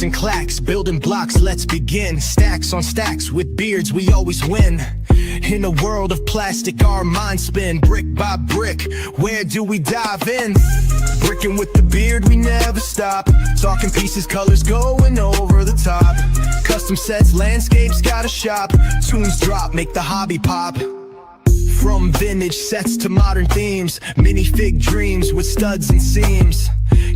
and clacks, building blocks, let's begin. Stacks on stacks, with beards we always win. In a world of plastic, our minds spin. Brick by brick, where do we dive in? Brickin' with the beard, we never stop. Talking pieces, colors going over the top. Custom sets, landscapes, got a shop. Tunes drop, make the hobby pop. From vintage sets to modern themes, minifig dreams with studs and seams.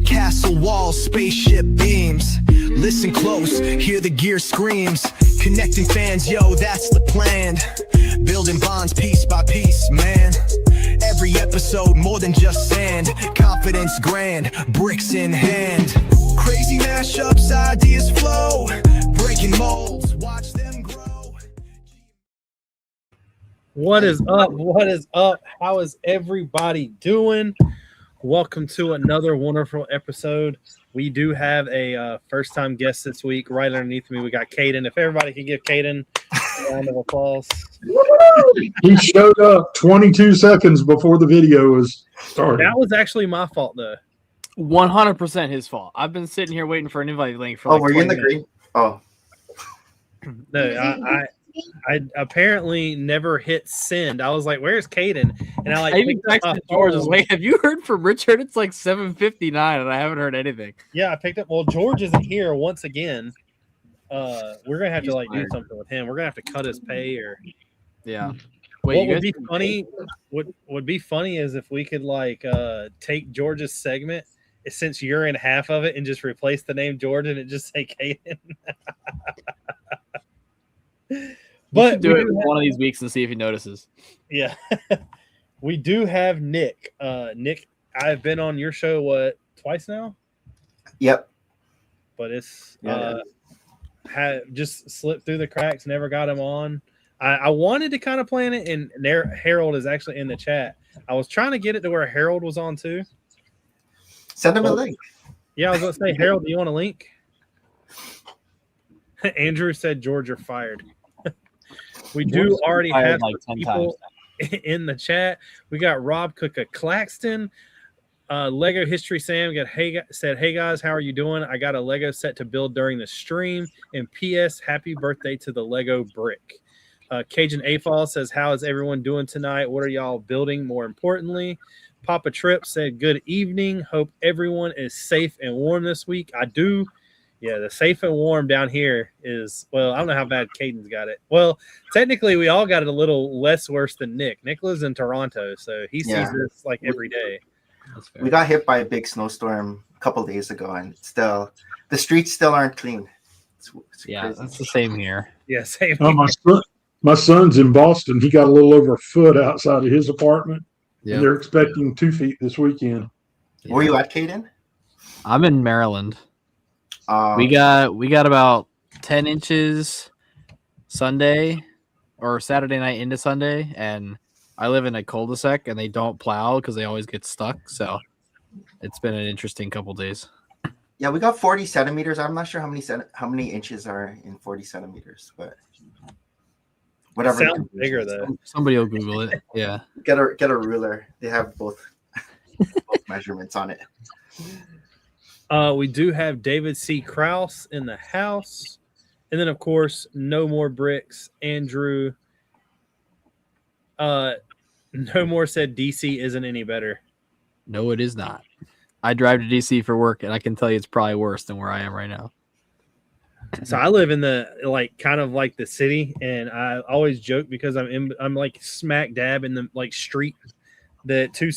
Castle walls, spaceship beams. Listen close, hear the gear screams. Connecting fans, yo, that's the plan. Building bonds piece by piece, man. Every episode more than just sand. Confidence grand, bricks in hand. Crazy mashups, ideas flow. Breaking molds, watch them grow. What is up? What is up? How is everybody doing? Welcome to another wonderful episode. We do have a first-time guest this week. Right underneath me, we got Caden. If everybody could give Caden a round of applause. He showed up 22 seconds before the video was started. That was actually my fault, though. 100% his fault. I've been sitting here waiting for an invite link for. Oh, were you in the green? Oh, No, I apparently never hit send. I was like, "Where's Caden?" And I even texted George. I was like, "Have you heard from Richard? It's like 7:59, and I haven't heard anything." Yeah, I picked up. Well, George isn't here once again. We're gonna have to do something with him. We're gonna have to cut his pay or. Yeah. Wait, what would be funny? What would be funny is if we could take George's segment, since you're in half of it, and just replace the name George and it just say Caden. But do it one of these weeks and see if he notices. Yeah. We do have Nick. Nick, I've been on your show twice now? Yep. But it's had just slipped through the cracks, never got him on. I wanted to kind of plan it, and Harold is actually in the chat. I was trying to get it to where Harold was on too. Send him a link. Yeah, I was going to say, Harold, do you want a link? Andrew said, George, you're fired. We do already have people in the chat. We got Rob Cooka Claxton, Lego History Sam said, "Hey guys, how are you doing? I got a Lego set to build during the stream. And P.S. Happy birthday to the Lego brick." Cajun Afal says, "How is everyone doing tonight? What are y'all building? More importantly." Papa Trip said, "Good evening. Hope everyone is safe and warm this week." I do. Yeah, the safe and warm down here is, well, I don't know how bad Caden's got it. Well, technically, we all got it a little less worse than Nick. Nick lives in Toronto, so he sees this every day. We got hit by a big snowstorm a couple days ago, and still, the streets still aren't clean. It's crazy. That's the same here. Yeah, same here. My son's in Boston. He got a little over a foot outside of his apartment, and they're expecting 2 feet this weekend. Yeah. Where you at, Caden? I'm in Maryland. We got about 10 inches Sunday or Saturday night into Sunday, and I live in a cul-de-sac, and they don't plow because they always get stuck. So it's been an interesting couple days. Yeah, we got 40 centimeters. I'm not sure how many inches are in 40 centimeters, but whatever. It sounds bigger though. Somebody will Google it. Yeah. Get a ruler. They have both measurements on it. We do have David C. Krause in the house. And then, of course, No More Bricks. Andrew. No More said DC isn't any better. No, it is not. I drive to DC for work, and I can tell you it's probably worse than where I am right now. So I live in the kind of like the city, and I always joke because I'm like smack dab in the street that two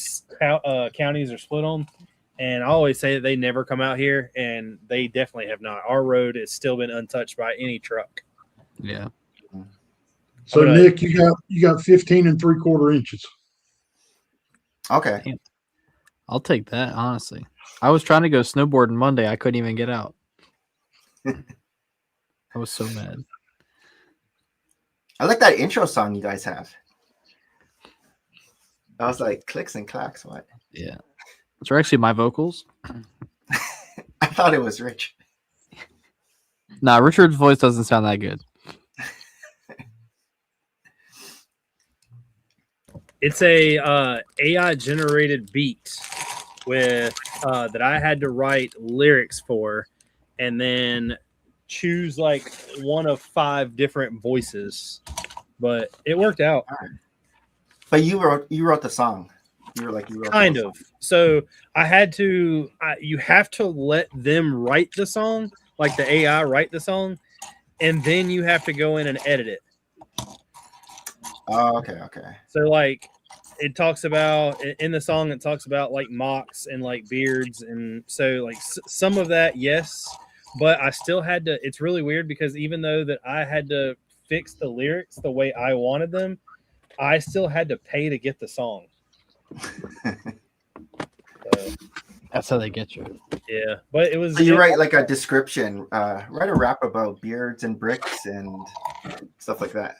counties are split on. And I always say that they never come out here, and they definitely have not. Our road has still been untouched by any truck. Yeah. So Nick, you got 15 3/4 inches. Okay. I'll take that, honestly. I was trying to go snowboarding Monday. I couldn't even get out. I was so mad. I like that intro song you guys have. I was like, clicks and clacks. What? Yeah. Those are actually my vocals. I thought it was Rich. Nah, Richard's voice doesn't sound that good. It's a AI generated beat with that I had to write lyrics for, and then choose like one of 5 different voices. But it worked out. But you wrote the song. You wrote kind of. So I had to. You have to let them write the song, like the AI write the song, and then you have to go in and edit it. Oh, okay. So like, it talks about in the song. It talks about like mocks and like beards, and so like some of that, yes. But I still had to. It's really weird because even though that I had to fix the lyrics the way I wanted them, I still had to pay to get the song. That's how they get you. Yeah, but it was. So you write like a description, write a rap about beards and bricks and stuff like that.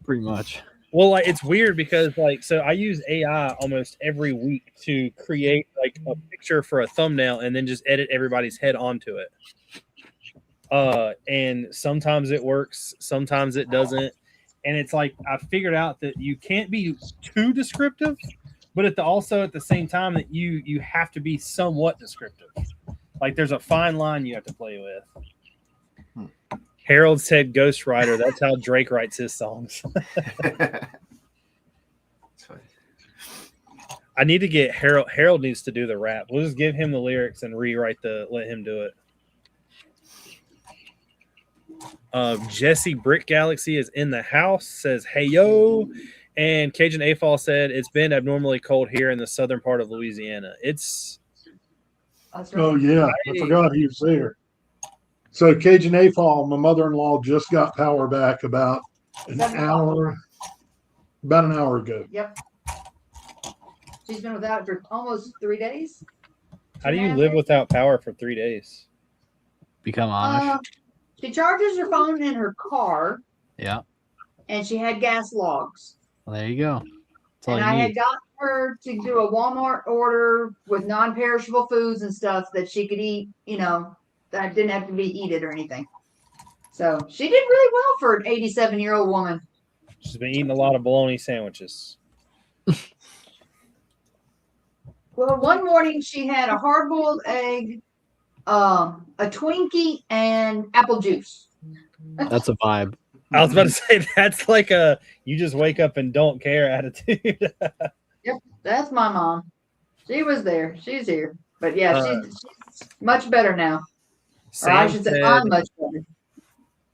Pretty much. Well, like it's weird because like so I use AI almost every week to create like a picture for a thumbnail and then just edit everybody's head onto it. And sometimes it works, sometimes it doesn't. And it's like I figured out that you can't be too descriptive, but also at the same time that you have to be somewhat descriptive. Like there's a fine line you have to play with. Harold said Ghostwriter. That's how Drake writes his songs. I need to get Harold. Harold needs to do the rap. We'll just give him the lyrics and let him do it. Jesse Brick Galaxy is in the house, says, hey, yo. And Cajun AFall said, it's been abnormally cold here in the southern part of Louisiana. Oh, yeah. I forgot he was there. So Cajun AFall, my mother-in-law just got power back about an hour ago. Yep. She's been without it for almost 3 days. How do you live without power for 3 days? Become Amish. She charges her phone in her car. Yeah. And she had gas logs. Well, there you go. And I had gotten her to do a Walmart order with non-perishable foods and stuff that she could eat, that didn't have to be eaten or anything. So she did really well for an 87-year-old woman. She's been eating a lot of bologna sandwiches. Well, one morning she had a hard-boiled egg, a Twinkie, and apple juice. That's a vibe. I was about to say that's like a you just wake up and don't care attitude. Yep, that's my mom. She was there. She's here. But yeah, she's much better now. Or I should say I'm much better.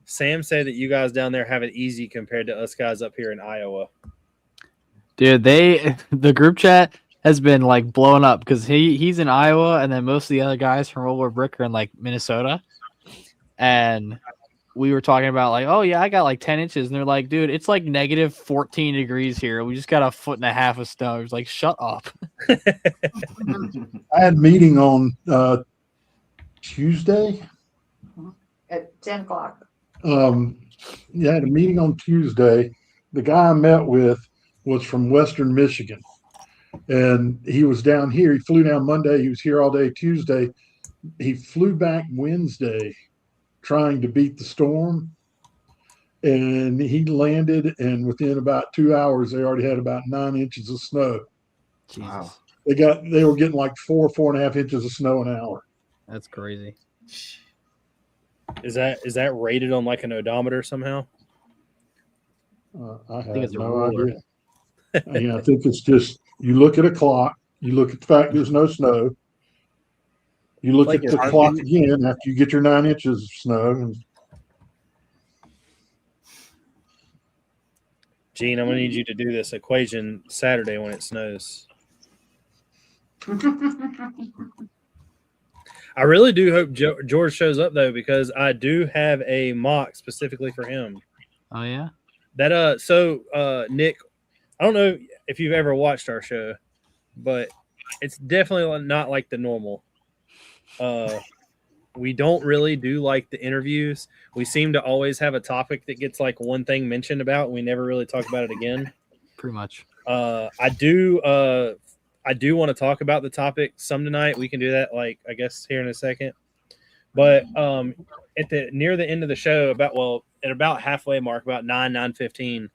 Sam said that you guys down there have it easy compared to us guys up here in Iowa. Dude, the group chat has been like blowing up because he's in Iowa and then most of the other guys from World War Brick are in like Minnesota. And we were talking about like, oh yeah, I got like 10 inches. And they're like, dude, it's like negative 14 degrees here. We just got 1.5 feet of snow. It was like, shut up. I had a meeting on Tuesday. At 10 o'clock. Yeah, I had a meeting on Tuesday. The guy I met with was from Western Michigan. And he was down here. He flew down Monday. He was here all day Tuesday. He flew back Wednesday trying to beat the storm. And he landed, and within about 2 hours, they already had about 9 inches of snow. Jesus. Wow. They were getting like 4.5 inches of snow an hour. That's crazy. Is that rated on like an odometer somehow? I have no idea. I think it's just you look at a clock, you look at the fact there's no snow, you look at the clock again after you get your 9 inches of snow. And Gene, I'm gonna need you to do this equation Saturday when it snows. I really do hope George shows up though, because I do have a mock specifically for him. Oh yeah. That Nick, I don't know if you've ever watched our show, but it's definitely not like the normal. We don't really do like the interviews. We seem to always have a topic that gets like one thing mentioned about. We never really talk about it again. Pretty much. I do want to talk about the topic some tonight. We can do that, like, I guess here in a second. But near the end of the show, at about halfway mark, about 9:15,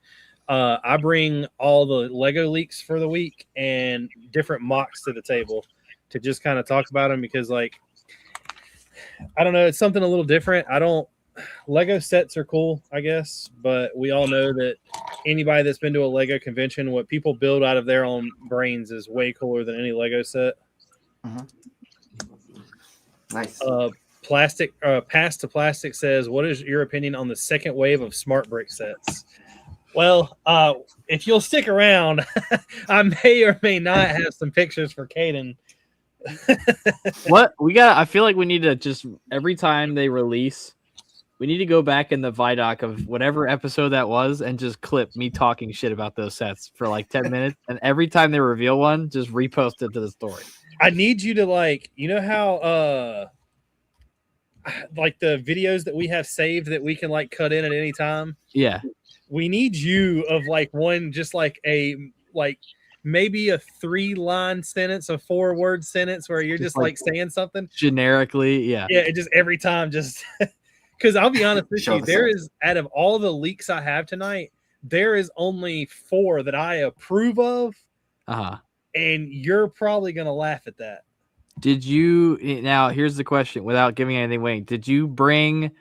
I bring all the Lego leaks for the week and different mocks to the table to just kind of talk about them, because like I don't know. It's something a little different. Lego sets are cool, I guess, but we all know that anybody that's been to a Lego convention, what people build out of their own brains is way cooler than any Lego set. Nice. Pass to Plastic says, what is your opinion on the second wave of smart brick sets? Well, if you'll stick around, I may or may not have some pictures for Caden. What we got? I feel like we need to just every time they release, we need to go back in the Vidoc of whatever episode that was and just clip me talking shit about those sets for like 10 minutes. And every time they reveal one, just repost it to the story. I need you to how like the videos that we have saved that we can like cut in at any time. Yeah. We need you of like one, just like maybe a 3-line sentence, a 4-word sentence where you're just like saying something generically. Yeah. Yeah. It just every time just because I'll be honest with you, there is out of all the leaks I have tonight, there is only 4 that I approve of. And you're probably going to laugh at that. Did you now? Here's the question: without giving anything away, did you bring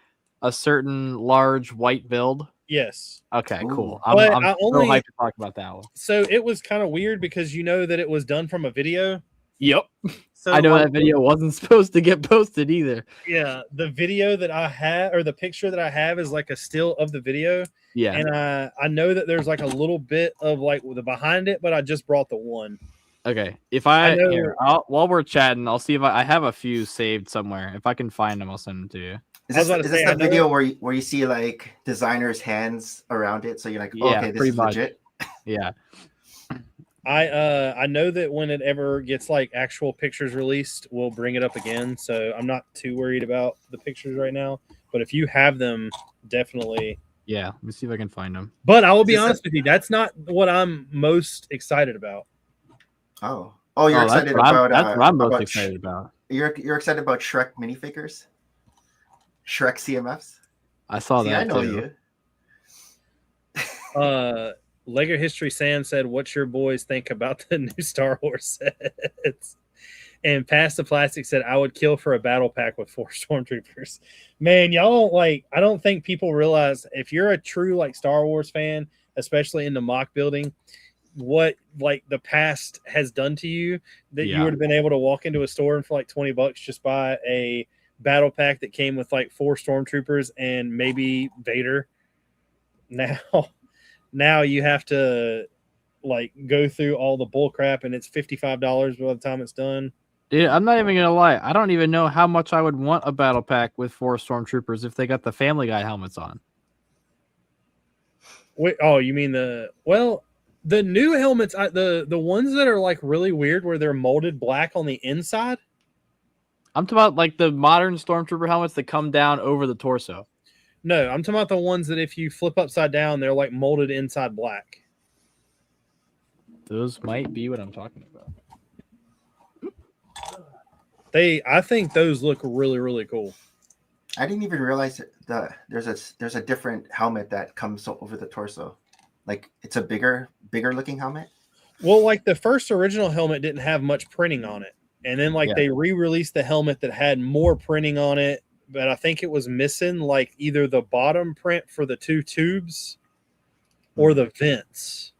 a certain large white build? Yes. Okay, cool. I'm so hyped to talk about that one. So it was kind of weird because you know that it was done from a video. Yep. So I know that video wasn't supposed to get posted either. Yeah, the video that I have, or the picture that I have, is like a still of the video. Yeah. And I know that there's like a little bit of like the behind it, but I just brought the one. Okay, if while we're chatting, I'll see if I have a few saved somewhere. If I can find them, I'll send them to you. Is this the video where you see like designers' hands around it? So you're like, oh, okay, this is legit. Yeah. I know that when it ever gets like actual pictures released, we'll bring it up again. So I'm not too worried about the pictures right now. But if you have them, definitely. Yeah, let me see if I can find them. But I will be honest with you, that's not what I'm most excited about. Oh, you're excited about that's what I'm most excited about. You're excited about Shrek minifigures? Shrek CMFs? I saw that. I know too. you. Lego History Sam said, "What's your boys think about the new Star Wars sets?" And Pass the Plastic said, "I would kill for a battle pack with 4 stormtroopers." Man, y'all I don't think people realize if you're a true like Star Wars fan, especially in the mock building, what like the past has done to you, that you would have been able to walk into a store and for like $20 just buy a battle pack that came with like 4 stormtroopers and maybe Vader. Now you have to like go through all the bull crap, and it's $55 by the time it's done. Dude, I'm not even gonna lie. I don't even know how much I would want a battle pack with 4 stormtroopers if they got the Family Guy helmets on. Wait, oh, you mean the new helmets, the ones that are like really weird where they're molded black on the inside? I'm talking about like the modern stormtrooper helmets that come down over the torso. No, I'm talking about the ones that if you flip upside down, they're like molded inside black. Those might be what I'm talking about. I think those look really, really cool. I didn't even realize that there's a different helmet that comes over the torso. Like it's a bigger looking helmet. Well, like the first original helmet didn't have much printing on it. And then they re-released the helmet that had more printing on it, but I think it was missing like either the bottom print for the 2 tubes or the vents.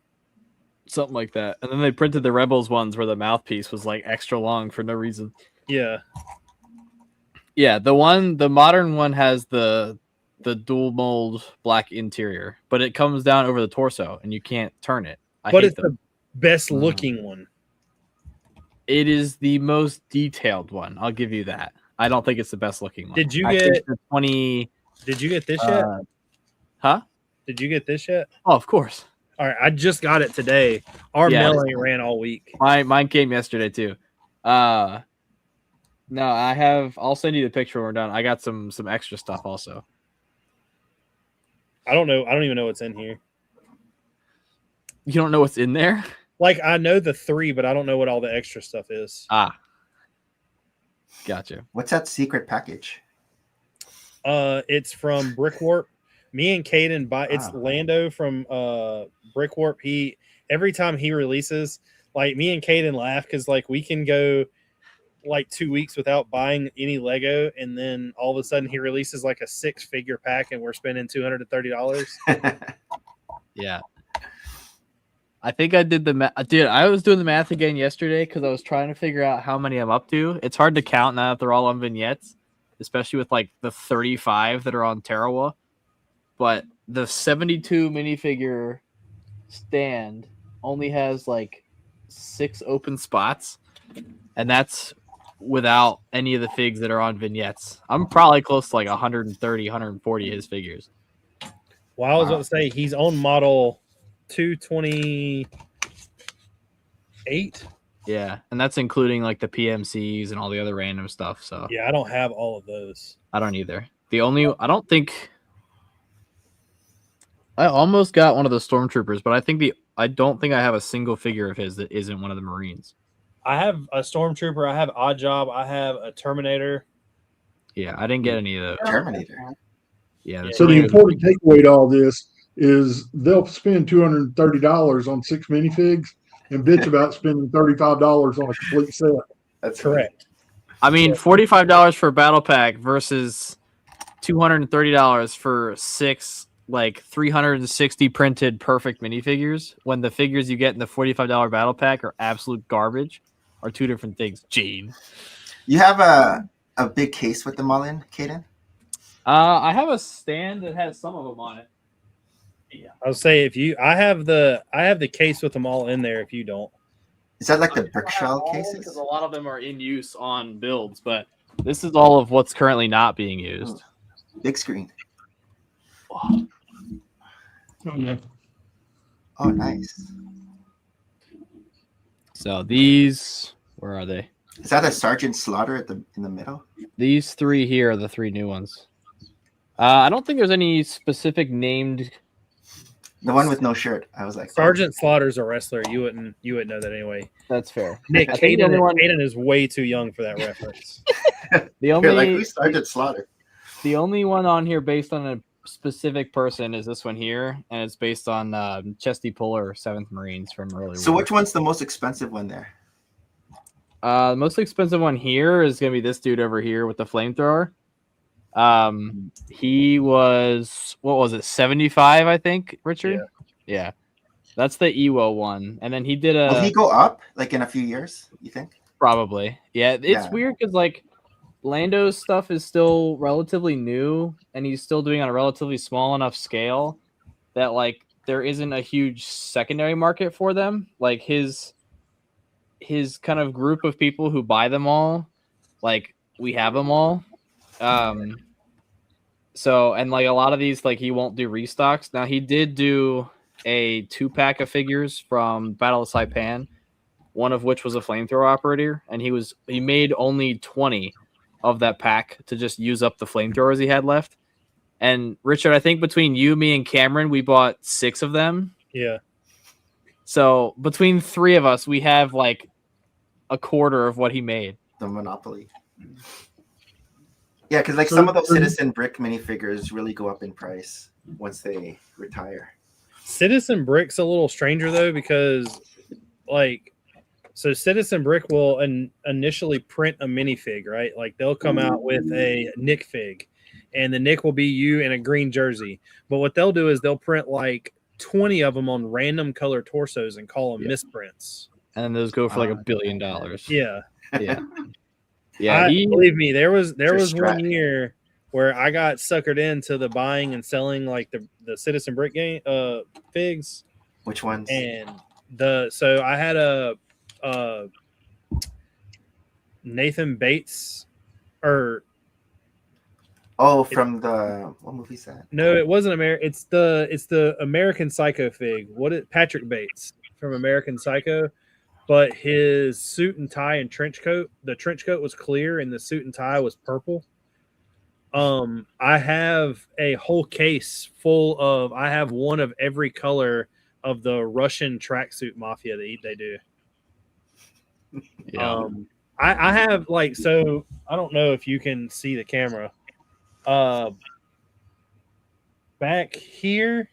Something like that. And then they printed the Rebels ones where the mouthpiece was like extra long for no reason. Yeah. Yeah, the modern one has the dual mold black interior, but it comes down over the torso and you can't turn it. But it's the best looking one. It is the most detailed one. I'll give you that. I don't think it's the best looking one. Did you get the 20? Did you get this yet? Huh? Did you get this yet? Oh, of course. All right, I just got it today. Our mailing ran all week. Mine came yesterday too. No, I'll send you the picture when we're done. I got some extra stuff also. I don't know. I don't even know what's in here. You don't know what's in there? Like I know the 3, but I don't know what all the extra stuff is. Gotcha. What's that secret package? It's from Brickwarp. Me and Caden buy. It's Lando from Brickwarp. Every time he releases, like me and Caden laugh because like we can go. like 2 weeks without buying any Lego, and then all of a sudden he releases like a 6-figure pack, and we're spending $230. Yeah. I think I did the math. Dude, I was doing the math again yesterday because I was trying to figure out how many I'm up to. It's hard to count now that they're all on vignettes, especially with like the 35 that are on Tarawa. But the 72 minifigure stand only has like 6 open spots, and that's without any of the figs that are on vignettes. I'm probably close to like 130, 140 of his figures. Well, I was about to say he's on model 228. Yeah, and that's including like the PMCs and all the other random stuff. So yeah, I don't have all of those. I don't either. I almost got one of the stormtroopers, but I don't think I have a single figure of his that isn't one of the Marines. I have a stormtrooper. I have Odd Job. I have a Terminator. Yeah, I didn't get any of those. Terminator. Yeah. So the important takeaway to all this is they'll spend $230 on 6 minifigs and bitch about spending $35 on a complete set. That's correct. I mean, $45 for a battle pack versus $230 for 6 like 360 printed perfect minifigures, when the figures you get in the $45 battle pack are absolute garbage, are two different things. Gene, you have a big case with them all in, Caden? I have a stand that has some of them on it. Yeah, I'll say I have the case with them all in there. If you don't, is that like the brick shell cases? Because a lot of them are in use on builds, but this is all of what's currently not being used. Big screen. Oh, yeah. Oh, nice. So these, where are they? Is that a Sergeant Slaughter in the middle? These 3 here are the 3 new ones. I don't think there's any specific named. The one with no shirt. I was like, Sergeant Slaughter's a wrestler. You wouldn't know that anyway. That's fair. Nick, Caden is way too young for that reference. The only You're like, who's Sergeant Slaughter? The only one on here based on a specific person is this one here, and it's based on Chesty Puller, 7th Marines from earlier. So which one's the most expensive one there? The most expensive one here is going to be this dude over here with the flamethrower. He was, what was it, 75, I think, Richard? Yeah. That's the EWO one. And then he did Will he go up like in a few years, you think? Probably. Yeah, it's weird because like Lando's stuff is still relatively new, and he's still doing on a relatively small enough scale that like there isn't a huge secondary market for them. Like his kind of group of people who buy them all, like we have them all. So, and like a lot of these, like he won't do restocks. Now he did do a 2-pack of figures from Battle of Saipan, one of which was a flamethrower operator, and he made only 20 of that pack to just use up the flamethrowers he had left. And Richard, I think between you, me, and Cameron, we bought 6 of them. Yeah. So between 3 of us, we have like a quarter of what he made. The monopoly. Yeah, because like some of those Citizen Brick minifigures really go up in price once they retire. Citizen Brick's a little stranger though, because like, so Citizen Brick will initially print a minifig, right? Like they'll come out with a Nick fig, and the Nick will be you in a green jersey. But what they'll do is they'll print like 20 of them on random color torsos and call them misprints. And then those go for like $1 billion. Yeah. Yeah. Yeah. Believe me, there was one year where I got suckered into the buying and selling like the Citizen Brick game figs. Which ones? And so I had a Nathan Bates from the what movie is that? No, it wasn't American. It's the American Psycho fig. Patrick Bates from American Psycho, but his suit and tie and trench coat. The trench coat was clear and the suit and tie was purple. I have a whole case full of. I have one of every color of the Russian tracksuit mafia that they do. Yeah. I have like, so I don't know if you can see the camera. Back here,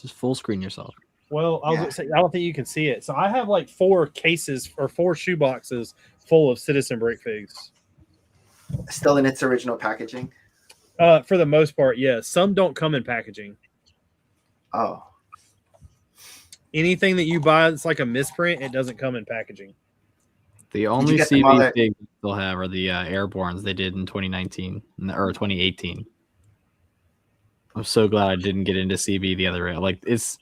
Just full screen yourself. Well, I was gonna say, I don't think you can see it. So I have like 4 cases or 4 shoe boxes full of Citizen Brick figs. Still in its original packaging? For the most part, yes. Some don't come in packaging. Oh. Anything that you buy that's like a misprint, it doesn't come in packaging. The only CB figs we still have are the Airborns they did in 2019 or 2018. I'm so glad I didn't get into CB the other way. Like, it's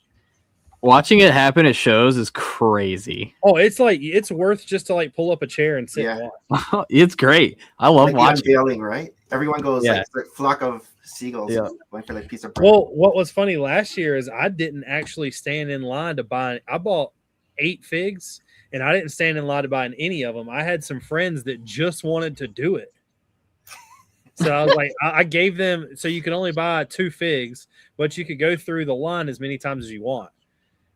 watching it happen at shows is crazy. Oh, it's like it's worth just to like pull up a chair and sit and watch. It's great. I love watching. Unveiling, right? Everyone goes like a flock of seagulls going for like piece of bread. Well, what was funny last year is I didn't actually stand in line to buy. I bought 8 figs, and I didn't stand in line to buy any of them. I had some friends that just wanted to do it. So I was like, I gave them, so you can only buy 2 figs, but you could go through the line as many times as you want.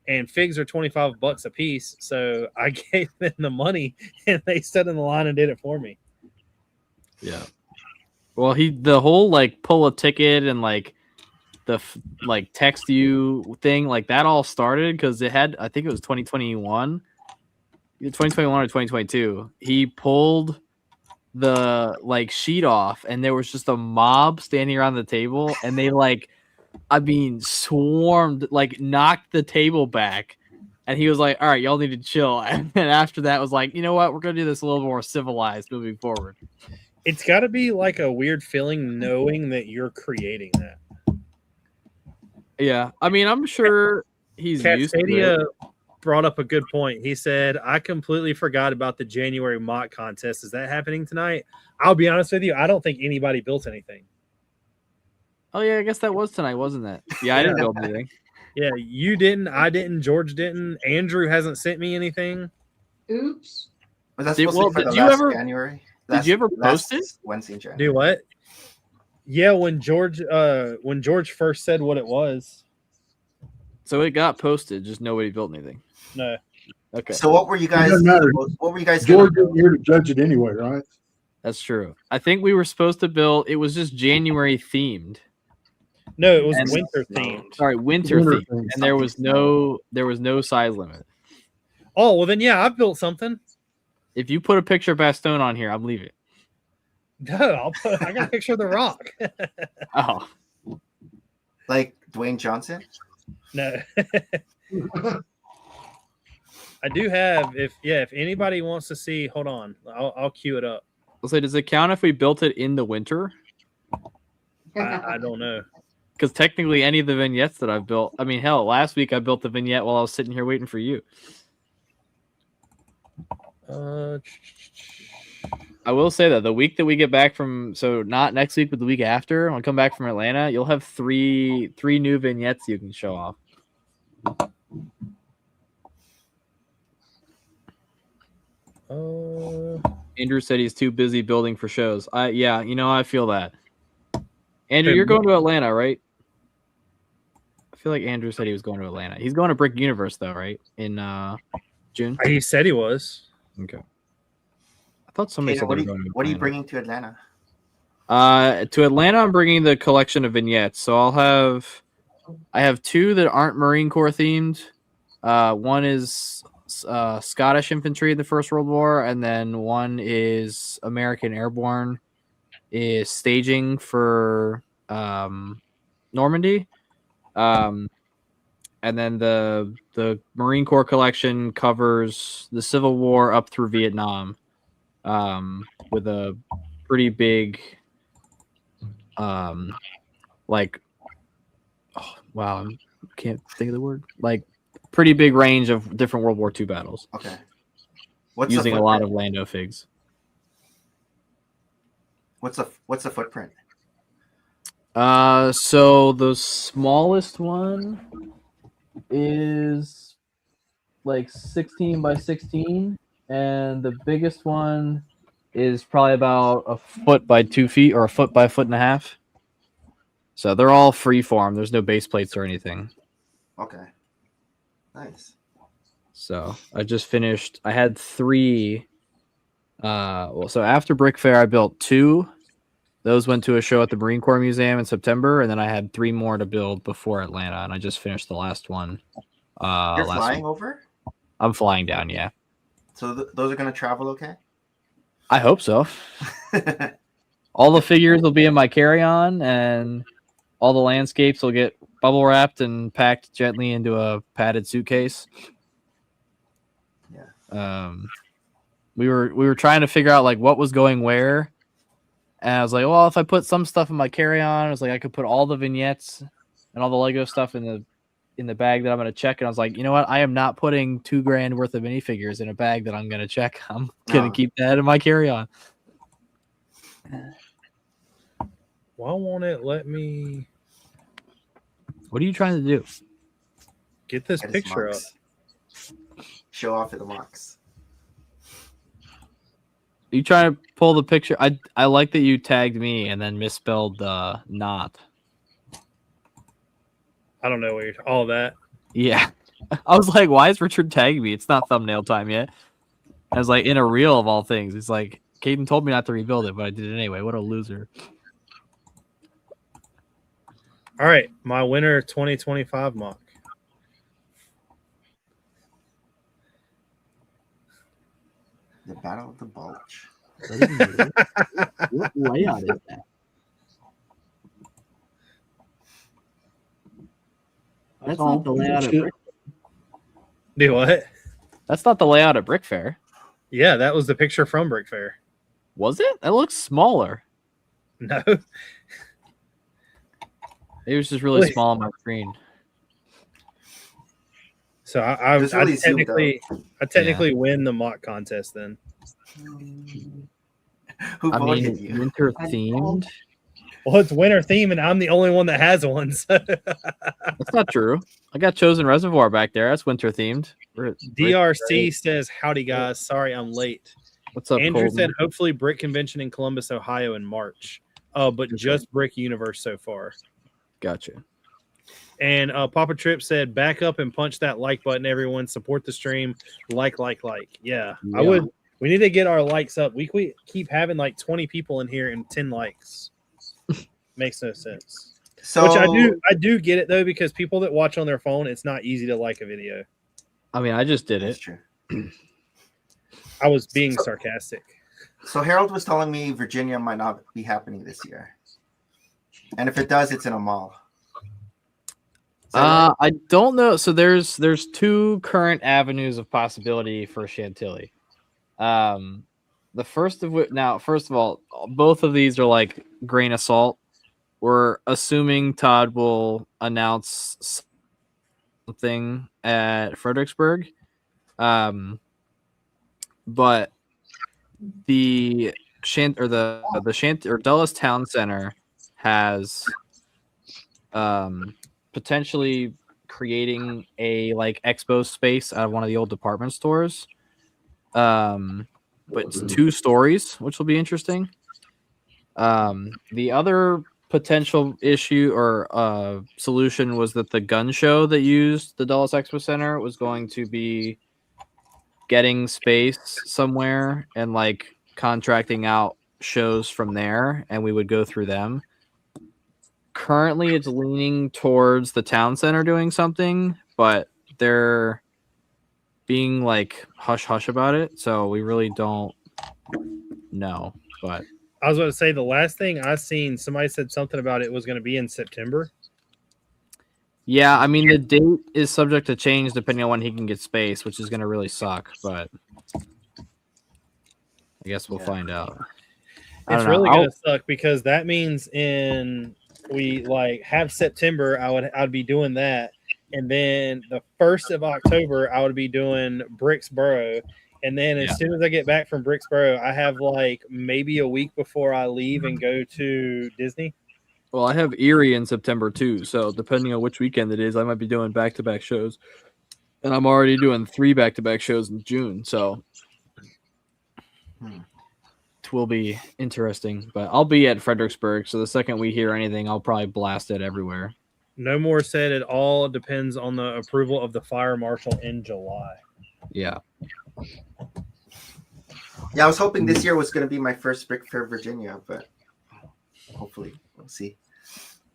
And figs are $25 a piece. So I gave them the money and they stood in the line and did it for me. Yeah. Well, the whole like pull a ticket and like the like text you thing, like that all started because it had, I think it was 2021 or 2022. He pulled the like sheet off and there was just a mob standing around the table and they like, I mean, swarmed, like knocked the table back. And he was like, all right, y'all need to chill. And then after that was like, you know what? We're going to do this a little more civilized moving forward. It's got to be like a weird feeling knowing that you're creating that. Yeah. I mean, I'm sure he's used to it. Brought up a good point. He said, I completely forgot about the January mock contest. Is that happening tonight? I'll be honest with you. I don't think anybody built anything. Oh, yeah. I guess that was tonight, wasn't it? Yeah, I didn't build anything. Yeah, you didn't. I didn't. George didn't. Andrew hasn't sent me anything. Oops. Was that supposed to be for the last January? Did you ever post it? Wednesday in January. Do what? Yeah, when George first said what it was. So it got posted, just nobody built anything. No. Okay. So what were you guys? What were you guys? George isn't here to judge it anyway, right? That's true. I think we were supposed to build. It was just January themed. No, it was winter themed. Sorry, winter themed, and there was no size limit. Oh well, then yeah, I've built something. If you put a picture of Bastogne on here, I'm leaving. No, I got a picture of The Rock. Oh, like Dwayne Johnson. No. I do have, if anybody wants to see, hold on, I'll queue it up. I'll say, does it count if we built it in the winter? I don't know. Because technically any of the vignettes that I've built, I mean, hell, last week I built the vignette while I was sitting here waiting for you. I will say that the week that we get back from, so not next week, but the week after, when I come back from Atlanta, you'll have three new vignettes you can show off. Andrew said he's too busy building for shows. Yeah, I feel that. Andrew, you're going to Atlanta, right? I feel like Andrew said he was going to Atlanta. He's going to Brick Universe, though, right? In June? He said he was. Okay. I thought somebody said what are you bringing to Atlanta? To Atlanta, I'm bringing the collection of vignettes. So I have 2 that aren't Marine Corps themed. One is Scottish infantry in the First World War, and then one is American Airborne is staging for Normandy. And then the Marine Corps collection covers the Civil War up through Vietnam, with a pretty big, I can't think of the word. Like, pretty big range of different World War II battles. Okay. Using a lot of Lando figs. What's the footprint? So the smallest one is like 16 by 16, and the biggest one is probably about a foot by 2 feet or a foot by a foot and a half. So they're all freeform. There's no base plates or anything. Okay. Nice. So I just finished. I had 3. So after Brick Fair, I built 2. Those went to a show at the Marine Corps Museum in September, and then I had 3 more to build before Atlanta, and I just finished the last one You're last flying week. over? I'm flying down, yeah. So those are going to travel okay? I hope so. All the figures will be in my carry-on, and all the landscapes will get bubble wrapped and packed gently into a padded suitcase. Yeah. We were trying to figure out like what was going where, and I was like, well, if I put some stuff in my carry-on, I was like, I could put all the vignettes and all the Lego stuff in the bag that I'm going to check. And I was like, you know what? I am not putting $2,000 worth of minifigures in a bag that I'm going to check. I'm going to keep that in my carry-on. Why won't it let me? What are you trying to do? Get this picture up. Show off at the Mox. You trying to pull the picture? I like that you tagged me and then misspelled the not. I don't know what you're all that. Yeah. I was like, why is Richard tagging me? It's not thumbnail time yet. I was like, in a reel of all things. It's like, Caden told me not to rebuild it, but I did it anyway. What a loser. All right. My winner 2025 mock. The Battle of the Bulge. What layout is that? That's not the layout at Brick. Do what? That's not the layout at Brick Fair. Yeah, that was the picture from Brick Fair. Was it? That looks smaller. No. It was just really small on my screen. So I really technically win the mock contest then. Who voted you? Winter themed. Well, it's winter theme, and I'm the only one that has one. So. That's not true. I got Chosen Reservoir back there. That's winter themed. DRC says, "Howdy guys, sorry I'm late." What's up, Andrew Colton? said, "Hopefully Brick Convention in Columbus, Ohio, in March." But just Brick Universe so far. Gotcha. And Papa Trip said, "Back up and punch that like button, everyone. Support the stream. Like. Yeah, I would. We need to get our likes up. We keep having like 20 people in here and 10 likes. Makes no sense. So, which I do get it though, because people that watch on their phone, it's not easy to like a video. I mean, I just did it. That's true. I was being sarcastic. So Harold was telling me Virginia might not be happening this year, and if it does, it's in a mall. Right? I don't know. So there's two current avenues of possibility for Chantilly. The first of which, now, first of all, both of these are like grain of salt. We're assuming Todd will announce something at Fredericksburg. But the Dulles Town Center has potentially creating a like expo space out of one of the old department stores. But it's 2 stories, which will be interesting. The other potential issue or solution was that the gun show that used the Dulles Expo Center was going to be getting space somewhere and like contracting out shows from there, and we would go through them. Currently, it's leaning towards the town center doing something, but they're being like hush hush about it, so we really don't know. But I was about to say, the last thing I seen, somebody said something about it was going to be in September. Yeah, I mean, the date is subject to change depending on when he can get space, which is going to really suck, but I guess we'll find out. It's really going to suck because that means we like have September, I'd be doing that. And then the 1st of October, I would be doing Bricksboro. And then as soon as I get back from Bricksboro, I have like maybe a week before I leave and go to Disney. Well, I have Erie in September too. So depending on which weekend it is, I might be doing back-to-back shows. And I'm already doing 3 back-to-back shows in June. So it will be interesting. But I'll be at Fredericksburg. So the second we hear anything, I'll probably blast it everywhere. No more said. It all depends on the approval of the fire marshal in July. Yeah. Yeah, I was hoping this year was going to be my first Brick Fair Virginia, but hopefully we'll see.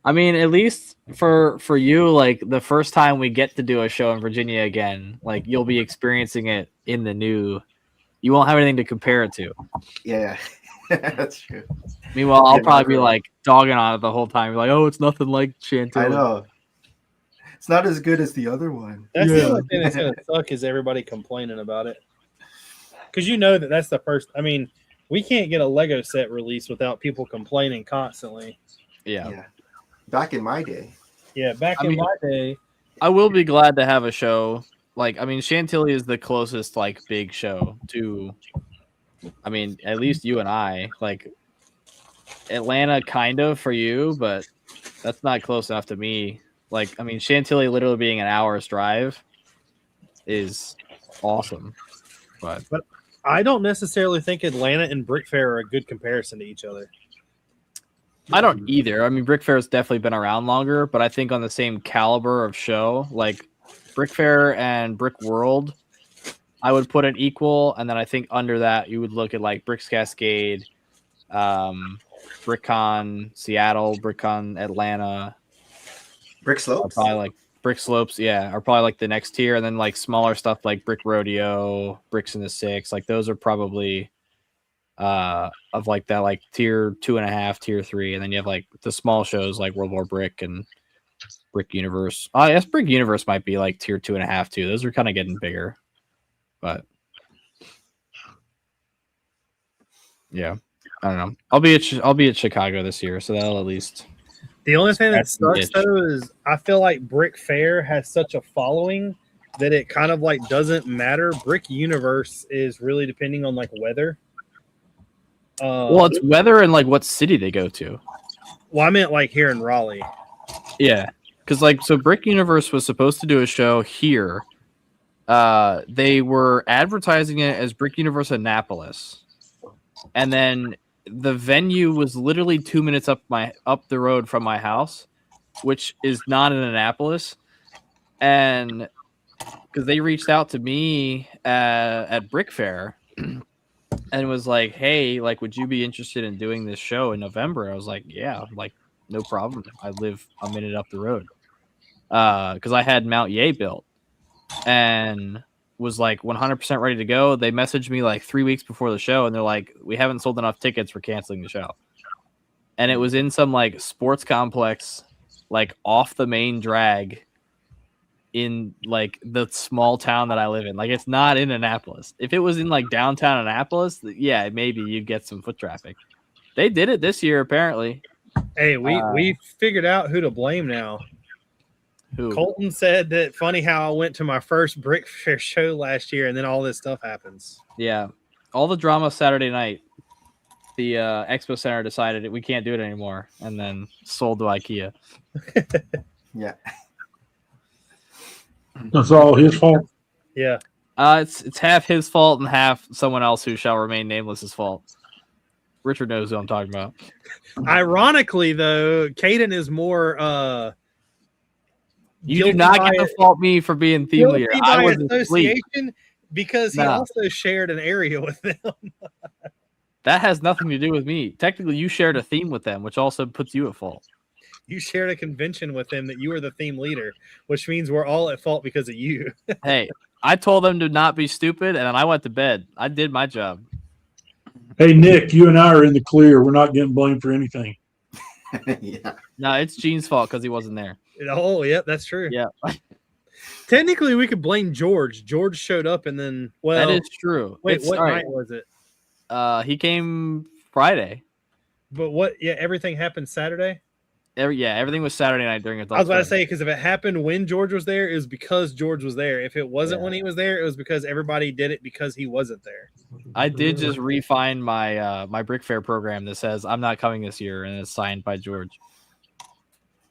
I mean, at least for you, like the first time we get to do a show in Virginia again, like you'll be experiencing it in the new. You won't have anything to compare it to. Yeah, that's true. Meanwhile, I'll probably be like dogging on it the whole time. Like, oh, it's nothing like Chantilly. I know. It's not as good as the other one. That's the only thing that's going to suck is everybody complaining about it. Because you know that's the first. I mean, we can't get a Lego set released without people complaining constantly. Yeah. Back in my day. Yeah, in my day. I will be glad to have a show. Like, I mean, Chantilly is the closest, like, big show to, I mean, at least you and I. Like, Atlanta kind of for you, but that's not close enough to me. Like, I mean, Chantilly literally being an hour's drive is awesome. But I don't necessarily think Atlanta and Brick Fair are a good comparison to each other. I don't either. I mean, Brick Fair has definitely been around longer, but I think on the same caliber of show, like Brick Fair and Brick World, I would put it equal. And then I think under that, you would look at like Bricks Cascade, BrickCon Seattle, BrickCon Atlanta. Brick Slopes? Probably like Brick Slopes, yeah, are probably like the next tier. And then like smaller stuff like Brick Rodeo, Bricks in the Six, like those are probably of like that, like tier 2.5, tier 3. And then you have like the small shows like World War Brick and Brick Universe. I guess Brick Universe might be like tier 2.5 too. Those are kind of getting bigger. But yeah, I don't know. I'll be at Chicago this year, so that'll at least. The only thing that sucks though is I feel like Brick Fair has such a following that it kind of like doesn't matter. Brick Universe is really depending on like weather. Well, it's weather and like what city they go to. Well, I meant like here in Raleigh. Yeah, because like so Brick Universe was supposed to do a show here. They were advertising it as Brick Universe Annapolis, and then the venue was literally 2 minutes up the road from my house, which is not in Annapolis, and because they reached out to me at Brick Fair. And was like, hey, like, would you be interested in doing this show in November? I was like, yeah, like, no problem. I live a minute up the road. Because I had Mount Ye built and was like 100% ready to go. They messaged me like 3 weeks before the show, and they're like, we haven't sold enough tickets. We're canceling the show. And it was in some like sports complex, like off the main drag in like the small town that I live in. Like it's not in Annapolis. If it was in like downtown Annapolis, yeah, maybe you'd get some foot traffic. They did it this year apparently. Hey, we figured out who to blame now. Who? Colton said that funny how I went to my first Brick Fair show last year and then all this stuff happens. Yeah. All the drama Saturday night. The Expo Center decided we can't do it anymore and then sold to IKEA. Yeah. That's all his fault. Yeah. It's half his fault and half someone else who shall remain nameless's fault. Richard knows who I'm talking about. Ironically, though, Caden is more. You do not get to fault me for being theme leader. I was asleep because he also shared an area with them. That has nothing to do with me. Technically, you shared a theme with them, which also puts you at fault. You shared a convention with them that you were the theme leader, which means we're all at fault because of you. Hey, I told them to not be stupid, and then I went to bed. I did my job. Hey, Nick, you and I are in the clear. We're not getting blamed for anything. Yeah. No, it's Gene's fault because he wasn't there. Oh, yeah, that's true. Yeah. Technically, we could blame George. George showed up, and then, well. That is true. Wait, what night was it? He came Friday. But what? Yeah, everything happened Saturday? Everything was Saturday night during adult. I was about to say, because if it happened when George was there, it was because George was there. If it wasn't when he was there, it was because everybody did it because he wasn't there. I did just refine my my Brick Fair program that says I'm not coming this year, and it's signed by George.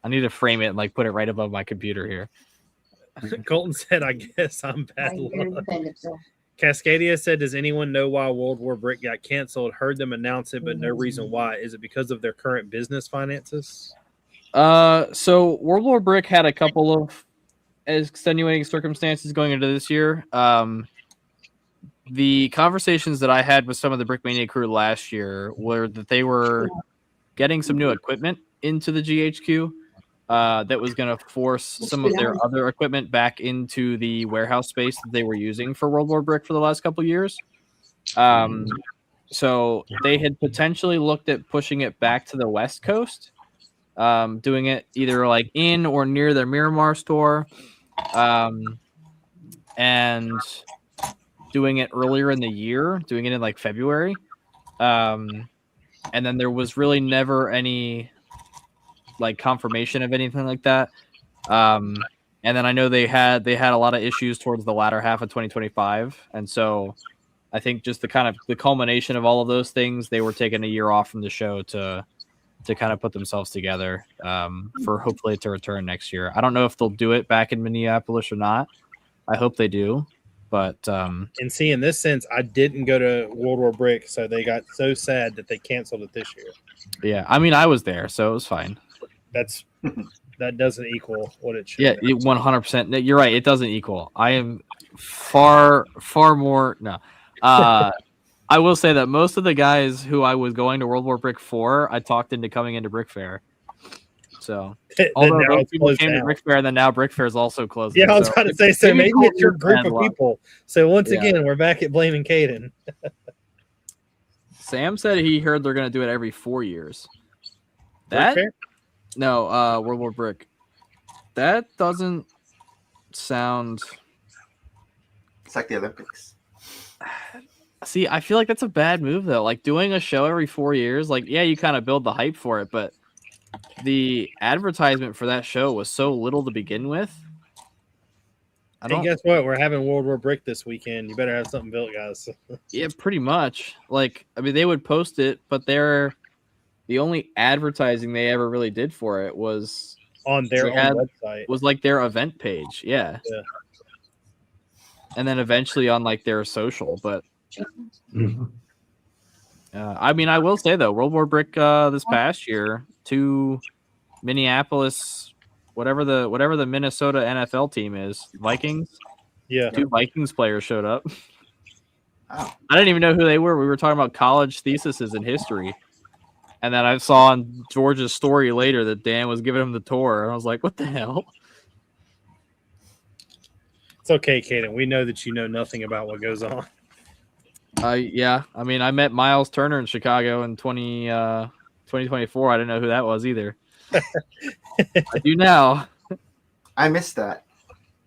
I need to frame it and like put it right above my computer here. Colton said, I guess I'm bad luck. Cascadia said, does anyone know why World War Brick got canceled? Heard them announce it, but no reason why. Is it because of their current business finances? So World War Brick had a couple of extenuating circumstances going into this year. The conversations that I had with some of the Brickmania crew last year were that they were getting some new equipment into the GHQ, that was going to force some of their other equipment back into the warehouse space that they were using for World War Brick for the last couple of years. So they had potentially looked at pushing it back to the West Coast, doing it either like in or near their Miramar store, and doing it earlier in the year, doing it in like February. And then there was really never any like confirmation of anything like that. And then I know they had a lot of issues towards the latter half of 2025. And so I think just the culmination of all of those things, they were taking a year off from the show to kind of put themselves together for hopefully to return next year. I don't know if they'll do it back in Minneapolis or not. I hope they do. But and see, in this sense, I didn't go to World War Brick, so they got so sad that they canceled it this year. Yeah, I mean, I was there, so it was fine. That doesn't equal what it should. Yeah, 100%. You're right. It doesn't equal. I am far more. No, I will say that most of the guys who I was going to World War Brick for, I talked into coming into Brick Fair. So, although those people came to Brick Fair, and then now Brick Fair is also closing. Yeah, I was about to say, so maybe it's your group of people. So once again, we're back at blaming Caden. Sam said he heard they're going to do it every 4 years. No, World War Brick. That doesn't sound. It's like the Olympics. See, I feel like that's a bad move though. Like doing a show every 4 years, like yeah, you kind of build the hype for it, but the advertisement for that show was so little to begin with. And guess what? We're having World War Brick this weekend. You better have something built, guys. Yeah, pretty much. Like, I mean, they would post it, but the only advertising they ever really did for it was on their own website. Was like their event page, yeah. And then eventually on like their social, but I mean, I will say though, World War Brick this past year to Minneapolis, whatever the Minnesota NFL team is, Vikings. Yeah, 2 Vikings players showed up. Oh. I didn't even know who they were. We were talking about college theses in history, and then I saw on George's story later that Dan was giving him the tour, and I was like, "What the hell?" It's okay, Caden. We know that you know nothing about what goes on. Yeah. I mean, I met Miles Turner in Chicago in 2024. I didn't know who that was either. I do now. I missed that.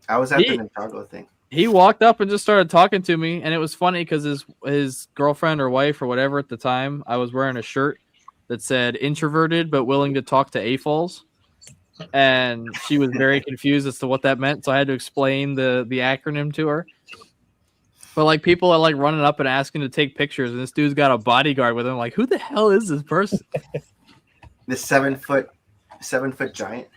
I was at the Chicago thing. He walked up and just started talking to me, and it was funny because his girlfriend or wife or whatever at the time, I was wearing a shirt that said introverted but willing to talk to AFOLs. And she was very confused as to what that meant, so I had to explain the acronym to her. But like people are like running up and asking to take pictures, and this dude's got a bodyguard with him. Like, who the hell is this person? This 7 foot giant.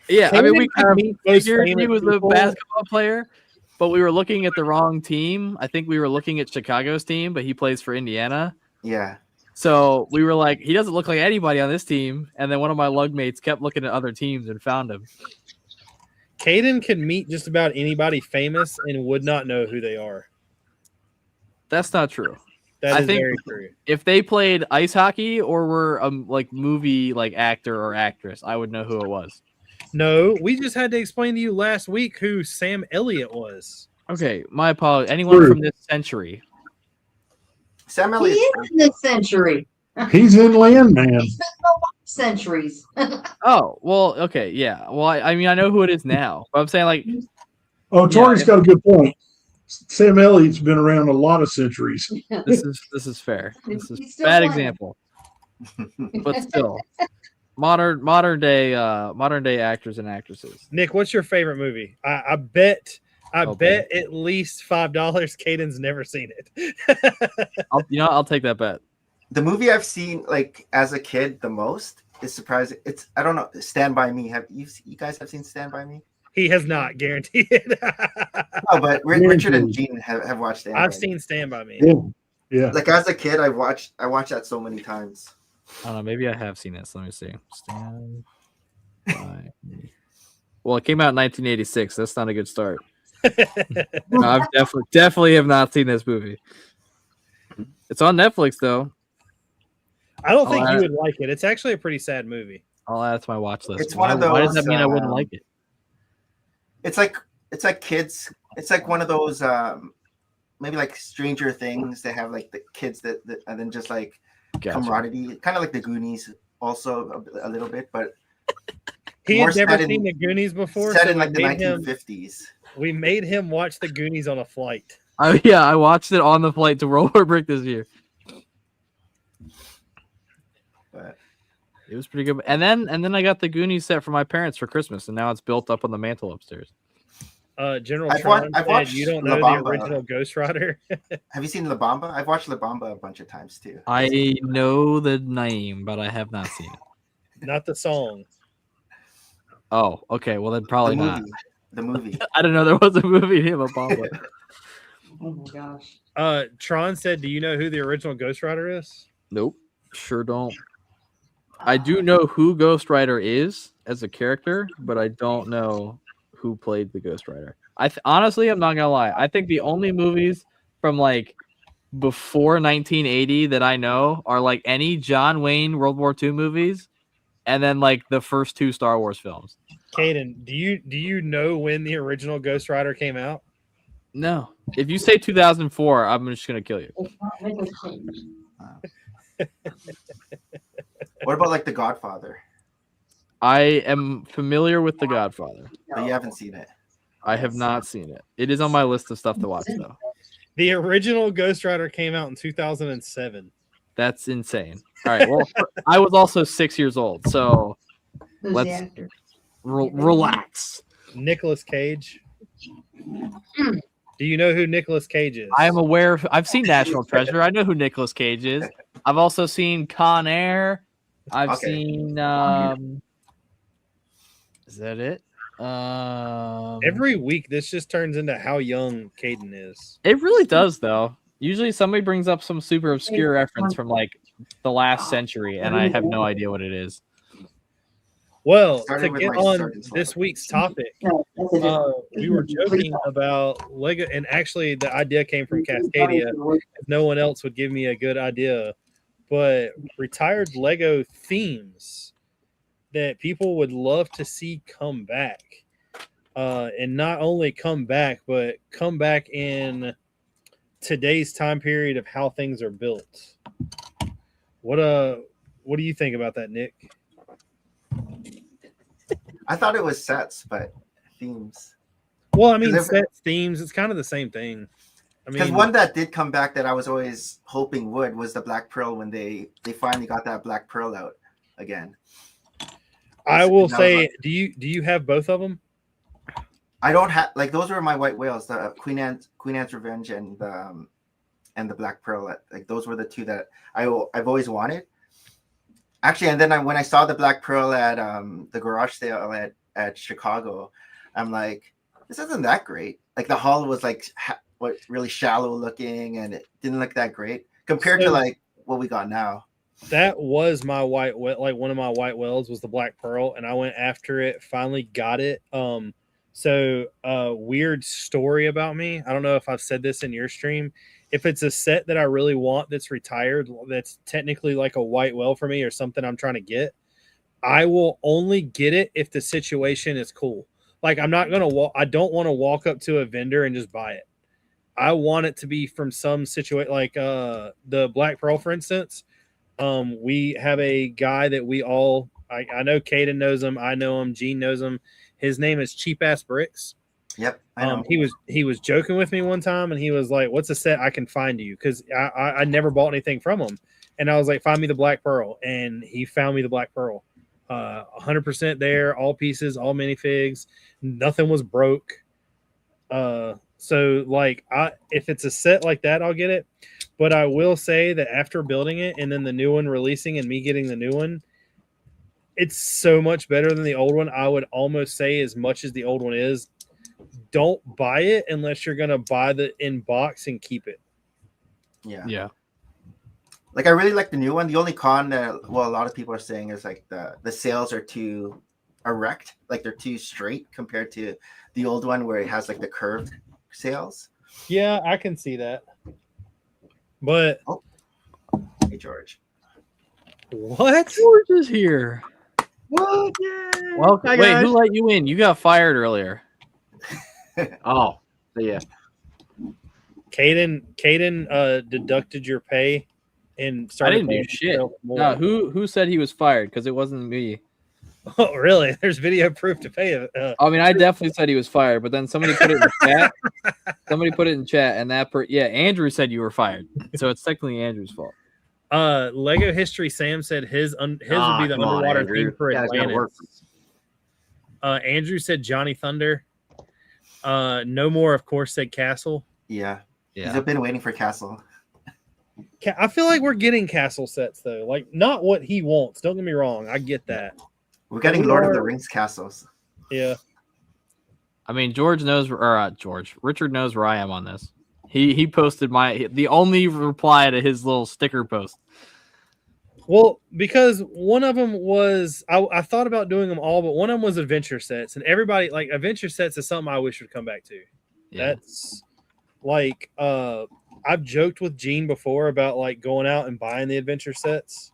Yeah, I mean, we kind of figured he was a basketball player, but we were looking at the wrong team. I think we were looking at Chicago's team, but he plays for Indiana. Yeah. So we were like, he doesn't look like anybody on this team. And then one of my lugmates kept looking at other teams and found him. Caden can meet just about anybody famous and would not know who they are. That's not true. I think very true. If they played ice hockey or were a like movie like actor or actress, I would know who it was. No, we just had to explain to you last week who Sam Elliott was. Okay, my apologies. Anyone from this century? Sam Elliott. He is in this century. He's in Landman. He's been for centuries. Oh, well, okay, yeah. Well, I mean, I know who it is now, but I'm saying like. Oh, Tori's got a good point. Sam Elliott's been around a lot of centuries. This is fair. This is bad example, but still, modern day actors and actresses. Nick, what's your favorite movie? I bet at least $5 Caden's never seen it. I'll take that bet. The movie I've seen like as a kid the most is surprising. It's I don't know. Stand By Me. Have you guys seen Stand By Me? He has not, guaranteed. No, but Richard and Gene have watched Stand By Me. I've seen Stand By Me. Yeah. Like as a kid, I watched that so many times. I don't know. Maybe I have seen this. Let me see. Stand By Me. Well, it came out in 1986. That's not a good start. No, I've definitely have not seen this movie. It's on Netflix though. I don't think you would like it. It's actually a pretty sad movie. I'll add it to my watch list. It's one of Why does those, that mean I wouldn't like it? It's like kids. It's like one of those maybe like Stranger Things. They have like the kids that and then just like camaraderie, kind of like the Goonies, also a little bit, but he had never seen the Goonies before. Set in like the 1950s. We made him watch the Goonies on a flight. Yeah, I watched it on the flight to Roller Brick this year. But it was pretty good. And then I got the Goonies set for my parents for Christmas, and now it's built up on the mantle upstairs. General Tron said you don't know the original Ghost Rider. Have you seen La Bamba? I've watched La Bamba a bunch of times too. I know the name, but I have not seen it. Not the song. Oh, okay. Well, then probably not. The movie. I didn't know there was a movie named La Bamba. Oh my gosh. Tron said, "Do you know who the original Ghost Rider is?" Nope, sure don't. I do know who Ghost Rider is as a character, but I don't know who played the Ghost Rider. Honestly, I'm not gonna lie. I think the only movies from like before 1980 that I know are like any John Wayne World War II movies, and then like the first 2 Star Wars films. Caden, do you know when the original Ghost Rider came out? No. If you say 2004, I'm just gonna kill you. What about like The Godfather? I am familiar with The Godfather, but you haven't seen it. I have not seen it. It is on my list of stuff to watch, though. The original Ghost Rider came out in 2007. That's insane. All right. Well, I was also 6 years old, so let's relax. Nicolas Cage. Do you know who Nicolas Cage is? I am aware. I've seen National Treasure. I know who Nicolas Cage is. I've also seen Con Air. I've seen. Is that it? Every week, this just turns into how young Caden is. It really does, though. Usually, somebody brings up some super obscure reference from like the last century, and I have no idea what it is. Well, to get on this week's topic, we were joking about Lego, and actually the idea came from Cascadia. No one else would give me a good idea, but retired Lego themes that people would love to see come back. And not only come back, but come back in today's time period of how things are built. What do you think about that, Nick? I thought it was sets, but themes. Well, I mean, sets, themes, it's kind of the same thing. I mean, because one that did come back that I was always hoping would was the Black Pearl when they finally got that Black Pearl out again. I will say, do you have both of them? I don't have, like, those were my white whales, the Queen Anne's Revenge and the Black Pearl. Like, those were the two that I've always wanted. Actually, and then when I saw the Black Pearl at the garage sale at Chicago, I'm like, this isn't that great. Like, the hull was like really shallow looking, and it didn't look that great compared to like what we got now. That was my white whale. Like, one of my white whales was the Black Pearl, and I went after it. Finally got it. So weird story about me. I don't know if I've said this in your stream. If it's a set that I really want that's retired, that's technically like a white whale for me or something I'm trying to get, I will only get it if the situation is cool. Like, I'm not going to I don't want to walk up to a vendor and just buy it. I want it to be from some situation, like the Black Pearl, for instance. We have a guy that we all, I know Caden knows him. I know him. Gene knows him. His name is Cheap Ass Bricks. Yep. I know. He was joking with me one time, and he was like, "What's a set I can find you?" Because I never bought anything from him, and I was like, "Find me the Black Pearl," and he found me the Black Pearl. 100% there, all pieces, all minifigs, nothing was broke. So like, if it's a set like that, I'll get it. But I will say that after building it and then the new one releasing and me getting the new one, it's so much better than the old one. I would almost say, as much as the old one is, don't buy it unless you're going to buy the in box and keep it. Yeah. Like, I really like the new one. The only con that, a lot of people are saying is like the sails are too erect. Like, they're too straight compared to the old one where it has like the curved sails. Yeah, I can see that. But hey, George. What? George is here. What? Yay. Well, Hi, wait, guys. who let you in? You got fired earlier. Oh, yeah. Caden deducted your pay and I started. didn't do shit. No, who said he was fired? Because it wasn't me. Oh, really? There's video proof to pay it. I mean, I definitely said he was fired, but then somebody put it in chat. Somebody put it in chat, and Andrew said you were fired. So it's technically Andrew's fault. Lego History Sam said his would be the underwater theme for Atlantis. Andrew said Johnny Thunder. No More, of course, said Castle. Yeah. He's been waiting for Castle. I feel like we're getting Castle sets though. Like not what he wants. Don't get me wrong. I get that. We're getting Lord of the Rings castles. Yeah. I mean, Richard knows where I am on this. He posted the only reply to his little sticker post. Well, because one of them was I thought about doing them all, but one of them was adventure sets, and everybody like adventure sets is something I wish would come back to. Yeah. That's like I've joked with Gene before about like going out and buying the adventure sets.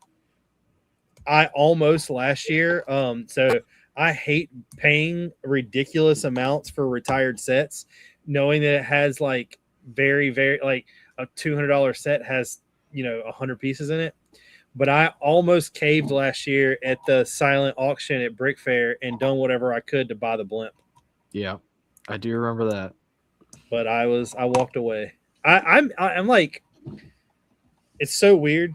I almost last year. So I hate paying ridiculous amounts for retired sets, knowing that it has like very, very like a $200 set has 100 pieces in it. But I almost caved last year at the silent auction at Brick Fair and done whatever I could to buy the blimp. Yeah, I do remember that. But I walked away. I'm like, it's so weird.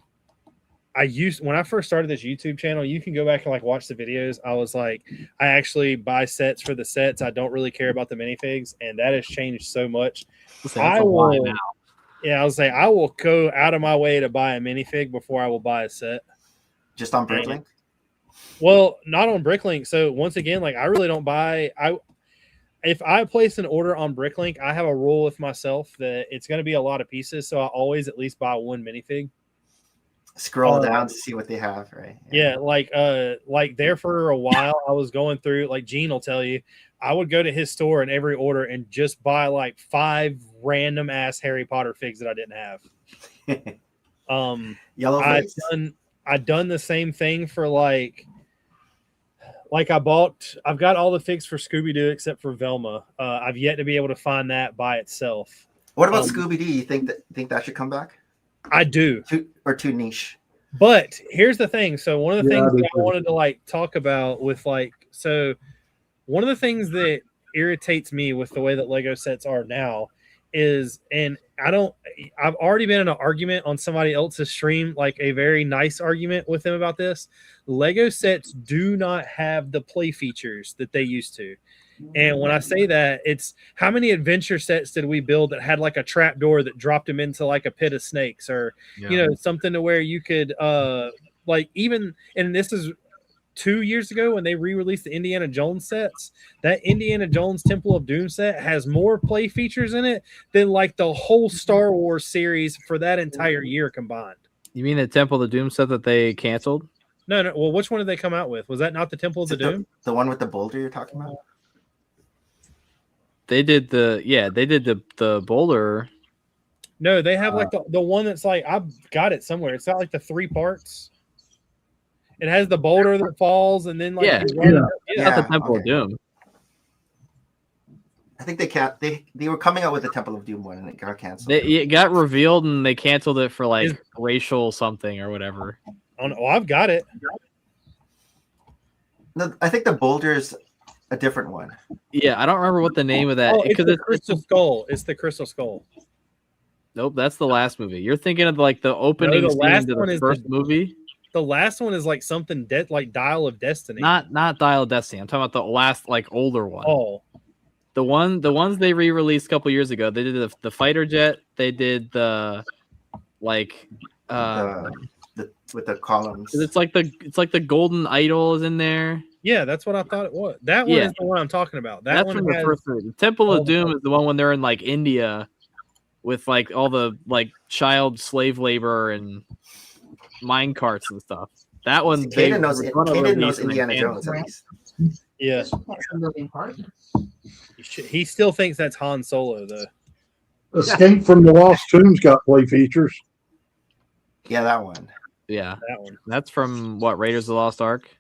When I first started this YouTube channel, you can go back and like watch the videos. I was like, I actually buy sets for the sets. I don't really care about the minifigs, and that has changed so much. I will go out of my way to buy a minifig before I will buy a set. Just on Bricklink? Well, not on Bricklink. So once again, like I really don't buy. If I place an order on Bricklink, I have a rule with myself that it's going to be a lot of pieces, so I always at least buy one minifig. Scroll down to see what they have, right? Yeah, like there for a while, I was going through. Like Gene will tell you, I would go to his store in every order and just buy like 5 random ass Harry Potter figs that I didn't have. Yellowface. I've done the same thing for like I've got all the figs for Scooby-Doo except for Velma. I've yet to be able to find that by itself. What about Scooby-Doo? You think that should come back? I do. Too niche. But here's the thing. So one of the things that I wanted to like talk about with one of the things that irritates me with the way that Lego sets are now is, and I've already been in an argument on somebody else's stream, like a very nice argument with them about this. Lego sets do not have the play features that they used to. And when I say that, it's how many adventure sets did we build that had like a trap door that dropped them into like a pit of snakes, or something to where you could like even, and this is 2 years ago when they re-released the Indiana Jones sets. That Indiana Jones Temple of Doom set has more play features in it than like the whole Star Wars series for that entire year combined. You mean the Temple of Doom set that they canceled? No. Well, which one did they come out with? Was that not the Temple of the Doom? The one with the boulder you're talking about? They did the boulder. No, they have like the one that's like, I've got it somewhere. It's got like the 3 parts. It has the boulder that falls, and then like not the Temple of Doom. I think they were coming out with the Temple of Doom one, and it got canceled. It got revealed, and they canceled it for like racial something or whatever. Oh, I've got it. No, I think the boulder is a different one. Yeah, I don't remember what the name of that. It's the Crystal Skull. It's the Crystal Skull. Nope, that's the last movie. You're thinking of like the opening scene to the first movie. The last one is like something like Dial of Destiny. Not Dial of Destiny. I'm talking about the last like older one. Oh, the ones they re-released a couple years ago. They did the fighter jet. They did the like with the columns. It's like the golden idol is in there. Yeah, that's what I thought it was. That one is the one I'm talking about. That's one from the first movie. The Temple of Doom is the one when they're in like India with like all the like child slave labor and mine carts and stuff. That one, Kaden knows Indiana Jones at least. Yeah. He still thinks that's Han Solo though. Escape from the Lost Tombs got play features. Yeah, that one. Yeah, that one. That's from what, Raiders of the Lost Ark?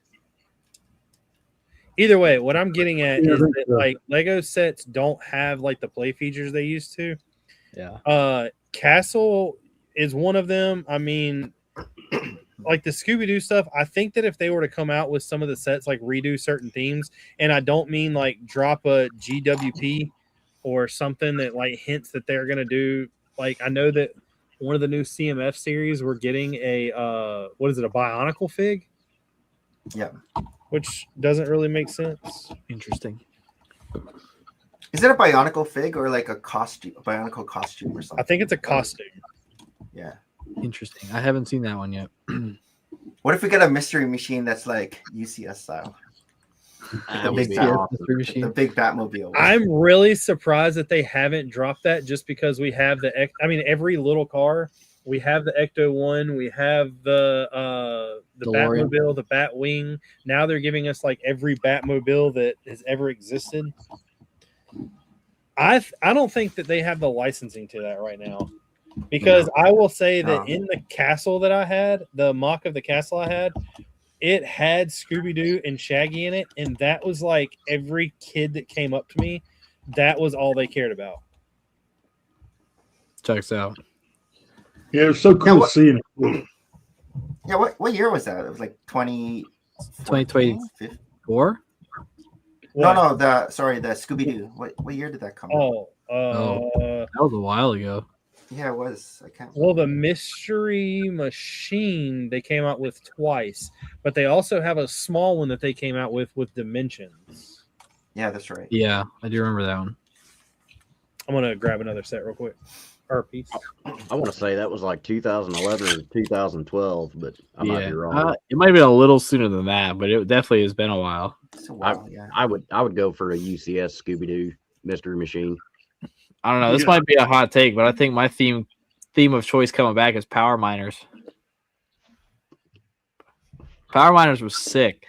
Either way, what I'm getting at Yeah, I is think that so. like Lego sets don't have like the play features they used to. Yeah. Castle is one of them. I mean, like the Scooby-Doo stuff, I think that if they were to come out with some of the sets, like redo certain themes, and I don't mean like drop a GWP or something that like hints that they're gonna do. Like I know that one of the new CMF series, we're getting a what is it, a Bionicle fig? Yeah. Which doesn't really make sense. Interesting. Is it a Bionicle fig or like a costume, a Bionicle costume or something? I think it's a costume. Yeah. Interesting. I haven't seen that one yet. What if we get a mystery machine that's like UCS style? That would be awesome. The big Batmobile. I'm really surprised that they haven't dropped that just because we have every little car. We have the Ecto 1, we have the DeLorean. Batmobile, the Batwing. Now they're giving us like every Batmobile that has ever existed. I don't think that they have the licensing to that right now. Because I will say that in the castle that I had, the mock of the castle I had, it had Scooby-Doo and Shaggy in it, and that was like every kid that came up to me, that was all they cared about. Checks out. Yeah, it was so cool seeing it. Yeah, what year was that? It was like 2024? No, the Scooby-Doo. What year did that come out? That was a while ago. Yeah, it was. I can't. Well, the Mystery Machine they came out with twice, but they also have a small one that they came out with Dimensions. Yeah, that's right. Yeah, I do remember that one. I'm gonna grab another set real quick. Or piece. I want to say that was like 2011 or 2012, but I might be wrong. It might have been a little sooner than that, but it definitely has been a while. It's a while, yeah. I would go for a UCS Scooby-Doo Mystery Machine. I don't know. This might be a hot take, but I think my theme of choice coming back is Power Miners. Power Miners was sick.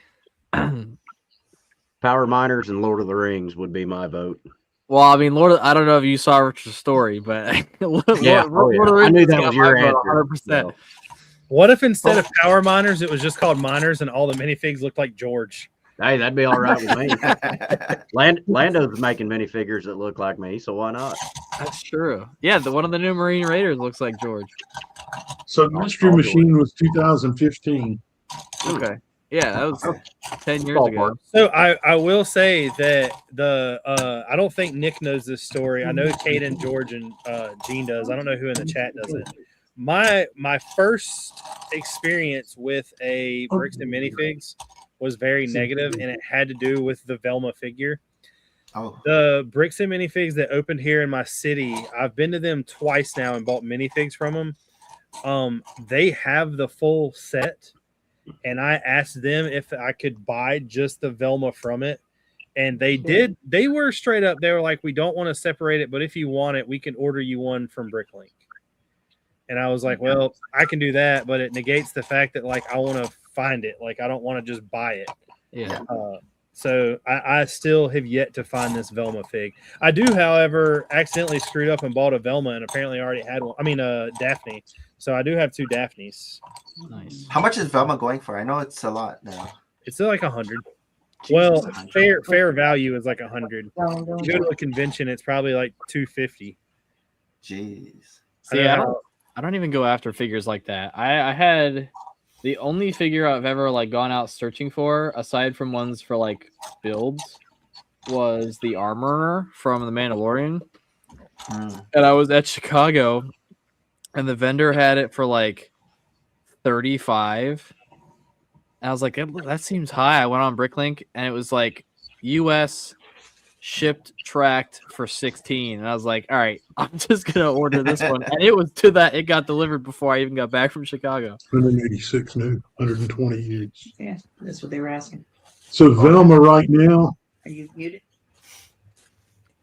Power Miners and Lord of the Rings would be my vote. Well, I mean, I don't know if you saw Richard's story, but I knew that was your answer. 100%. So. What if instead of Power Miners, it was just called Miners and all the minifigs looked like George? Hey, that'd be all right with me. Lando's making minifigures that look like me, so why not? That's true. Yeah, one of the new Marine Raiders looks like George. So the Mystery Machine was 2015. Okay. Yeah, that was 10 years ago. So I will say that I don't think Nick knows this story. I know Caden, George, and Gene does. I don't know who in the chat does it. My first experience with a Bricks and minifigs was very negative, and it had to do with the Velma figure. Oh. The Bricks and minifigs that opened here in my city, I've been to them twice now and bought minifigs from them. They have the full set, and I asked them if I could buy just the Velma from it, and they did. They were straight up. They were like, "We don't want to separate it, but if you want it, we can order you one from Bricklink." And I was like, "Well, I can do that, but it negates the fact that like I want to find it. Like I don't want to just buy it." Yeah. So I still have yet to find this Velma fig. I do, however, accidentally screwed up and bought a Velma and apparently already had one. I mean, Daphne. So I do have two Daphnes. Nice. How much is Velma going for? I know it's a lot now. It's like 100. Well, fair value is like 100. You go to a convention, it's probably like 250. Jeez. See, I don't even go after figures like that. I had the only figure I've ever like gone out searching for, aside from ones for like builds, was the Armorer from The Mandalorian. And I was at Chicago, and the vendor had it for like $35. And I was like, that seems high. I went on Bricklink, and it was like US shipped tracked for $16. And I was like, all right, I'm just gonna order this one. And it was it got delivered before I even got back from Chicago. 186 new, 120 used. Yeah, that's what they were asking. So Velma right now, Are you muted?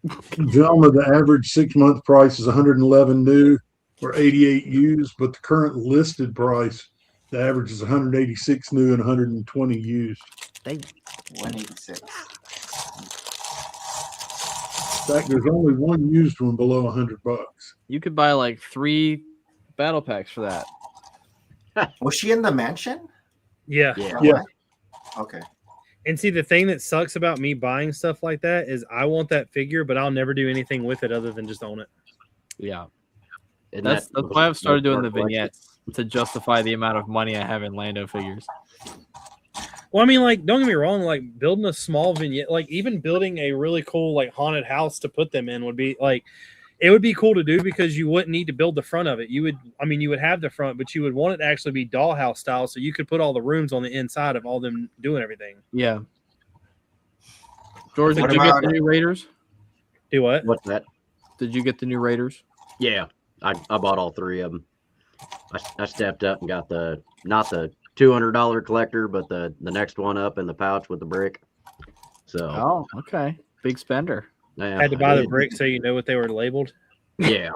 Velma, the average 6-month price is 111 new or 88 used, but the current listed price, the average is 186 new and 120 used. 186. In fact, there's only one used one below $100. You could buy like 3 battle packs for that. Was she in the mansion? Yeah. Yeah. Okay. And see, the thing that sucks about me buying stuff like that is I want that figure, but I'll never do anything with it other than just own it. Yeah. That's why I've started doing the vignettes to justify the amount of money I have in Lando figures. Well, I mean, like, don't get me wrong, like building a small vignette, like even building a really cool like haunted house to put them in would be like, it would be cool to do because you wouldn't need to build the front of it. You would have the front, but you would want it to actually be dollhouse style, so you could put all the rooms on the inside of all them doing everything. Yeah. George, did you get the new Raiders? Do what? What's that? Did you get the new Raiders? Yeah, I bought all 3 of them. I stepped up and got not the $200 collector, but the next one up in the pouch with the brick. So. Oh, okay. Big spender. Yeah, had to buy the bricks so you know what they were labeled. Yeah.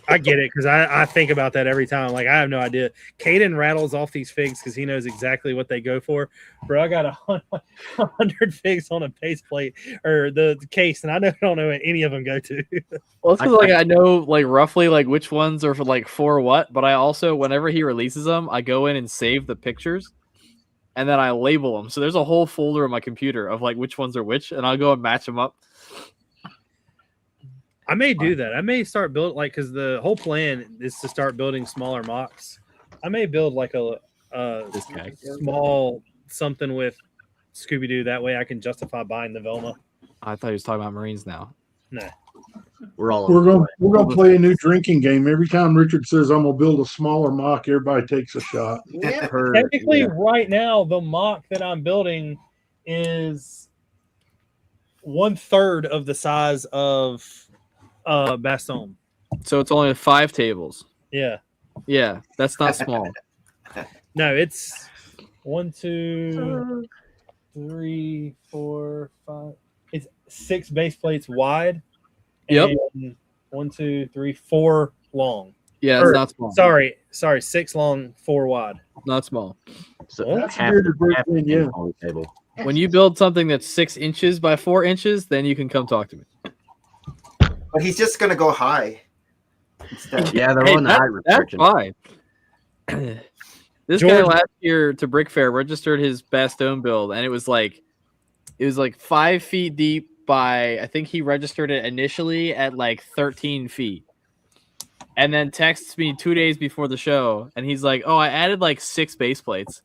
I get it because I think about that every time. Like, I have no idea. Caden rattles off these figs because he knows exactly what they go for. Bro, I got 100 figs on a base plate or the case, and I don't know what any of them go to. Well, it's because I know like roughly like which ones are for what, but I also, whenever he releases them, I go in and save the pictures, and then I label them. So there's a whole folder on my computer of like which ones are which, and I'll go and match them up. I may do that. I may start building because the whole plan is to start building smaller mocks. I may build like a small something with Scooby-Doo. That way I can justify buying the Velma. I thought he was talking about Marines now. Nah. We're gonna play a new drinking game. Every time Richard says I'm gonna build a smaller mock, everybody takes a shot. Technically, right now the mock that I'm building is 1/3 of the size of Baston. So it's only 5 tables. Yeah. Yeah, that's not small. No, it's 1, 2, 3, 4, 5. It's 6 base plates wide. Yep. And 1, 2, 3, 4 long. Yeah, it's not small. Sorry, 6 long, 4 wide. Not small. So that's weird to break in, yeah. On the table. When you build something that's 6 inches by 4 inches, then you can come talk to me. But he's just gonna go high instead. Yeah, they're on the height restriction. That's fine. This guy last year to Brick Fair registered his Bastogne build, and it was like 5 feet deep by, I think he registered it initially at like 13 feet. And then texts me 2 days before the show, and he's like, "Oh, I added like 6 base plates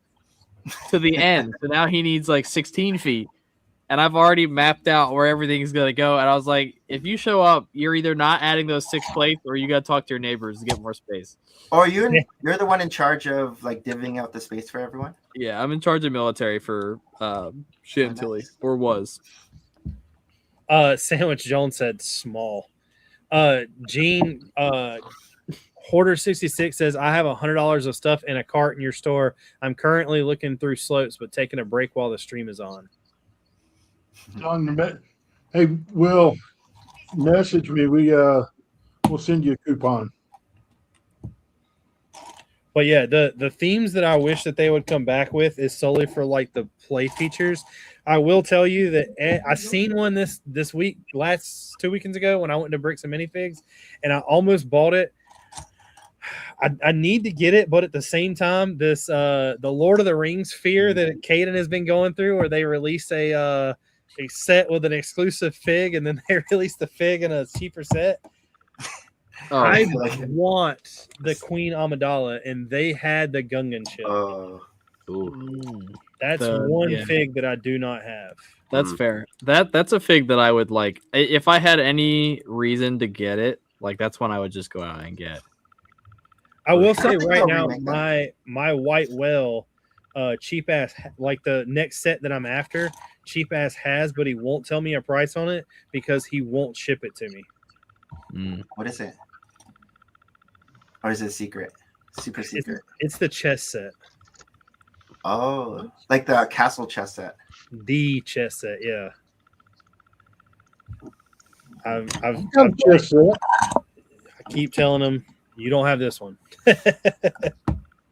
to the end, so now he needs like 16 feet." And I've already mapped out where everything's going to go. And I was like, if you show up, you're either not adding those 6 plates or you got to talk to your neighbors to get more space. Or you're the one in charge of like divvying out the space for everyone? Yeah, I'm in charge of military for Chantilly, or was. Sandwich Jones said small. Gene Hoarder 66 says, I have $100 of stuff in a cart in your store. I'm currently looking through slopes, but taking a break while the stream is on. Hey, Will, message me. We'll send you a coupon. But yeah, the themes that I wish that they would come back with is solely for like the play features. I will tell you that I seen one this week, 2 weekends ago when I went to Bricks and Minifigs, and I almost bought it. I need to get it, but at the same time, this the Lord of the Rings fear that Caden has been going through, where they release a set with an exclusive fig, and then they release the fig in a cheaper set. Oh, I want the Queen Amidala, and they had the Gungan chip. That's one fig that I do not have. That's fair. That's a fig that I would like. If I had any reason to get it, like that's one I would just go out and get. I will say right now, my white whale, cheap ass, like the next set that I'm after, cheap ass has, but he won't tell me a price on it because he won't ship it to me. What is it? Or is it a secret? Super secret. It's the chess set. Oh, like the castle chess set. The chess set, yeah. I keep telling him, you don't have this one.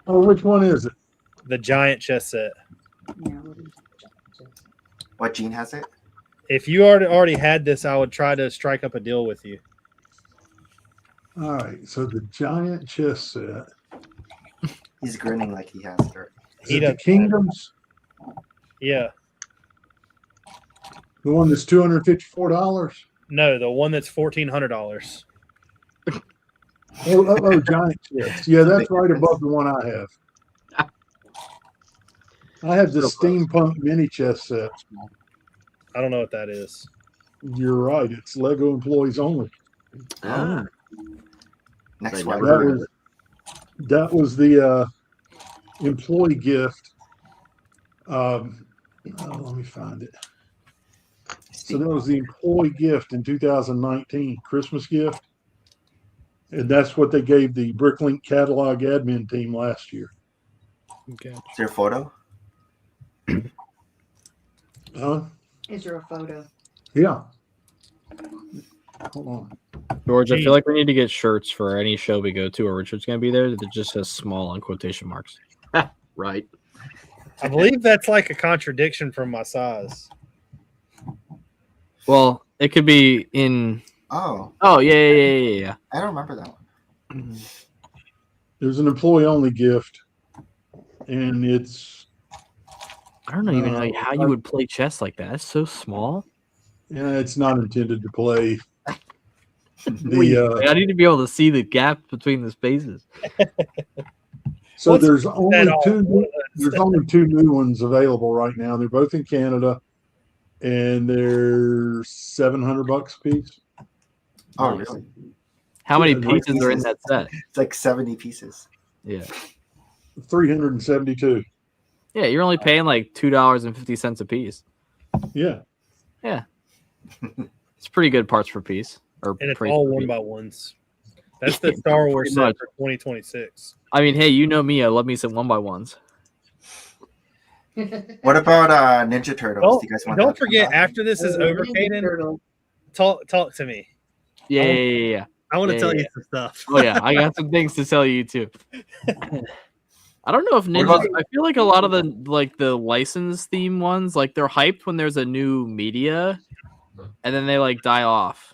Oh, which one is it? The giant chess set. What, Gene has it? If you already had this, I would try to strike up a deal with you. All right, so the giant chess set. He's grinning like he has it. He does. Kingdoms. Yeah. The one that's $254. No, the one that's $1,400. Oh, giant chest. Yeah, that's right above the one I have. I have the steampunk mini chess set. I don't know what that is. You're right. It's Lego employees only. Ah. Next They one. never- That was the employee gift. Let me find it. So that was the employee gift in 2019, Christmas gift. And that's what they gave the Bricklink catalog admin team last year. Okay. Is there a photo? Huh? Is there a photo? Yeah. Hold on. George, I feel like we need to get shirts for any show we go to, or Richard's going to be there that just says small on quotation marks. Right. I believe that's like a contradiction from my size. Well, it could be in. Oh, Oh, yeah. I don't remember that one. There's an employee only gift, and it's I don't know even how you would play chess like that. It's so small. it's not intended to play. I need to be able to see the gap between the spaces. So What's there's that only all two. was? There's only two new ones available right now. They're both in Canada, and they're $700 a piece. Oh, Nice. really? How many Yeah, pieces are in that set? It's like 70 pieces. Yeah. 372. Yeah, you're only paying like $2.50 a piece. Yeah. It's pretty good parts per piece. And it's price all per one piece. by ones. That's the Star Wars Pretty set much. for 2026. I mean, hey, you know me. I love me some 1x1s. What about Ninja Turtles? Do you guys want Don't that? forget, after this is over, Caden, talk to me. Yeah. I want to Yeah, tell yeah. you some stuff. Oh yeah, I got some things to tell you too. I don't know if Ninjas. I feel like a lot of the license theme ones, like they're hyped when there's a new media, and then they like die off.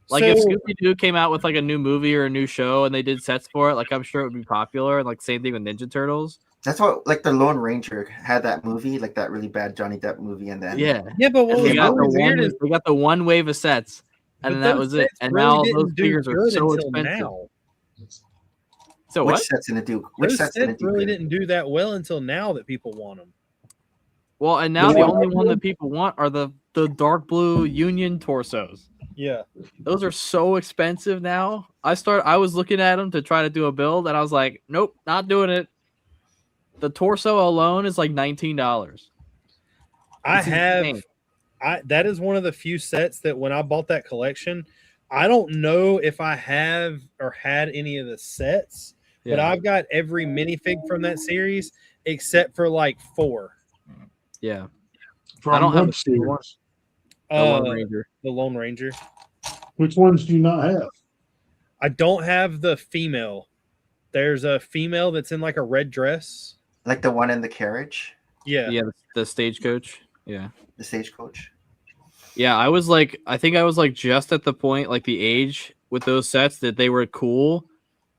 Like if So- Scooby Doo came out with like a new movie or a new show and they did sets for it, like I'm sure it would be popular. And like same thing with Ninja Turtles. That's what, like, the Lone Ranger had that movie, like that really bad Johnny Depp movie, and then Yeah, Yeah, but what and was they got really weird is they got the one wave of sets, and then but that those was it. sets And really now didn't those do figures are good so until expensive. now. So which what? sets didn't do? Which Those sets sets didn't do really good? didn't do that well until now that people want them. Well, and now the Yeah. only one that people want are the dark blue Union torsos. Yeah. Those are so expensive now. I was looking at them to try to do a build, and I was like, nope, not doing it. The torso alone is like $19. That is one of the few sets that when I bought that collection, I don't know if I have or had any of the sets, but I've got every minifig from that series except for like 4. Yeah. From I don't have what a single one. series? The Lone Ranger. The Lone Ranger. Which ones do you not have? I don't have the female. There's a female that's in like a red dress. Like the one in the carriage, Yeah. Yeah, the stagecoach. Yeah. the stagecoach. Yeah, I think I was like just at the point, like the age with those sets that they were cool,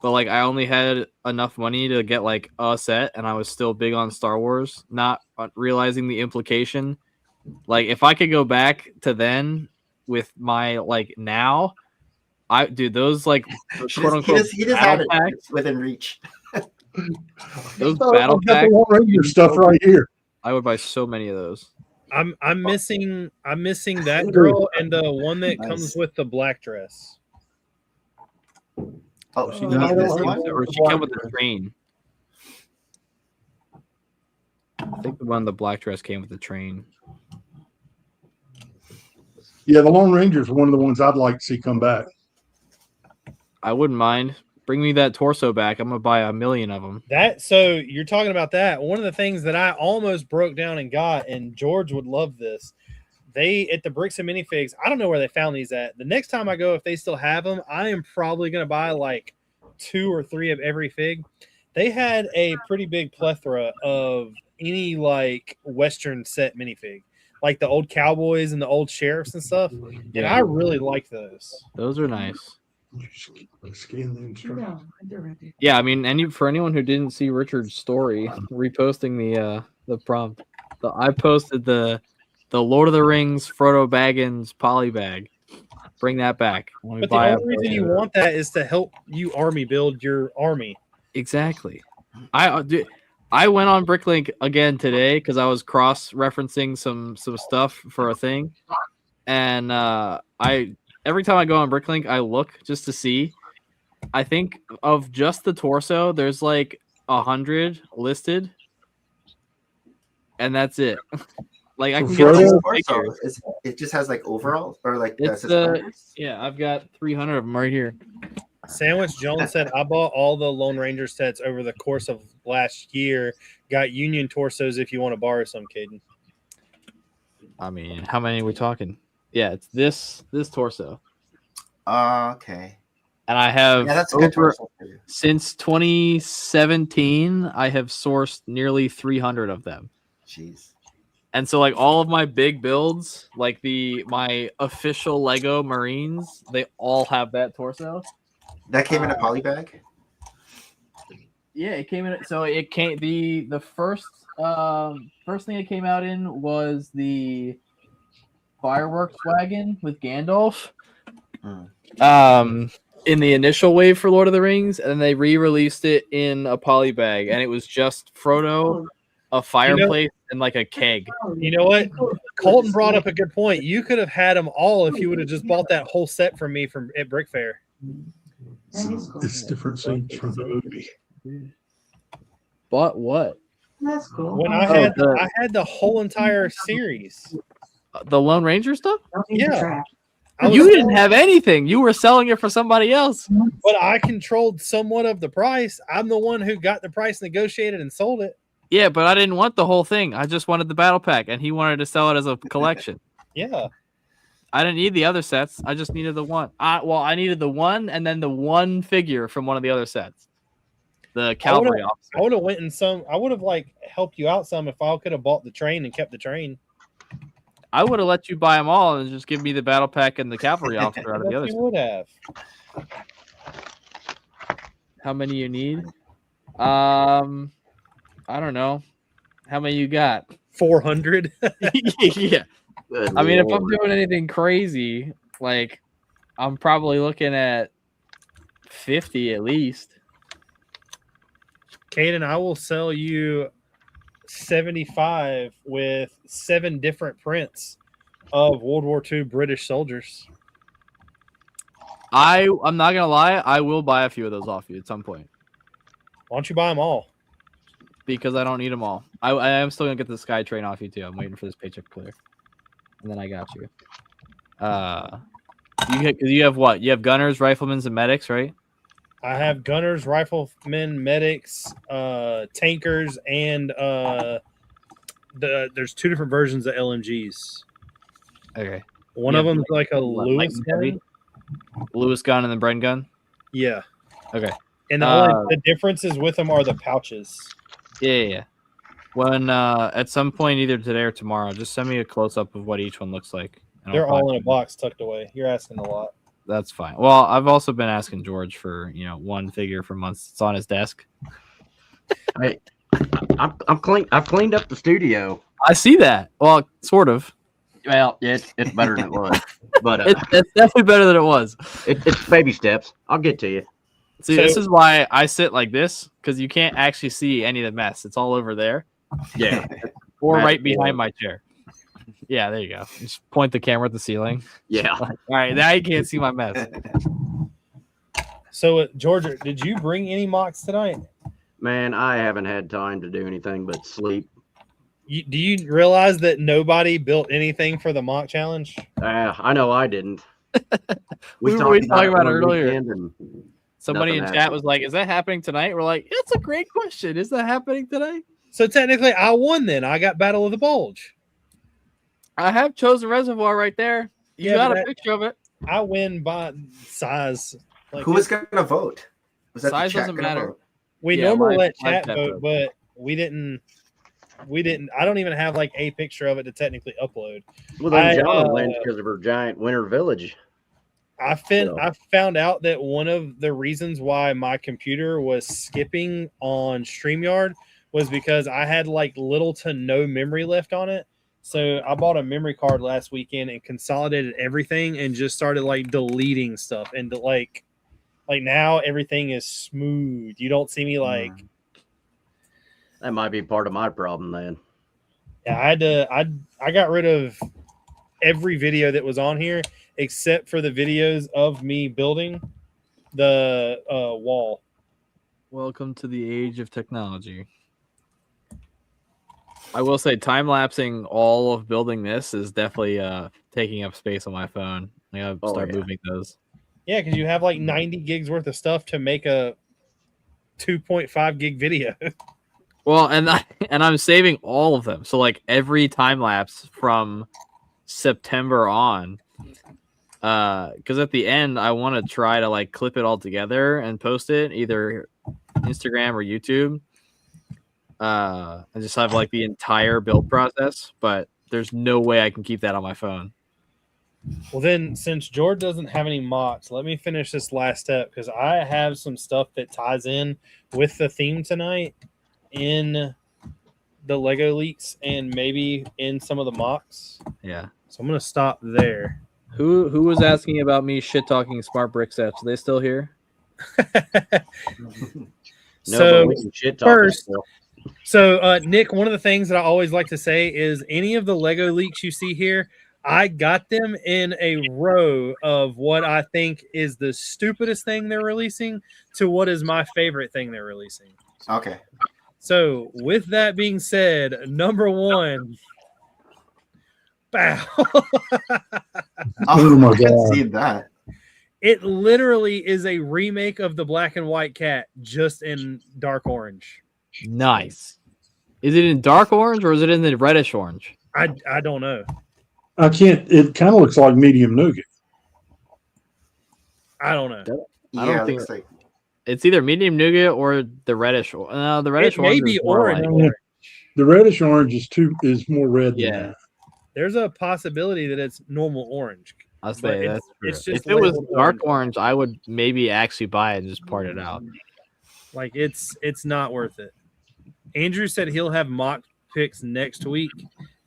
but like I only had enough money to get like a set, and I was still big on Star Wars, not realizing the implication. Like if I could go back to then with my like now, those like quote unquote He just battle had it packs, within reach. those I've battle got packs, the Lone Ranger stuff right here. I would buy so many of those. I'm missing that girl and the one that Nice. comes with the black dress. Oh, She you No, need I this don't one? have- or she came with the train. I think the one the black dress came with the train. Yeah, the Lone Ranger is one of the ones I'd like to see come back. I wouldn't mind. Bring me that torso back. I'm gonna buy 1,000,000 of them. So you're talking about that. One of the things that I almost broke down and got, and George would love this. They at the Bricks and Minifigs, I don't know where they found these at. The next time I go, if they still have them, I am probably gonna buy like 2 or 3 of every fig. They had a pretty big plethora of any like Western set minifig, like the old cowboys and the old sheriffs and stuff. And I really like those. Those are nice. Scan the instructions. Yeah, I mean, for anyone who didn't see Richard's story, reposting the prompt, I posted the the Lord of the Rings Frodo Baggins poly bag. Bring that back. But the only reason you want that is to help you army build your army. Exactly. I went on Bricklink again today because I was cross-referencing some stuff for a thing, and every time I go on Bricklink, I look just to see. I think of just the torso, there's like 100 listed, and that's it. Like I can get Torso, figures. it just has like overalls or like yeah, I've got 300 of them right here. Sandwich Jones said, I bought all the Lone Ranger sets over the course of last year. Got Union torsos if you want to borrow some, Caden. I mean, how many are we talking? Yeah, it's this torso. Okay. And I have that's a good torso for you. Since 2017, I have sourced nearly 300 of them. Jeez. And so like all of my big builds, like my official Lego Marines, they all have that torso. That came in a poly bag? Yeah, it came in. So it came the first thing it came out in was the fireworks wagon with Gandalf. In the initial wave for Lord of the Rings, and then they re-released it in a poly bag, and it was just Frodo, a fireplace, and like a keg. You know what? Colton brought up a good point. You could have had them all if you would have just bought that whole set from me at Brick Fair. It's different scenes from the movie. But what? That's cool. When I had the whole entire series. The Lone Ranger stuff? Yeah. You didn't have anything. You were selling it for somebody else. But I controlled somewhat of the price. I'm the one who got the price negotiated and sold it. Yeah, but I didn't want the whole thing. I just wanted the battle pack, and he wanted to sell it as a collection. Yeah. I didn't need the other sets. I just needed the one. I needed the one and then the one figure from one of the other sets. The cavalry officer. I would have went in some. I would have helped you out some if I could have bought the train and kept the train. I would have let you buy them all and just give me the battle pack and the cavalry officer out of the other. You would have. How many you need? I don't know. How many you got? 400. Yeah. Good I mean, Lord. if I'm doing anything crazy, like I'm probably looking at 50 at least. Caden, I will sell you 75 with 7 different prints of World War II British soldiers. I'm not gonna lie, I will buy a few of those off you at some point. Why don't you buy them all? Because I don't need them all. I am still gonna get the Sky Train off you too. I'm waiting for this paycheck to clear, and then I got you. You have what? You have gunners, riflemen, and medics, right? I have gunners, riflemen, medics, tankers, and there's 2 different versions of LMGs. Okay. One of them is like a Lewis gun. Lewis gun and then Bren gun. Yeah. Okay. And the differences with them are the pouches. Yeah. When at some point, either today or tomorrow, just send me a close up of what each one looks like. They're all in a box tucked away. You're asking a lot. That's fine. Well, I've also been asking George for one figure for months. It's on his desk. Hey, I've cleaned up the studio. I see that. Well, sort of. Well, yeah, it's better than it was, but it's definitely better than it was. It's baby steps. I'll get to you. See, this is why I sit like this, because you can't actually see any of the mess. It's all over there. Yeah, or right behind my chair. Yeah, there you go. Just point the camera at the ceiling. Yeah. All right, now you can't see my mess. So, Georgia, did you bring any mocks tonight? Man, I haven't had time to do anything but sleep. Do you realize that nobody built anything for the mock challenge? I know I didn't. we were talking about it earlier. And somebody in chat was like, "Is that happening tonight?" We're like, "That's a great question. Is that happening today?" So technically, I won. Then I got Battle of the Bulge. I have Chosen Reservoir right there. You got a picture of it. I win by size. Who was going to vote? Was that size doesn't matter. We normally let chat vote, but we didn't. I don't even have like a picture of it to technically upload. Well, then John wins because of her giant winter village. I found out that one of the reasons why my computer was skipping on StreamYard was because I had like little to no memory left on it. So I bought a memory card last weekend and consolidated everything and just started like deleting stuff. And like now everything is smooth. You don't see me like. That might be part of my problem then. Yeah, I got rid of every video that was on here except for the videos of me building the wall. Welcome to the age of technology. I will say time-lapsing all of building this is definitely taking up space on my phone. I gotta start moving those. Yeah, because you have like 90 gigs worth of stuff to make a 2.5 gig video. Well, and I'm saving all of them. So like every time lapse from September on, because at the end I want to try to like clip it all together and post it either Instagram or YouTube. And just have like the entire build process, but there's no way I can keep that on my phone. Well, then, since George doesn't have any mocks, let me finish this last step because I have some stuff that ties in with the theme tonight in the Lego leaks and maybe in some of the mocks. Yeah. So I'm gonna stop there. Who was asking about me shit talking smart brick sets? Are they still here? So first, Nick, one of the things that I always like to say is any of the Lego leaks you see here, I got them in a row of what I think is the stupidest thing they're releasing to what is my favorite thing they're releasing. Okay. So with that being said, number one, bow. Oh my God. I see that. It literally is a remake of the black and white cat, just in dark orange. Nice. Is it in dark orange or is it in the reddish orange? I don't know. I can't. It kind of looks like medium nougat. I don't know. I don't think it's like it's either medium nougat or the reddish. The reddish it orange may be is more orange. like, The reddish orange is more red. Yeah. Than that. There's a possibility that it's normal orange. I'll say that's true. it's just if it was dark orange. orange, I would maybe actually buy it and just part it out. Like it's not worth it. Andrew said he'll have mock picks next week,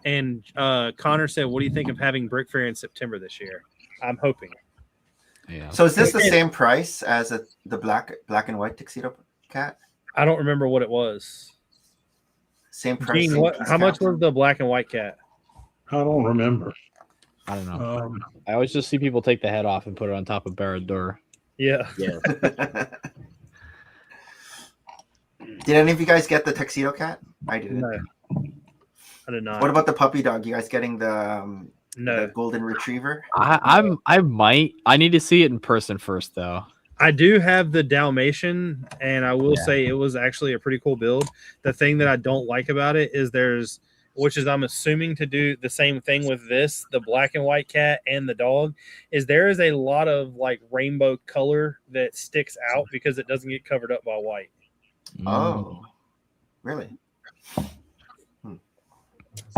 and Connor said, "What do you think of having Brick Fair in September this year?" I'm hoping. Yeah. So is this the same price as the black and white tuxedo cat? I don't remember what it was. Same price. Gene, how much was the black and white cat? I don't remember. I don't know. I always just see people take the head off and put it on top of Barad-dûr. Yeah. Yeah. Did any of you guys get the tuxedo cat? I didn't. No, I did not. What about the puppy dog? You guys getting the no the golden retriever? I might. I need to see it in person first, though. I do have the Dalmatian, and I will say it was actually a pretty cool build. The thing that I don't like about it is which is I'm assuming to do the same thing with this, the black and white cat and the dog, is there is a lot of like rainbow color that sticks out because it doesn't get covered up by white. Oh, really?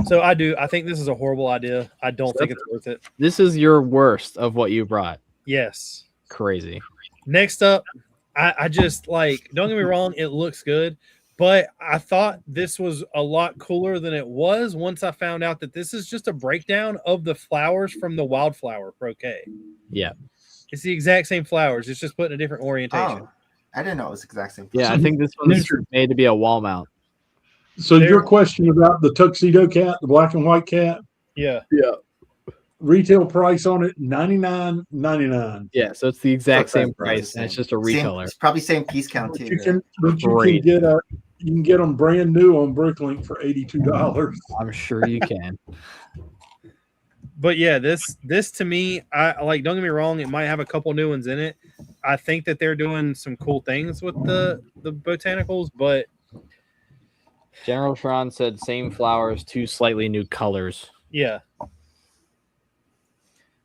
So I think this is a horrible idea. I don't think it's worth it. This is your worst of what you brought. Yes. Crazy. Next up, I just like, don't get me wrong, it looks good, but I thought this was a lot cooler than it was once I found out that this is just a breakdown of the flowers from the Wildflower Pro K. Yeah. It's the exact same flowers. It's just put in a different orientation. Oh, I didn't know it was the exact same. Yeah, I think this one's made to be a wall mount. So your question about the tuxedo cat, the black and white cat? Yeah. Retail price on it $99.99. Yeah, so it's the exact same price, and it's just a recolor. It's probably same piece count too. You can get them brand new on Bricklink for $82. I'm sure you can. But yeah, this to me, I like. Don't get me wrong; it might have a couple new ones in it. I think that they're doing some cool things with the botanicals, but General Tron said same flowers, 2 slightly new colors. Yeah.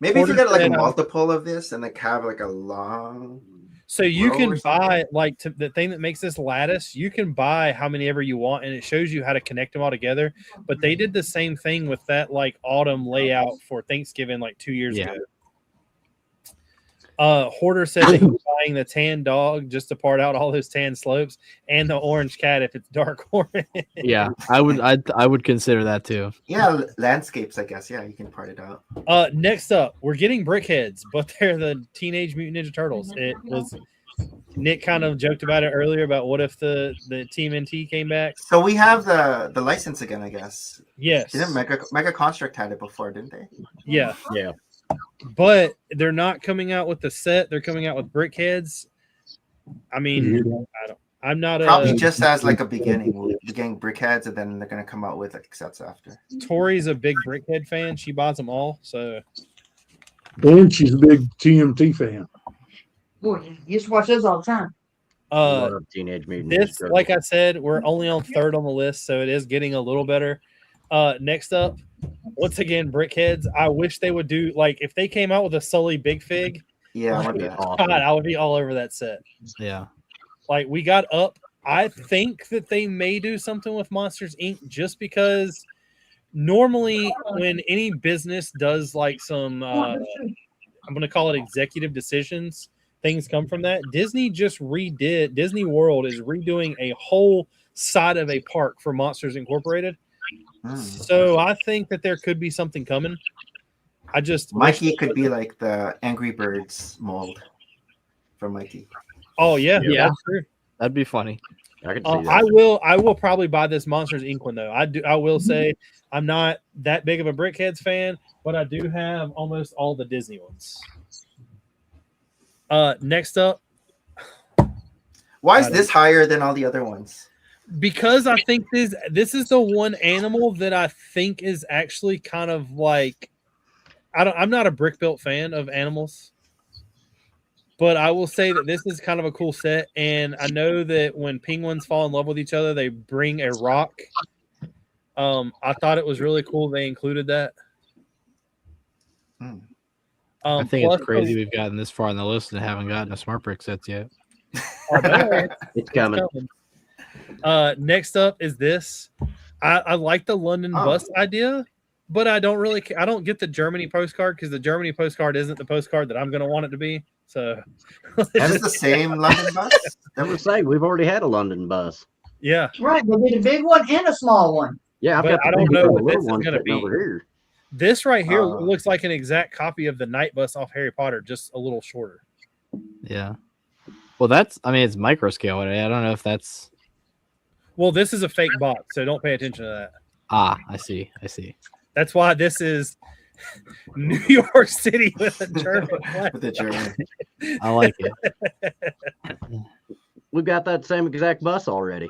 Maybe if you get like a multiple of this and like have like a long. So you can buy like the thing that makes this lattice. You can buy how many ever you want, and it shows you how to connect them all together. But they did the same thing with that like autumn layout for Thanksgiving like 2 years ago. Hoarder said that he's buying the tan dog just to part out all those tan slopes, and the orange cat if it's dark orange. Yeah, I would consider that too. Yeah, landscapes, I guess. Yeah, you can part it out. Next up, we're getting Brickheads, but they're the Teenage Mutant Ninja Turtles. It was Nick kind of joked about it earlier about what if the Team NT came back. So we have the license again, I guess. Yes. Didn't Mega Construct had it before, didn't they? Yeah. Yeah. But they're not coming out with the set. They're coming out with Brickheads. I mean, I'm not probably just as like a beginning. We're getting Brickheads, and then they're gonna come out with like sets after. Tori's a big Brickhead fan. She buys them all. So. And she's a big TMT fan. Boy, you used to watch those all the time. Teenage Mutant This, Ninja like I said, we're only on third on the list, so it is getting a little better. Next up, once again, Brickheads. I wish they would do like if they came out with a Sully Big Fig. Yeah, God, I would be all over that set. Yeah, like we got up. I think that they may do something with Monsters Inc. just because normally when any business does like some, I'm going to call it executive decisions. Things come from that. Disney Disney World is redoing a whole side of a park for Monsters Incorporated. So I think that there could be something coming. Mikey could be like the Angry Birds mold for Mikey. Oh yeah, that's true. That'd be funny. I could see that. I will probably buy this Monsters Inc. one though. I will say I'm not that big of a Brickheads fan, but I do have almost all the Disney ones. Next up. Why is this higher than all the other ones? Because I think this is the one animal that I think is actually kind of like I'm not a brick built fan of animals, but I will say that this is kind of a cool set. And I know that when penguins fall in love with each other, they bring a rock. I thought it was really cool they included that. I think it's crazy we've gotten this far on the list and haven't gotten a Smart Brick sets yet. It's coming. Next up is this. I like the London bus idea, but I don't get the Germany postcard because the Germany postcard isn't the postcard that I'm going to want it to be. So that is the same London bus. I was saying we've already had a London bus. Yeah, right. They did a big one and a small one. Yeah, but I don't know what this is going to be. Over here. This right here looks like an exact copy of the night bus off Harry Potter, just a little shorter. Yeah. Well, it's micro scale. I don't know if that's. Well, this is a fake box, so don't pay attention to that. I see. That's why this is New York City with a German flag. With a German. I like it. We've got that same exact bus already.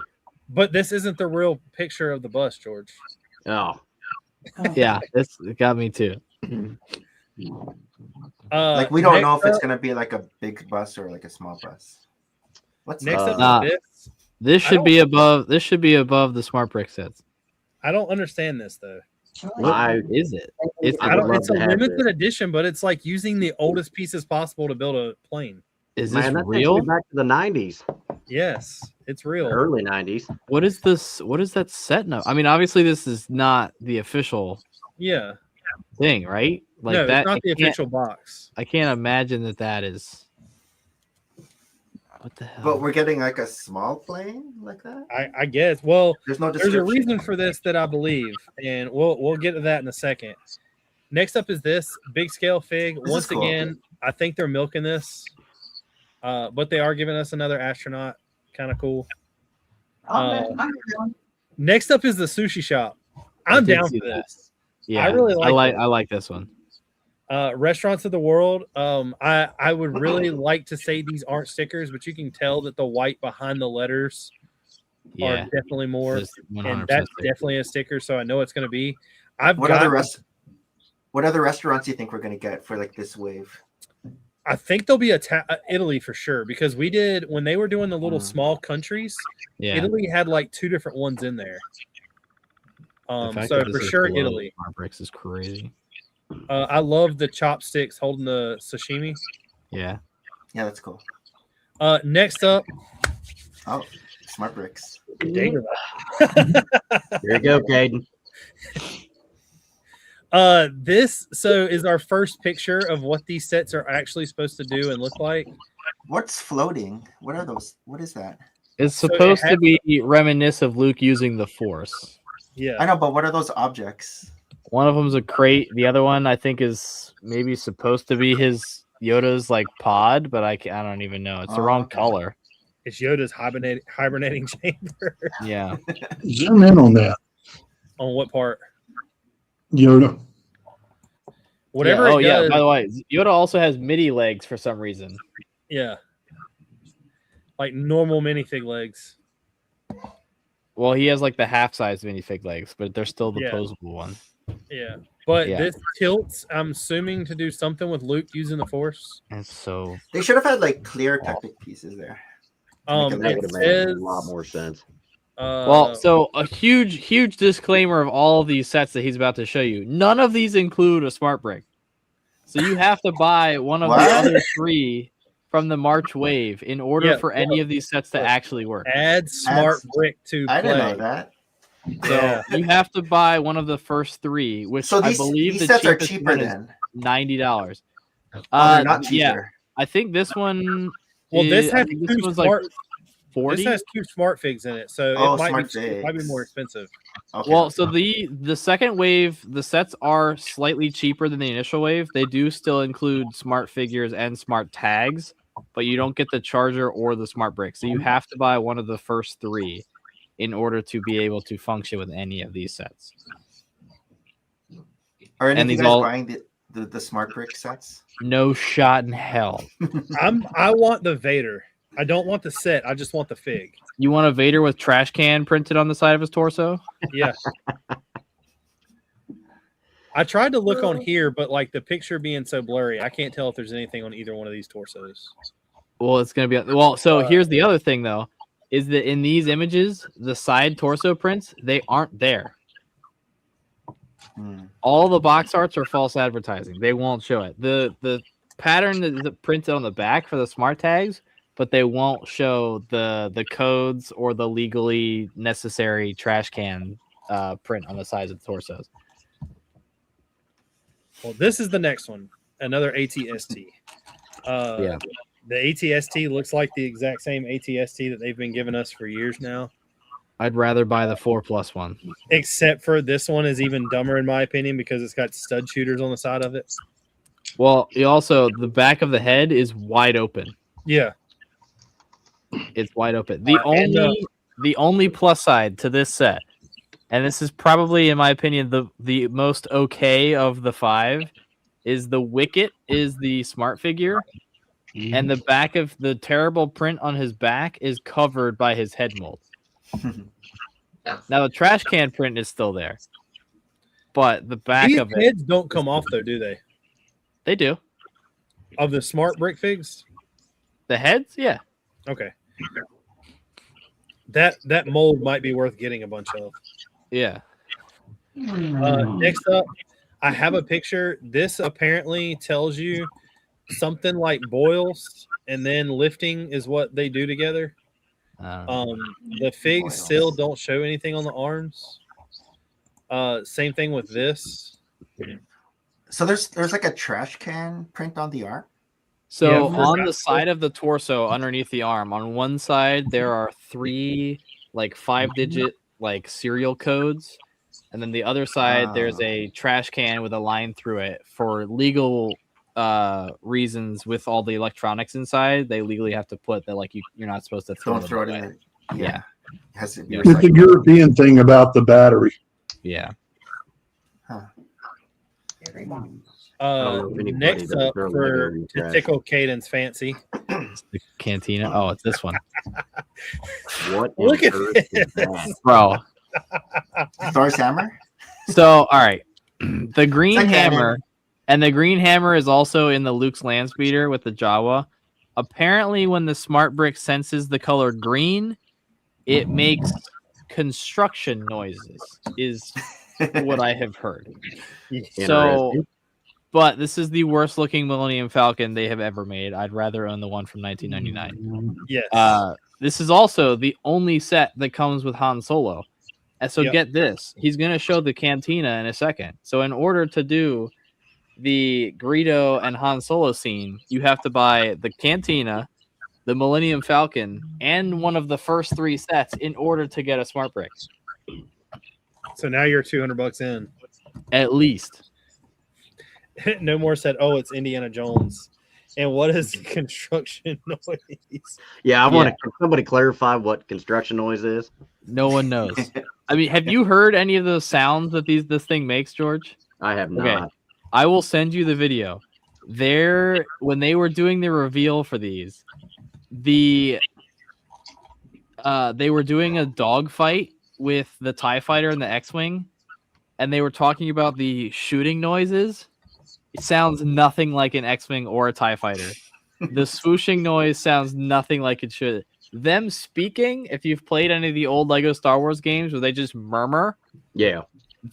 But this isn't the real picture of the bus, George. Oh. Yeah, it got me too. Like we don't know if it's gonna be like a big bus or like a small bus. What's next up? This should be above. This should be above the Smart Brick sets. I don't understand this though. Why is it? It's a limited edition, but it's like using the oldest pieces possible to build a plane. Is this real? Back to the 90s. Yes, it's real. Early 90s. What is this? What is that set now? I mean, obviously, this is not the official. Thing, right? Like no, that. It's not the official box. I can't imagine that is. What the hell? But we're getting like a small plane like that. I guess. Well, there's no. There's a reason for this that I believe, and we'll get to that in a second. Next up is this big scale fig. Once again, I think they're milking this, but they are giving us another astronaut. Kind of cool. Next up is the sushi shop. I'm down for this. Yeah, I really like. I like this one. Restaurants of the world. I would really like to say these aren't stickers, but you can tell that the white behind the letters are definitely more, and that's definitely a sticker. So I know it's going to be. What other restaurants do you think we're going to get for like this wave? I think there'll be Italy for sure because we did when they were doing the little small countries. Yeah. Italy had like 2 different ones in there. So for sure, Italy. Brix is crazy. I love the chopsticks holding the sashimi. Yeah, that's cool. Next up. Oh, Smart Bricks. There you go, Caden. This is our first picture of what these sets are actually supposed to do and look like. What's floating? What are those? What is that? It's supposed to be reminiscent of Luke using the Force. Yeah, I know, but what are those objects? One of them's a crate. The other one, I think, is maybe supposed to be his Yoda's like pod, but I don't even know. It's the wrong color. It's Yoda's hibernating chamber. Yeah. Zoom in on that. On what part? Yoda. Whatever. Yeah. Oh, it yeah. does, By the way, Yoda also has MIDI legs for some reason. Yeah. Like normal minifig legs. Well, he has like the half-size minifig legs, but they're still the posable one. Yeah. But this tilts, I'm assuming, to do something with Luke using the Force. And so They should have had like clear Technic pieces there. That It would have made says, a lot more sense. well, so a huge disclaimer of all of these sets that he's about to show you. None of these include a smart brick. So you have to buy one of the other 3 from the March wave in order for any of these sets to actually work. Add smart brick to play. I didn't know that. So you have to buy one of the first 3, which I believe these the sets are cheapest cheaper one is then. $90. They're not cheaper. Yeah, I think this one. Well, this has this two one's smart. like 40. This has 2 smart figs in it, so it might be more expensive. Okay. Well, so the second wave, the sets are slightly cheaper than the initial wave. They do still include smart figures and smart tags, but you don't get the charger or the smart brick. So you have to buy one of the first 3 in order to be able to function with any of these sets. Are any of you these guys all- buying the smart brick sets? No shot in hell. I want the Vader. I don't want the set. I just want the fig. You want a Vader with trash can printed on the side of his torso? Yeah. I tried to look on here, but like the picture being so blurry, I can't tell if there's anything on either one of these torsos. Well, it's going to be... Well, so here's the other thing, though, is that in these images, the side torso prints, they aren't there. All the box arts are false advertising. They won't show it. The pattern is printed on the back for the smart tags, but they won't show the codes or the legally necessary trash can print on the sides of the torsos. Well, this is the next one. Another ATST. Yeah. The ATST looks like the exact same ATST that they've been giving us for years now. I'd rather buy the 4+ one. Except for this one is even dumber in my opinion because it's got stud shooters on the side of it. Well, the back of the head is wide open. Yeah. It's wide open. The only plus side to this set, and this is probably, in my opinion, the most okay of the 5, is the Wicket is the smart figure, and the back of the terrible print on his back is covered by his head mold. Now the trash can print is still there, but the back These of it, heads don't come off though, do they? they do. Of the smart brick figs? The heads, yeah. Okay. That mold might be worth getting a bunch of. Yeah. Next up, I have a picture. This apparently tells you something like boils and then lifting is what they do together. The figs still don't show anything on the arms. Same thing with this. So there's like a trash can print on the arm. So on the side of the torso, underneath the arm, on one side there are 3 like 5-digit like serial codes, and then the other side there's a trash can with a line through it for legal reasons. With all the electronics inside, they legally have to put that like you're not supposed to throw it in. Yeah. It has to be It's a European thing about the battery. Yeah. Next up for to tickle Caden's fancy. It's the Cantina. Oh, it's this one. What? Look at this, bro. Thor's hammer. So, all right, the green like hammer, and the green hammer is also in the Luke's land speeder with the Jawa. Apparently, when the smart brick senses the color green, it makes construction noises. Is what I have heard. So, but this is the worst looking Millennium Falcon they have ever made. I'd rather own the one from 1999. Yes. This is also the only set that comes with Han Solo. And so get this. He's going to show the Cantina in a second. So in order to do the Greedo and Han Solo scene, you have to buy the Cantina, the Millennium Falcon, and one of the first 3 sets in order to get a smart brick. So now you're $200 in. At least. No more said, oh, it's Indiana Jones. And what is construction noise? Yeah, I want to somebody clarify what construction noise is. No one knows. I mean, have you heard any of those sounds that this thing makes, George? I have not. Okay. I will send you the video. When they were doing the reveal for these, they were doing a dogfight with the TIE Fighter and the X-Wing, and they were talking about the shooting noises. It sounds nothing like an X-Wing or a TIE Fighter. The swooshing noise sounds nothing like it should. Them speaking, if you've played any of the old Lego Star Wars games where they just murmur,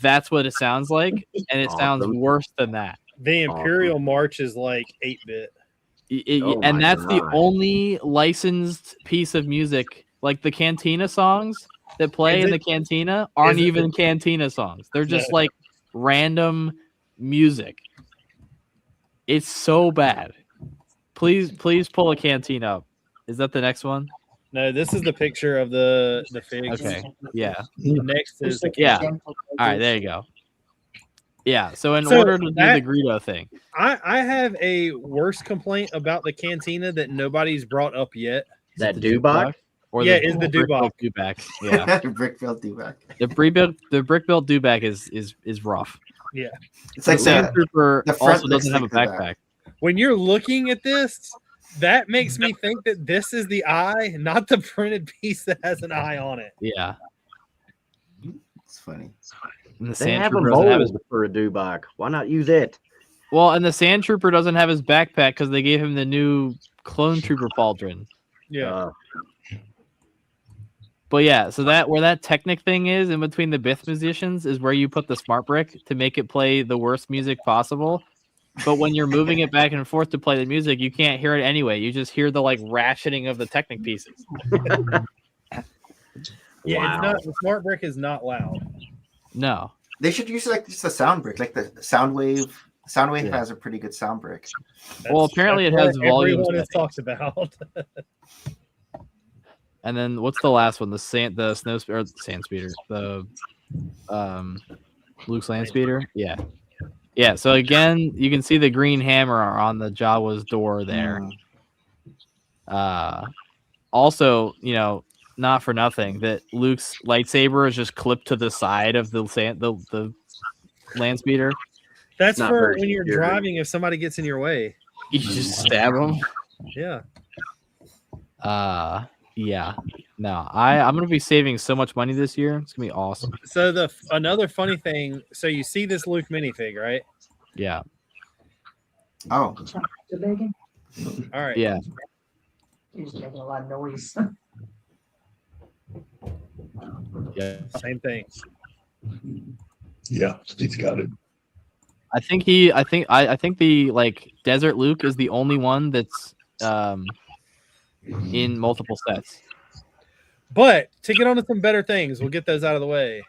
that's what it sounds like, and it sounds worse than that. The Imperial March is like 8-bit. And that's the only licensed piece of music. Like the Cantina songs that play in the Cantina aren't even Cantina songs. They're just like random music. It's so bad. Please pull a Cantina up. Is that the next one? No, this is the picture of the figs. Okay. Yeah. The next is All right, there you go. Yeah. So in order to do the Greedo thing, I have a worse complaint about the Cantina that nobody's brought up yet. That Dubak? Is the Dubak. Yeah. Brick-built Dubak. The brick-built Dubak is rough. Yeah. It's like the Sandtrooper also doesn't have a backpack. When you're looking at this, that makes me think that this is the eye, not the printed piece that has an eye on it. Yeah. It's funny. And the They have a Sandtrooper doesn't have his for a Dubak. Why not use it? Well, and the Sandtrooper doesn't have his backpack because they gave him the new Clone Trooper pauldron. Yeah. But yeah, so that where that Technic thing is in between the Bith musicians is where you put the smart brick to make it play the worst music possible. But when you're moving it back and forth to play the music, you can't hear it anyway. You just hear the like ratcheting of the Technic pieces. Yeah, the smart brick is not loud. No. They should use like just a sound brick, like the Soundwave. Soundwave has a pretty good sound brick. Well, apparently it has volume. Everyone has talked about. And then what's the last one? The sand speeder, the Luke's land speeder. Yeah. Yeah. So again, you can see the green hammer on the Jawa's door there. Also, not for nothing that Luke's lightsaber is just clipped to the side of the land speeder. That's for when you're driving. If somebody gets in your way, you just stab them. Yeah. Yeah. No, I'm gonna be saving so much money this year. It's gonna be awesome. So another funny thing. So you see this Luke minifig, right? Yeah. Oh. All right. Yeah. He's making a lot of noise. Yeah. Same thing. Yeah, he's got it. I think the like Desert Luke is the only one that's in multiple sets. But to get on to some better things, we'll get those out of the way.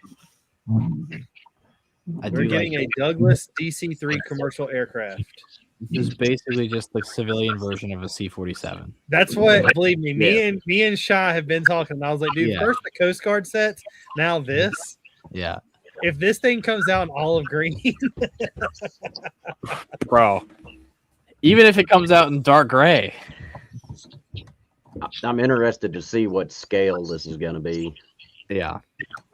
We're getting a Douglas DC-3 commercial aircraft. It's basically just the civilian version of a C-47. That's what, believe me, me and Shy have been talking. And I was like, dude, first the Coast Guard sets, now this. Yeah. If this thing comes out in olive green, bro. Even if it comes out in dark gray. I'm interested to see what scale this is going to be. Yeah.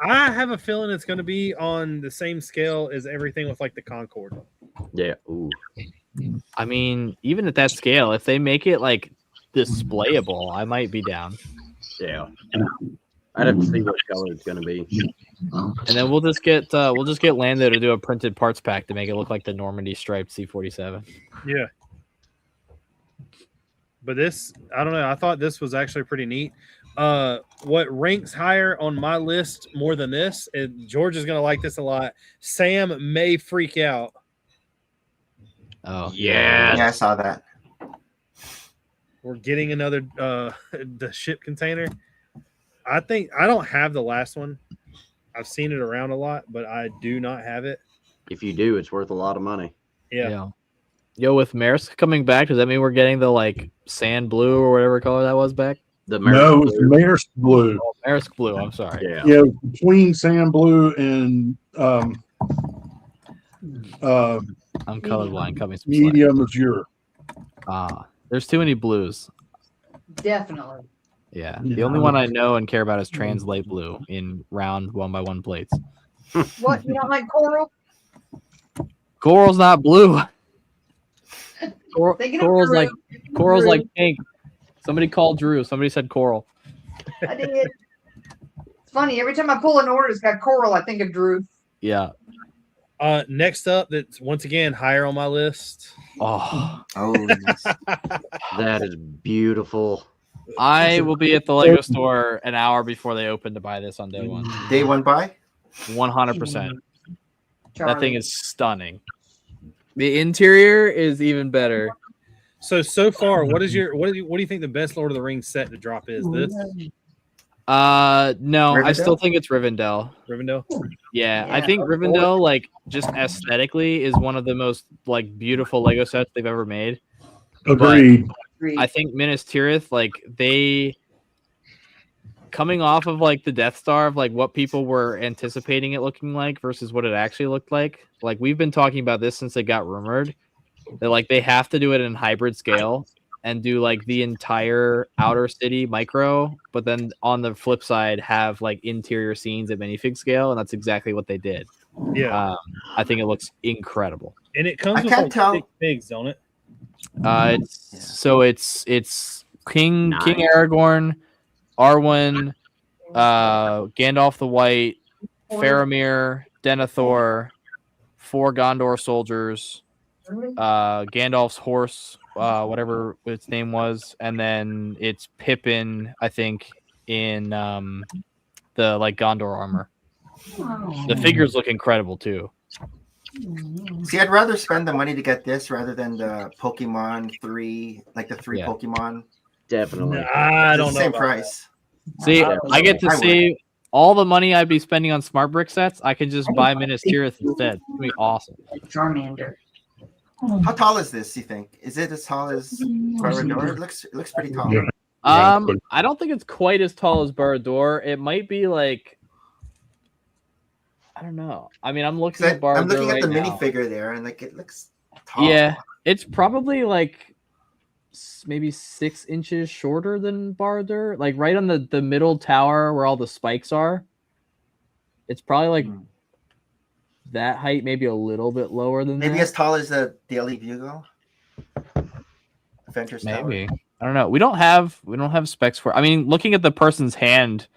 I have a feeling it's going to be on the same scale as everything with like the Concorde. Yeah. Ooh. I mean, even at that scale, if they make it like displayable, I might be down. Yeah. I'd have to see what color it's going to be. And then we'll just get Lando to do a printed parts pack to make it look like the Normandy striped C-47. Yeah. But this, I don't know. I thought this was actually pretty neat. What ranks higher on my list more than this, and George is going to like this a lot. Sam may freak out. Oh, yeah. Yeah, I saw that. We're getting another the ship container. I think I don't have the last one. I've seen it around a lot, but I do not have it. If you do, it's worth a lot of money. Yeah. Yo, with Maersk coming back, does that mean we're getting the like sand blue or whatever color that was back? The No, it's Maersk blue. Oh, Maersk blue. I'm sorry. Yeah. Yeah, between sand blue and I'm colorblind. Coming some slack. medium azure. There's too many blues. Definitely. Yeah. The only one I know and care about is Translate Blue in round 1x1 plates. What, you don't like coral? Coral's not blue. Thinking of Coral's Drew. like pink. Somebody called Drew. Somebody said coral. I did. It's funny. Every time I pull an order, it's got coral. I think of Drew. Yeah. Next up, that's once again higher on my list. Oh, yes. That is beautiful. I will be at the Lego store an hour before they open to buy this on day one. Day one buy? 100%. Charlie. That thing is stunning. The interior is even better. So far, what do you think the best Lord of the Rings set to drop is? This No, I Rivendell? still think it's Rivendell. Rivendell? Yeah, I think Rivendell, like, just aesthetically is one of the most, like, beautiful Lego sets they've ever made. Agreed. I think Minas Tirith, like, they coming off of like the Death Star of like what people were anticipating it looking like versus what it actually looked like. Like we've been talking about this since it got rumored that like they have to do it in hybrid scale and do like the entire outer city micro, but then on the flip side have like interior scenes at minifig scale, and that's exactly what they did. Yeah, I think it looks incredible. And it comes I with can't like tell. big pigs, don't it? It's King Aragorn, Arwen, Gandalf the White, Faramir, Denethor, 4 Gondor soldiers, Gandalf's horse, whatever its name was, and then it's Pippin, I think, in the like Gondor armor. The figures look incredible too. See, I'd rather spend the money to get this rather than the Pokemon 3, like the 3 Pokemon. Definitely. I don't It's know. the same about price. See, I get to save all the money I'd be spending on smart brick sets. I can just buy Minas Tirith instead. It'd be awesome. Charmander. How tall is this, you think? Is it as tall as Barrador? It looks pretty tall. Yeah. I don't think it's quite as tall as Barrador. It might be like, I don't know. I mean, I'm looking at Barrador I'm looking at right the now. minifigure there, and like it looks tall. Yeah, it's probably like maybe 6 inches shorter than Barrador, like right on the middle tower where all the spikes are. It's probably like that height, maybe a little bit lower than Maybe that. as tall as the Daily Bugle. Avengers Maybe. Tower. I don't know. We don't have specs for. I mean, looking at the person's hand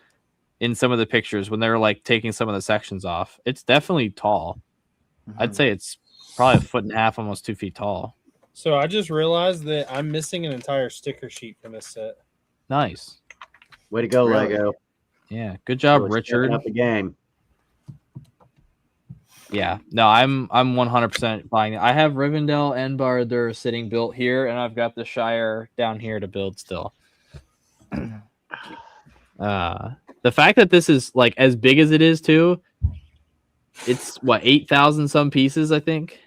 in some of the pictures when they're like taking some of the sections off, it's definitely tall. I'd say it's probably 1.5 feet, almost 2 feet tall. So I just realized that I'm missing an entire sticker sheet from this set. Nice. Way to go, Really? Lego. Yeah. Good job, Really Richard. stepping up the game. Yeah. No, I'm 100% buying it. I have Rivendell and Barad-dûr sitting built here, and I've got the Shire down here to build still. The fact that this is like as big as it is too, it's what 8,000 some pieces, I think.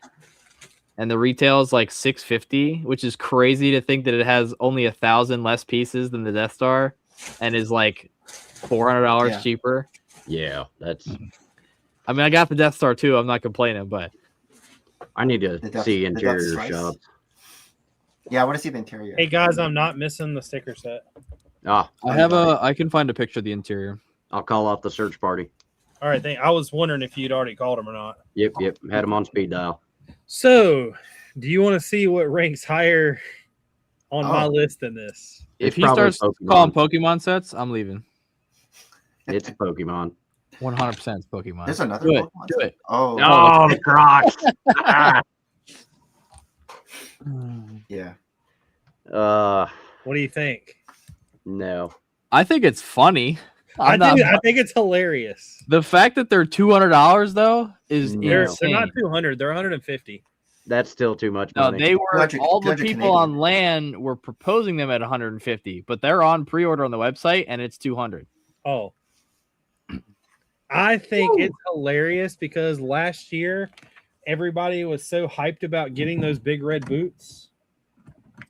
And the retail is like $650, which is crazy to think that it has only 1,000 less pieces than the Death Star and is like $400 cheaper. Yeah, that's. I mean, I got the Death Star too. I'm not complaining, but I need to see interior shop. Yeah, I want to see the interior. Hey guys, I'm not missing the sticker set. I can find a picture of the interior. I'll call off the search party. All right, I was wondering if you'd already called him or not. Yep. Had him on speed dial. So, do you want to see what ranks higher on my list than this? If he starts calling Pokemon sets, I'm leaving. It's a Pokemon. 100% it's Pokemon. There's another Do Pokemon. Do it. Oh, the Crocs. Yeah. What do you think? No. I think it's funny. I think it's hilarious. The fact that they're $200 though is They're insane. not 200. They're 150. That's still too much No, money. they were 200 all the 200 people on LAN were proposing them at 150, but they're on pre-order on the website and it's 200. Oh. I think it's hilarious because last year everybody was so hyped about getting those big red boots.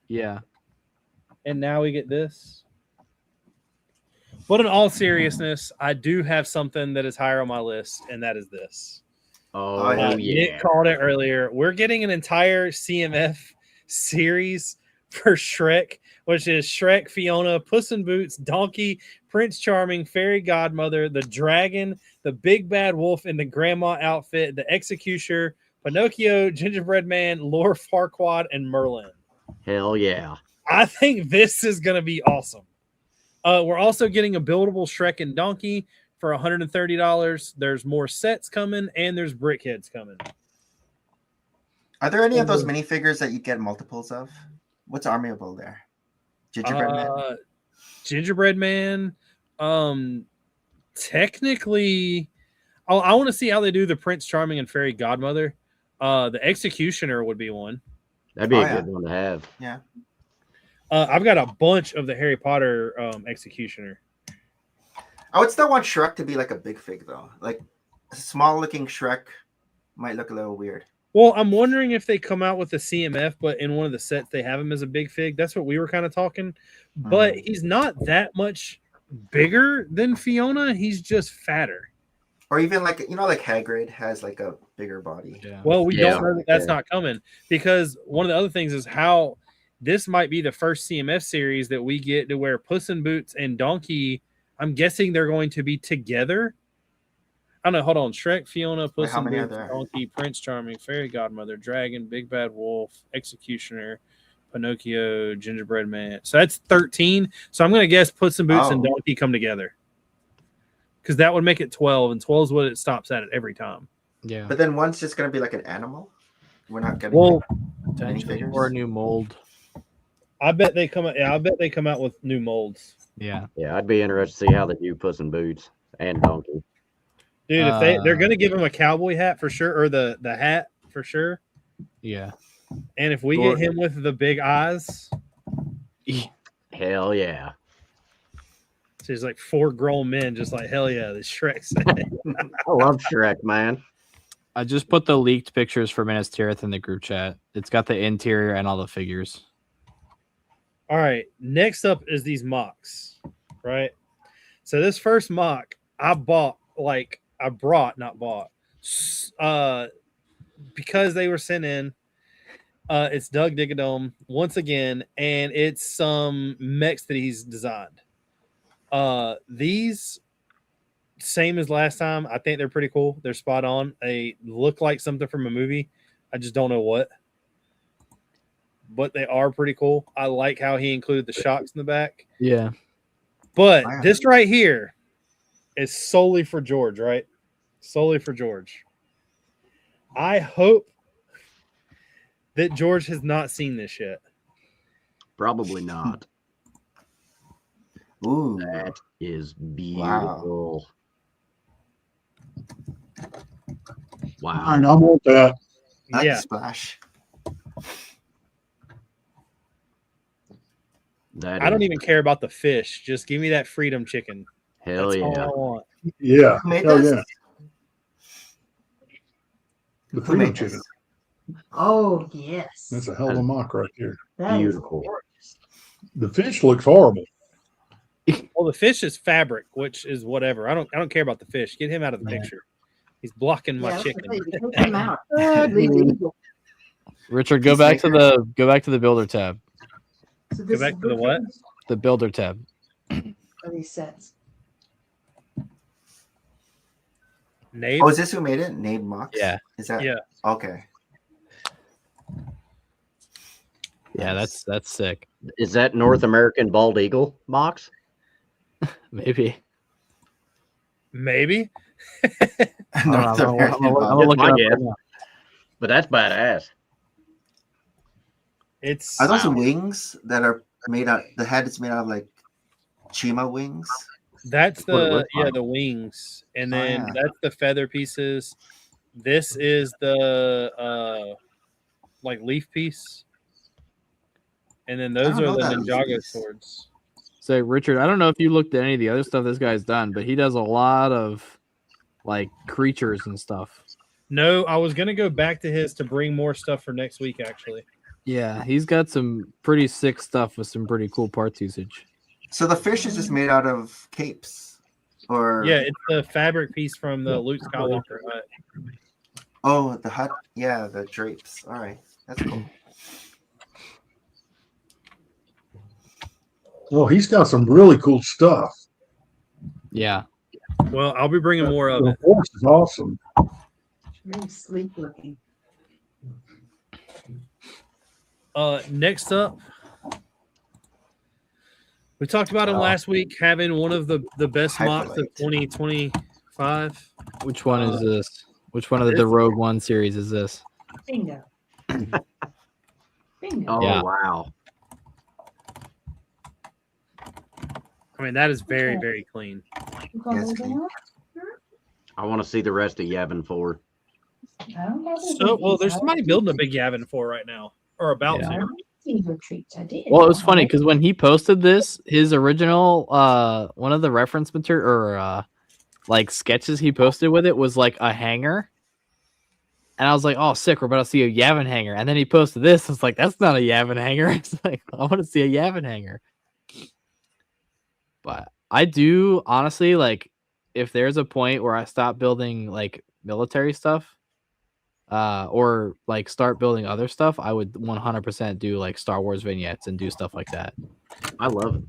Yeah. And now we get this. But in all seriousness, I do have something that is higher on my list, and that is this. Oh, yeah. Nick called it earlier. We're getting an entire CMF series for Shrek, which is Shrek, Fiona, Puss in Boots, Donkey, Prince Charming, Fairy Godmother, the Dragon, the Big Bad Wolf in the Grandma outfit, the Executioner, Pinocchio, Gingerbread Man, Lord Farquaad, and Merlin. Hell yeah. I think this is going to be awesome. We're also getting a buildable Shrek and Donkey for $130. There's more sets coming, and there's brickheads coming. Are there any of those minifigures that you get multiples of? What's armable there? Gingerbread Man? Gingerbread Man. Technically, I want to see how they do the Prince Charming and Fairy Godmother. The Executioner would be one. That'd be a good one to have. Yeah. I've got a bunch of the Harry Potter Executioner. I would still want Shrek to be like a big fig, though. Like a small looking Shrek might look a little weird. Well, I'm wondering if they come out with the CMF, but in one of the sets they have him as a big fig. That's what we were kind of talking. But he's not that much bigger than Fiona. He's just fatter. Or even like, like Hagrid has like a bigger body. Yeah. Well, we don't know that that's not coming, because one of the other things is how this might be the first CMF series that we get to where Puss in Boots and Donkey, I'm guessing they're going to be together. I don't know. Hold on. Shrek, Fiona, Puss in Boots, Donkey, Prince Charming, Fairy Godmother, Dragon, Big Bad Wolf, Executioner, Pinocchio, Gingerbread Man. So that's 13. So I'm going to guess Puss in Boots and Donkey come together, because that would make it 12, and 12 is what it stops at every time. Yeah. But then one's just going to be like an animal. We're not getting potentially or a new mold. I bet they come out. Yeah, I bet they come out with new molds. Yeah. Yeah, I'd be interested to see how they do Puss in Boots and Donkey. Dude, if they're going to give him a cowboy hat for sure, or the hat for sure. Yeah. And if we get him with the big eyes, hell yeah. So there's like 4 grown men just like, hell yeah, this Shrek's. I love Shrek, man. I just put the leaked pictures for Minas Tirith in the group chat. It's got the interior and all the figures. All right. Next up is these mocks, right? So this first mock I brought, not bought, because they were sent in. It's Doug Digadome once again, and it's some mechs that he's designed. These, same as last time. I think they're pretty cool. They're spot on. They look like something from a movie. I just don't know what. But they are pretty cool. I like how he included the shocks in the back. Yeah. But this right here is solely for George, right? Solely for George. I hope that George has not seen this yet. Probably not. Ooh. That is beautiful. Wow. I want that. Yeah. Splash. I don't even care about the fish. Just give me that freedom chicken. Hell That's yeah. all I want. Yeah. Hell this? yeah. The freedom chicken. Oh, yes. That's a hell of a mock right there. That Beautiful. The fish looks horrible. Well, the fish is fabric, which is whatever. I don't care about the fish. Get him out of the picture. He's blocking my chicken. Take him out. Richard, go back to the builder tab. So Go back to the what? The builder tab. Are these sets? Nabe? Oh, is this who made it? Nabe Mox? Yeah. Is that? Yeah. Okay. Yeah, that's sick. Is that North American bald eagle, Mox? Maybe. Maybe. North American I'm bald. look my it up guess. right now. But that's badass. It's Are those wings that are made out? The head is made out of like chima wings. that's what it the looks like. the wings, and Oh, then yeah. that's the feather pieces. This is the like leaf piece, and then those I don't are the know that leaf Ninjago piece. So Richard, I don't know if you looked at any of the other stuff this guy's done, but he does a lot of like creatures and stuff. No, I was gonna go back to his to bring more stuff for next week. Actually, Yeah, he's got some pretty sick stuff with some pretty cool parts usage. So the fish is just made out of capes, or yeah, it's the fabric piece from the Luke Skywalker hut. oh, the hut. Yeah, the drapes. All right, that's cool. Well, he's got some really cool stuff. Yeah. Well, I'll be bringing more of The it. horse is awesome. Really sleek looking. Next up, we talked about him last week having one of the best mocks of 2025. Which one is this? Which one of the Rogue One series is this? Bingo. Bingo. Oh Yeah. wow. I mean, that is very, very clean. Yes, clean. I want to see the rest of Yavin 4. So, well, there's somebody building a big Yavin 4 right now, or about Yeah. to. Well, it was funny because when he posted this, his original one of the reference material or like sketches he posted with it was like a hanger. And I was like, oh, sick, we're about to see a Yavin hanger. And then he posted this. It's like, that's not a Yavin hanger. It's like, I want to see a Yavin hanger. But I do honestly like if there's a point where I stop building like military stuff, or like start building other stuff, I would 100% do like Star Wars vignettes and do stuff like that. I love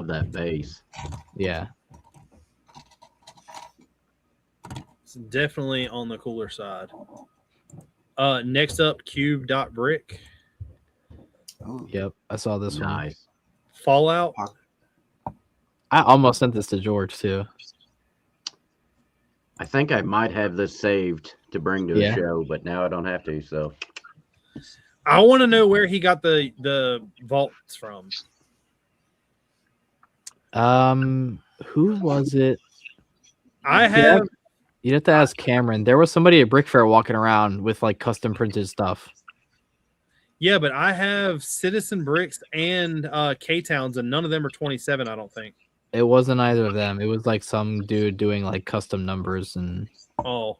that base. Yeah. It's definitely on the cooler side. Next up, Cube.Brick. Ooh. Yep. I saw this one. Nice. Fallout. I almost sent this to George too. I think I might have this saved to bring to Yeah. the show, but now I don't have to. So I want to know where he got the vaults from. Who was it? I have You'd have to ask Cameron. There was somebody at Brick Fair walking around with like custom printed stuff. yeah, but I have Citizen Bricks and K-Towns, and none of them are 27, I don't think. It wasn't either of them. It was like some dude doing like custom numbers and Oh.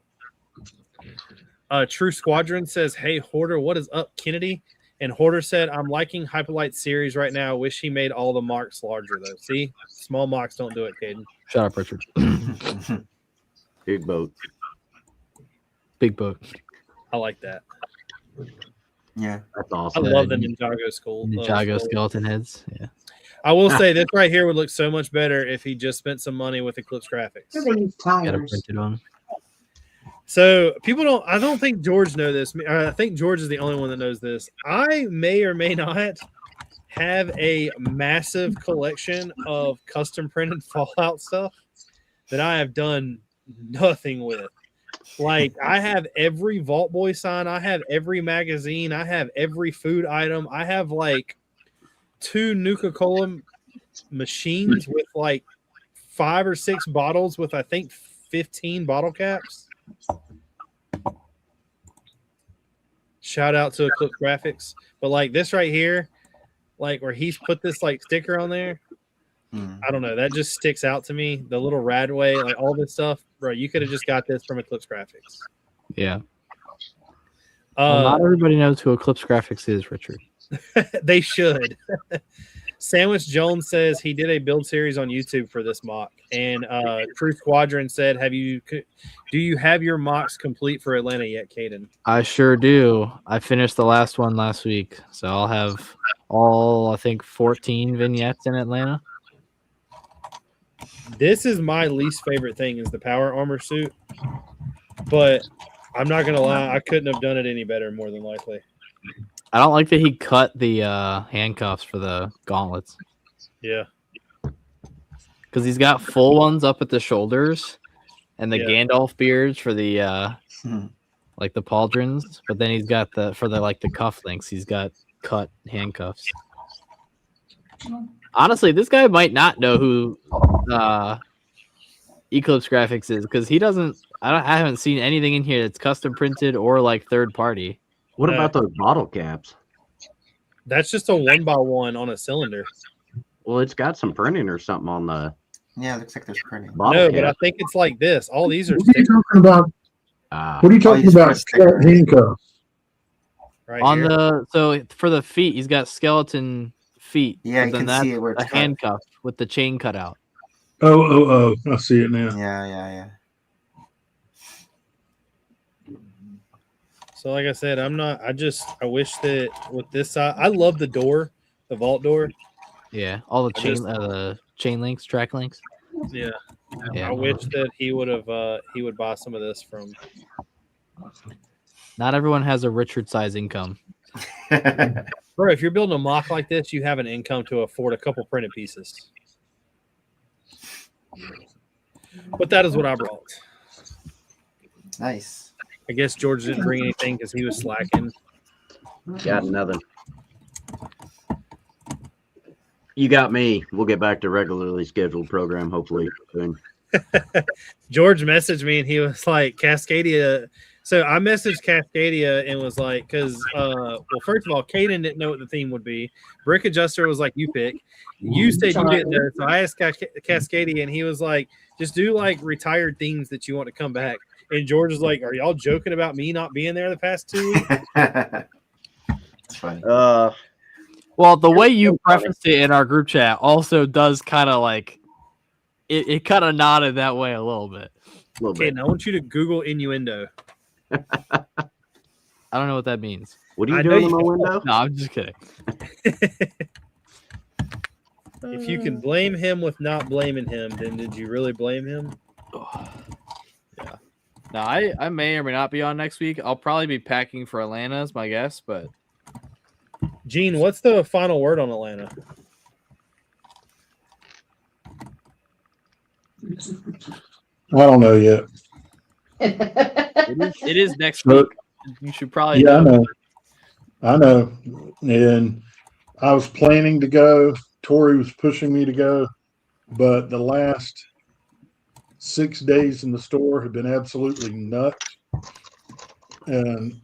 True Squadron says, hey, Hoarder, what is up, Kennedy? And Hoarder said, I'm liking Hyperlight's series right now. Wish he made all the marks larger, though. See? Small marks don't do it, Caden. shut up, Richard. big boat. Big book. I like that. Yeah. That's I awesome. love the Ninjago skull. Ninjago skull. skeleton heads. Yeah. I will say this right here would look so much better if he just spent some money with Eclipse Graphics. They use Got a tires. printed one. So I don't think George knows this. I think George is the only one that knows this. I may or may not have a massive collection of custom printed Fallout stuff that I have done nothing with. Like I have every Vault Boy sign, I have every magazine, I have every food item, I have like 2 Nuka-Cola machines with like 5 or 6 bottles with I think 15 bottle caps. Shout out to Eclipse Graphics. But like this right here, like where he's put this like sticker on there, I don't know. That just sticks out to me. The little Radway, like all this stuff, bro. You could have just got this from Eclipse Graphics. Yeah. Well, not everybody knows who Eclipse Graphics is, Richard. They should. Sandwich Jones says he did a build series on YouTube for this mock, and True Squadron said, do you have your mocks complete for Atlanta yet, Caden? I sure do. I finished the last one last week, so I'll have all I think 14 vignettes in Atlanta. This is my least favorite thing is the power armor suit, but I'm not gonna lie, I couldn't have done it any better, more than likely. I don't like that he cut the handcuffs for the gauntlets. Yeah. Because he's got full ones up at the shoulders and the Gandalf beards for the like the pauldrons, but then he's got the cufflinks, he's got cut handcuffs. Honestly, this guy might not know who Eclipse Graphics is because he doesn't. I haven't seen anything in here that's custom printed or like third party. What about those bottle caps? That's just a 1x1 on a cylinder. Well, it's got some printing or something on the Yeah, it looks like there's printing. No, but I think it's like this. All these are What are you stickers talking about? What are you talking he's put a about? sticker. Handcuffs. right On here. so for the feet, he's got skeleton feet. Yeah, but you then can that's see it where it's a cut. handcuff with the chain cut out. Oh! I see it now. Yeah. So like I said, I'm not. I wish that with this side, I love the door, the vault door. Yeah, all the I chain just- chain links, track links. Yeah. Yeah. I wish that he would buy some of this from. Not everyone has a Richard size income. Bro, if you're building a mock like this, you have an income to afford a couple printed pieces. But that is what I brought. Nice. I guess George didn't bring anything because he was slacking. Got nothing. You got me. We'll get back to regularly scheduled program hopefully soon. George messaged me and he was like, Cascadia. So I messaged Cascadia and was like, because, well, first of all, Caden didn't know what the theme would be. Brick Adjuster was like, you pick. You said you didn't know. So I asked Cascadia and he was like, just do like retired themes that you want to come back. And George was like, are y'all joking about me not being there the past 2 weeks? It's funny. Well, the way you prefaced it in our group chat also does kind of like it kind of nodded that way a little bit. Okay, now I want you to Google innuendo. I don't know what that means. What are you I know doing in you my don't. window? No, I'm just kidding. If you can blame him with not blaming him, then did you really blame him? Yeah. Now I may or may not be on next week. I'll probably be packing for Atlanta is my guess, but Gene, what's the final word on Atlanta? I don't know yet. it is next But- week. You should probably Yeah, know. I know. And I was planning to go. Tori was pushing me to go, but the last 6 days in the store have been absolutely nuts. And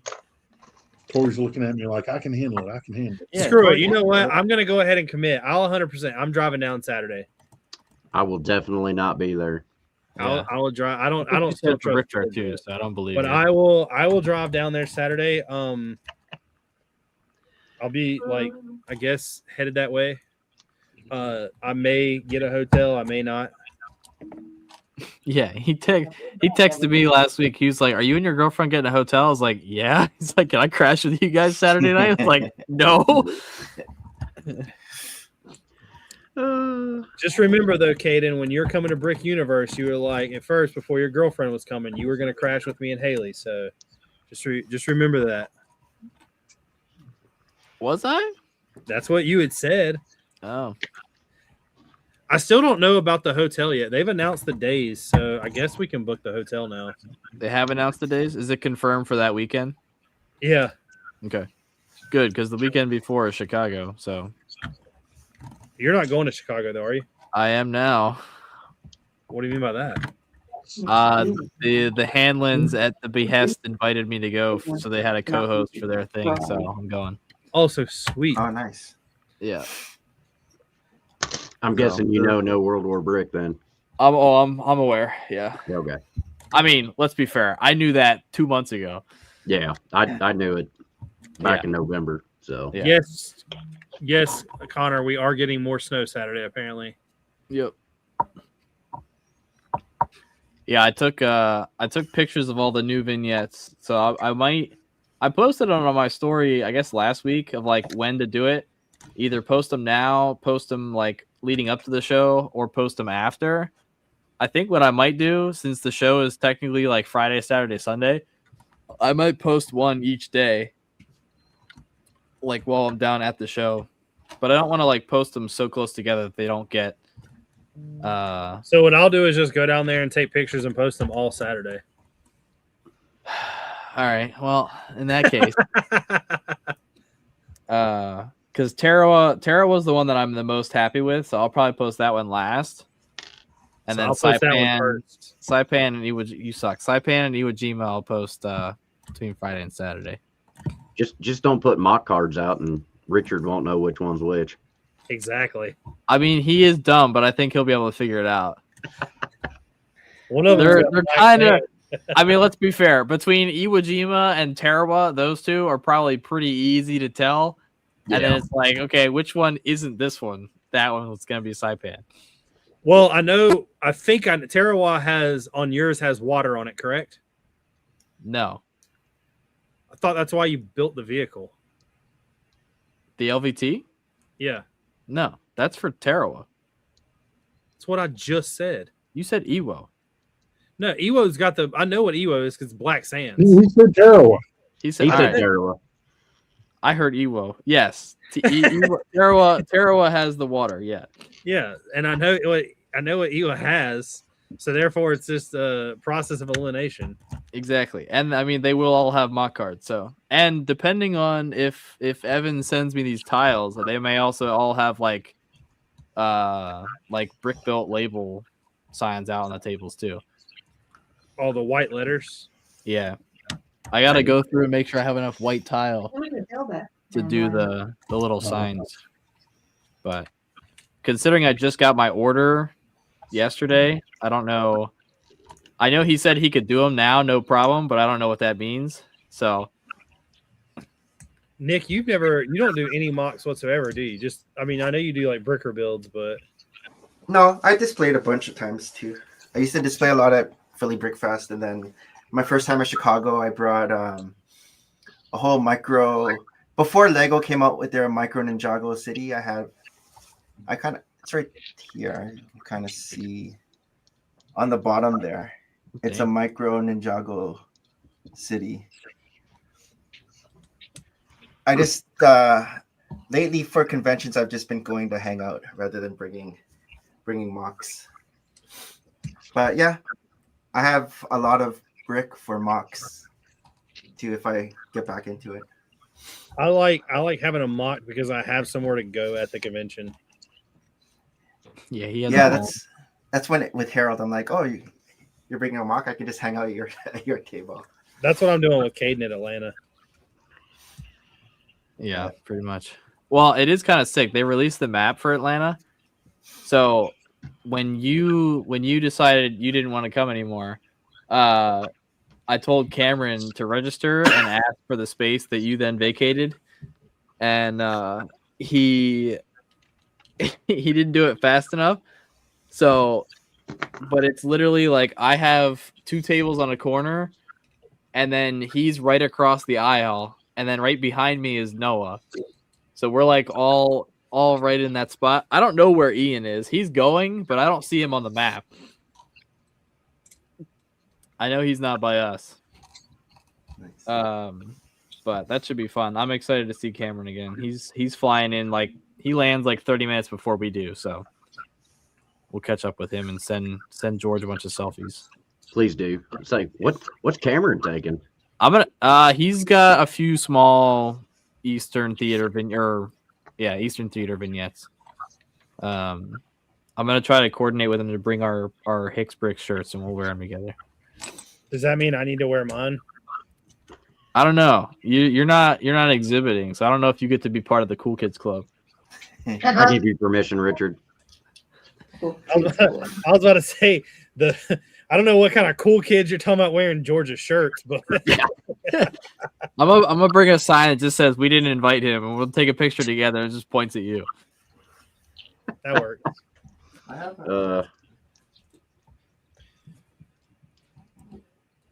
Tori's looking at me like, I can handle it. I can handle it. Yeah, Screw it. You know what? I'm going to go ahead and commit. I'll 100%. I'm driving down Saturday. I will definitely not be there. Yeah. I will drive. I don't still trust Richard George too, yet. so I don't believe But you. I will drive down there Saturday. I'll be like, I guess headed that way. I may get a hotel. I may not. Yeah, he texted me last week. He was like, "Are you and your girlfriend getting a hotel?" I was like, "Yeah." He's like, "Can I crash with you guys Saturday night?" I was like, "No." Just remember though, Caden, when you're coming to Brick Universe, you were like at first before your girlfriend was coming, you were going to crash with me and Haley. So just remember that. Was I? That's what you had said. Oh, I still don't know about the hotel yet. They've announced the days, so I guess we can book the hotel now. they have announced the days. Is it confirmed for that weekend? Yeah. Okay, good because the weekend before is Chicago, so You're not going to Chicago though, are you? I am now. What do you mean by that? The Hanlons at the behest invited me to go, so they had a co-host for their thing, so I'm going. Oh, so sweet. Oh, nice. Yeah, I'm guessing you know no World War Brick then. I'm aware. Yeah, Okay. I mean, let's be fair. I knew that 2 months ago. Yeah, I knew it back in November. So Yeah. Yes, Connor, we are getting more snow Saturday apparently. Yep. Yeah, I took pictures of all the new vignettes, so I posted on my story I guess last week of like when to do it. Either post them now, post them like leading up to the show, or post them after. I think what I might do, since the show is technically like Friday, Saturday, Sunday, I might post one each day, like while I'm down at the show. But I don't want to like post them so close together that they don't get. So what I'll do is just go down there and take pictures and post them all Saturday. All right. Well, in that case, because Tara was the one that I'm the most happy with, so I'll probably post that one last. And So then I'll post that one first. Saipan and you suck. Saipan and Iwo Jima I'll post between Friday and Saturday. just don't put mock cards out, and Richard won't know which one's which. Exactly. I mean, he is dumb, but I think he'll be able to figure it out. One of they're kind of. I mean, let's be fair. Between Iwo Jima and Tarawa, those two are probably pretty easy to tell. And then it's like, okay, which one isn't this one? That one was going to be Saipan. Well, I think Tarawa has water on it, correct? No. I thought that's why you built the vehicle. The LVT? Yeah. No, that's for Tarawa. That's what I just said. You said Iwo. No, Iwo's got I know what Iwo is because it's black sands. He said Tarawa. He said Tarawa. I heard Iwo. Yes. Tarawa has the water, yeah. Yeah, and I know what Iwo has, so therefore it's just a process of elimination. Exactly. And I mean they will all have mock cards, so and depending on if Evan sends me these tiles, they may also all have like brick built label signs out on the tables too. All the white letters. Yeah. I gotta go through and make sure I have enough white tile to do the little signs. But considering I just got my order yesterday, I don't know. I know he said he could do them now, no problem, but I don't know what that means. So, Nick, you don't do any mocks whatsoever, do you? I know you do like bricker builds, but no, I displayed a bunch of times too. I used to display a lot at Philly Brick Fest, and then my first time at Chicago, I brought a whole micro. Before Lego came out with their micro Ninjago city, it's right here. You can kind of see on the bottom there. It's a micro Ninjago city. I just lately for conventions, I've just been going to hang out rather than bringing mocks. But yeah, I have a lot of brick for mocks too if I get back into it. I like having a mock because I have somewhere to go at the convention. Yeah, that's when with Harold I'm like, oh, you're bringing a mock, I can just hang out at your table. That's what I'm doing with Caden at Atlanta. Yeah, pretty much. Well, it is kind of sick. They released the map for Atlanta. So when you decided you didn't want to come anymore, I told Cameron to register and ask for the space that you then vacated, and he didn't do it fast enough. So, but it's literally like I have 2 tables on a corner, and then he's right across the aisle, and then right behind me is Noah. So we're like all right in that spot. I don't know where Ian is. He's going, but I don't see him on the map. I know he's not by us. Nice. But that should be fun. I'm excited to see Cameron again. He's flying in he lands 30 minutes before we do, so we'll catch up with him and send George a bunch of selfies. Please do. It's like what's Cameron taking? He's got a few small Eastern Theater vignettes. I'm gonna try to coordinate with him to bring our Hicks Brick shirts and we'll wear them together. Does that mean I need to wear mine? I don't know. You're not exhibiting, so I don't know if you get to be part of the Cool Kids Club. I give you permission, Richard. I was about to say I don't know what kind of cool kids you're talking about wearing Georgia shirts, but I'm gonna bring a sign that just says we didn't invite him, and we'll take a picture together and just points at you. That works.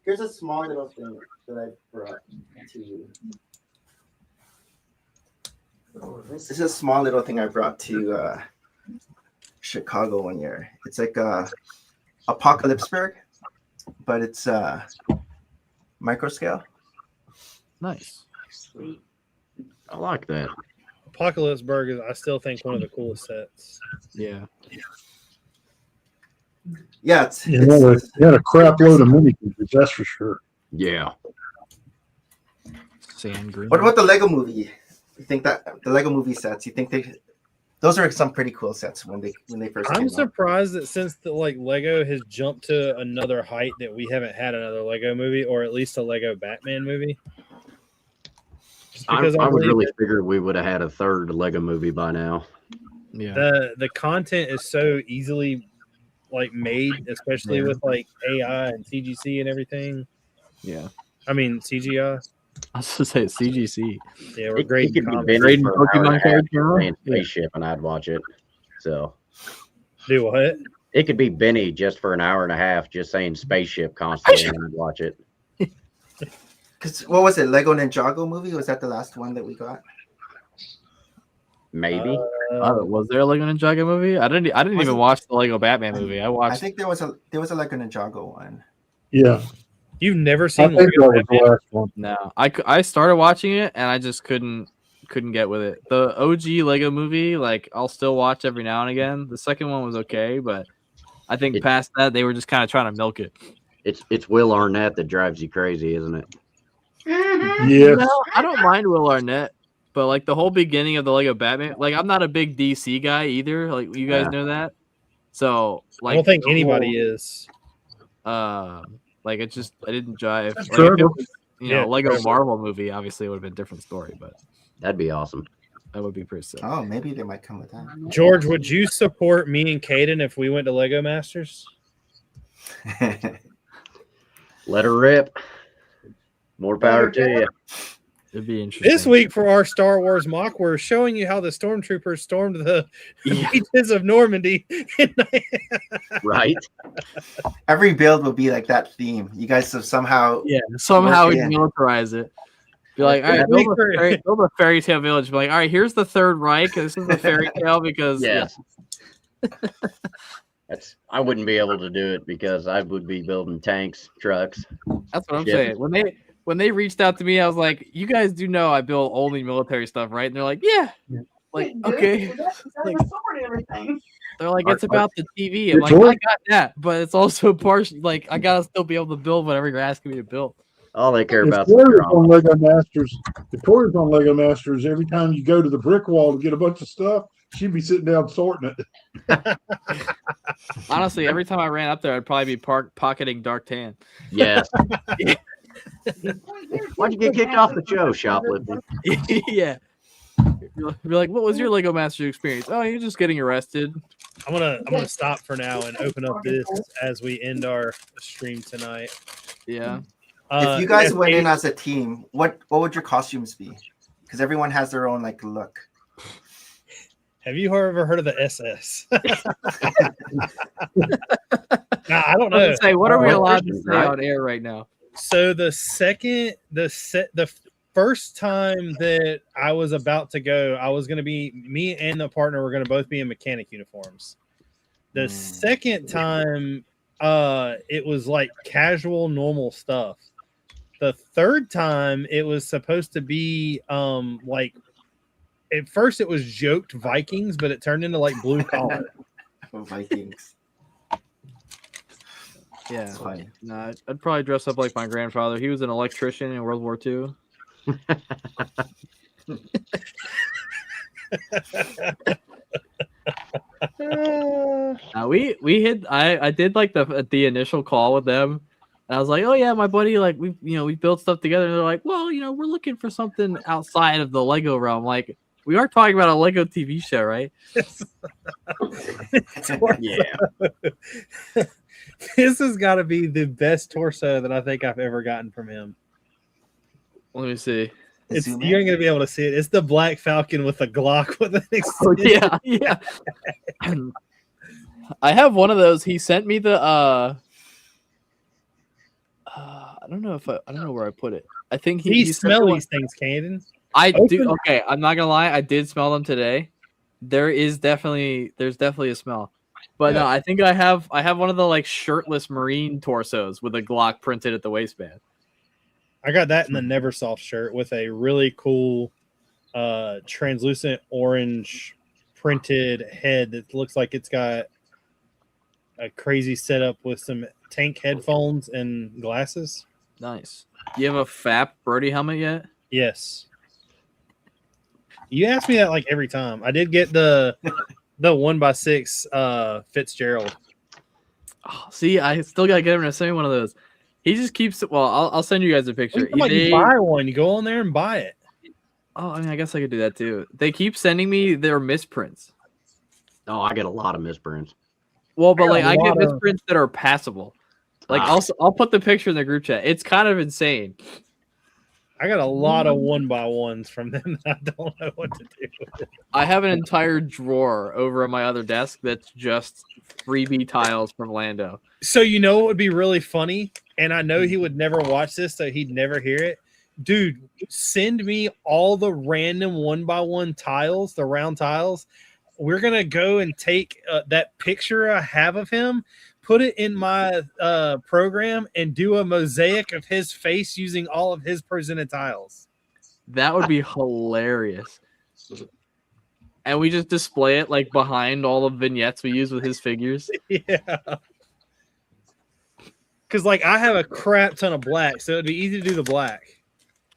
Here's a small little thing that I brought to you. This is a small little thing I brought to Chicago one year. It's like Apocalypseburg, but it's micro scale. Nice. Sweet. I like that. Apocalypseburg is, I still think, one of the coolest sets. Yeah. Yeah, You had a crap load of mini coopers, that's for sure. Yeah. Sand green. What about the Lego movie? You think that the Lego movie sets? You think those are some pretty cool sets when they first came I'm out. surprised that since Lego has jumped to another height that we haven't had another Lego movie, or at least a Lego Batman movie. I would really figure we would have had a third Lego movie by now. Yeah. The content is so easily like made, especially with like AI and CGC and everything. Yeah. I mean CGI. I was gonna say CGC. Yeah, we're It great. could be comedy. Benny for an hour and a Pokemon half character. playing spaceship, and I'd watch it. So Do what? it could be Benny just for an hour and a half, just saying spaceship constantly, and I'd watch it. Because what was it? Lego Ninjago movie? Was that the last one that we got? Maybe. Was there a Lego Ninjago movie? I didn't even watch the Lego Batman movie. I think there was a Lego Ninjago one. Yeah, You've never I seen think that Lego was the Batman? last one. No, I started watching it and I just couldn't get with it. The OG Lego movie, like I'll still watch every now and again. The second one was okay, but I think past that they were just kind of trying to milk it. It's Will Arnett that drives you crazy, isn't it? Yes. No, I don't mind Will Arnett, but like the whole beginning of the Lego Batman, like I'm not a big DC guy either. Like you guys know that. So like I don't think anybody is. Like it just I didn't jive. Like, Sure. if it was, Yeah, Lego incredible. Marvel movie, obviously it would have been a different story, but That'd be awesome. that would be pretty sick. Oh, maybe they might come with that. George, would you support me and Caden if we went to Lego Masters? Let her rip. More power to you. It'd be interesting. This week for our Star Wars mock, we're showing you how the stormtroopers stormed the beaches of Normandy. Right? Every build will be like that theme. You guys have somehow somehow we Yeah. militarize it. Be like, all right, build a fairy tale village. Be like, all right, here's the Third Reich. This is a fairy tale because Yes. I wouldn't be able to do it because I would be building tanks, trucks. that's what I'm Yeah. saying. When they reached out to me, I was like, you guys do know I build only military stuff, right? And they're like, yeah. Like, okay. Like, they're like, it's about the TV. I'm like, I got that, but it's also partially like I gotta still be able to build whatever you're asking me to build. All they care If about is Tori's drama. on Lego Masters, if Tori's on Lego Masters, every time you go to the brick wall to get a bunch of stuff, she'd be sitting down sorting it. Honestly, every time I ran up there, I'd probably be pocketing Dark Tan. Yes. Why'd you get kicked off the show, shoplifting? Yeah. You're like, what was your Lego Masters experience? Oh, you're just getting arrested. I'm gonna stop for now and open up this as we end our stream tonight. Yeah. If you guys went in as a team, what would your costumes be? Because everyone has their own like look. Have you ever heard of the SS? Nah, I don't know. Say, what are we allowed to Christian, say right? on air right now? So the first time that I was about to go, I was going to be, me and the partner were going to both be in mechanic uniforms. The second time, it was like casual, normal stuff. The third time, it was supposed to be like, at first it was joked Vikings, but it turned into like blue collar. Vikings. Yeah. That's funny. No, I'd probably dress up like my grandfather. He was an electrician in World War II. We hit. I did like the initial call with them. And I was like, oh yeah, my buddy, like we built stuff together. And they're like, well, we're looking for something outside of the Lego realm. Like we are talking about a Lego TV show, right? Yeah. This has got to be the best torso that I think I've ever gotten from him. Let me see. You ain't gonna be able to see it. It's the Black Falcon with a Glock with an Oh, yeah. I have one of those. He sent me the I don't know where I put it. I think he smell these things, Cannon. I do. Okay, I'm not gonna lie. I did smell them today. There's definitely a smell. But no, I think I have one of the like shirtless Marine torsos with a Glock printed at the waistband. I got that in the Neversoft shirt with a really cool translucent orange printed head that looks like it's got a crazy setup with some tank headphones and glasses. Nice. You have a FAP Brody helmet yet? Yes. You ask me that like every time. I did get the 1x6 Fitzgerald. Oh, see, I still gotta get him to send me one of those. He just keeps. Well, I'll send you guys a picture. You buy one. You go on there and buy it. Oh, I mean, I guess I could do that too. They keep sending me their misprints. Oh, I get a lot of misprints. Well, but I got like a I get lot of- misprints that are passable. Like I'll put the picture in the group chat. It's kind of insane. I got a lot of 1x1s from them that I don't know what to do with. I have an entire drawer over at my other desk that's just freebie tiles from Lando. So you know what would be really funny? And I know he would never watch this, so he'd never hear it. Dude, send me all the random 1x1 tiles, the round tiles. We're going to go and take that picture I have of him, put it in my program, and do a mosaic of his face using all of his presented tiles. That would be hilarious. And we just display it like behind all the vignettes we use with his figures. Yeah. Because like I have a crap ton of black, so it'd be easy to do the black.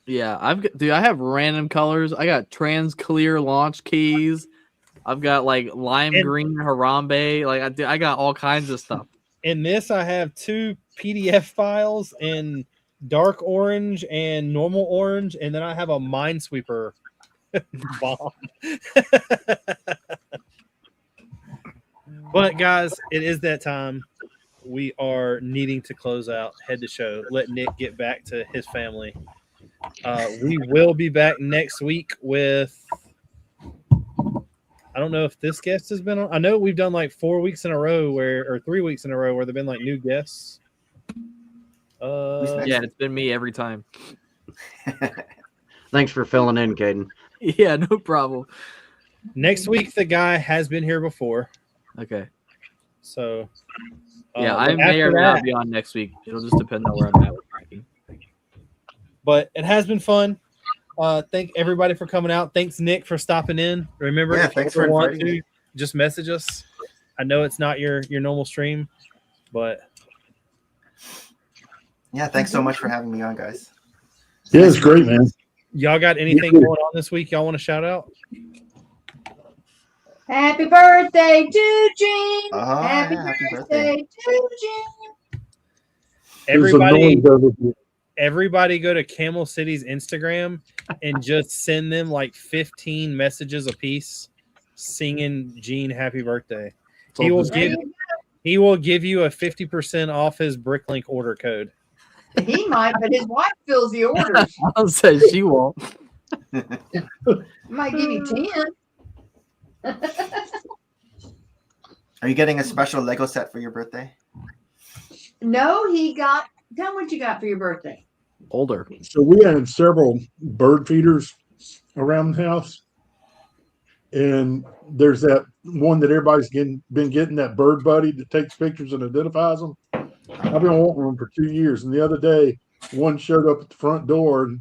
Yeah, I have random colors. I got trans clear launch keys. I've got like lime green Harambe. Like I got all kinds of stuff. In this, I have 2 PDF files in dark orange and normal orange, and then I have a Minesweeper bomb. But guys, it is that time. We are needing to close out, head to show, let Nick get back to his family. We will be back next week with, I don't know if this guest has been on. I know we've done like 4 weeks in a row or 3 weeks in a row where there've been like new guests. Yeah, it's been me every time. Thanks for filling in, Caden. Yeah, no problem. Next week, the guy has been here before. Okay. So, yeah, I may or may not be on next week. It'll just depend on where I'm at with Brickin. But it has been fun. Thank everybody for coming out. Thanks, Nick, for stopping in. Remember, if you ever want to, just message us. I know it's not your normal stream, but yeah, thanks so much for having me on, guys. Yeah, it's great, man. Y'all got anything going on this week y'all want to shout out? Happy birthday to Gene. Oh, Happy birthday to Gene. Everybody go to Camel City's Instagram and just send them like 15 messages apiece singing Gene happy birthday. He will give you a 50% off his Bricklink order code. He might, but his wife fills the orders. I'll say she won't. Might give you 10. Are you getting a special Lego set for your birthday? No, he got. Tell him what you got for your birthday. Older. So we had several bird feeders around the house. And there's that one that everybody's been getting, that bird buddy that takes pictures and identifies them. I've been wanting one for 2 years. And the other day, one showed up at the front door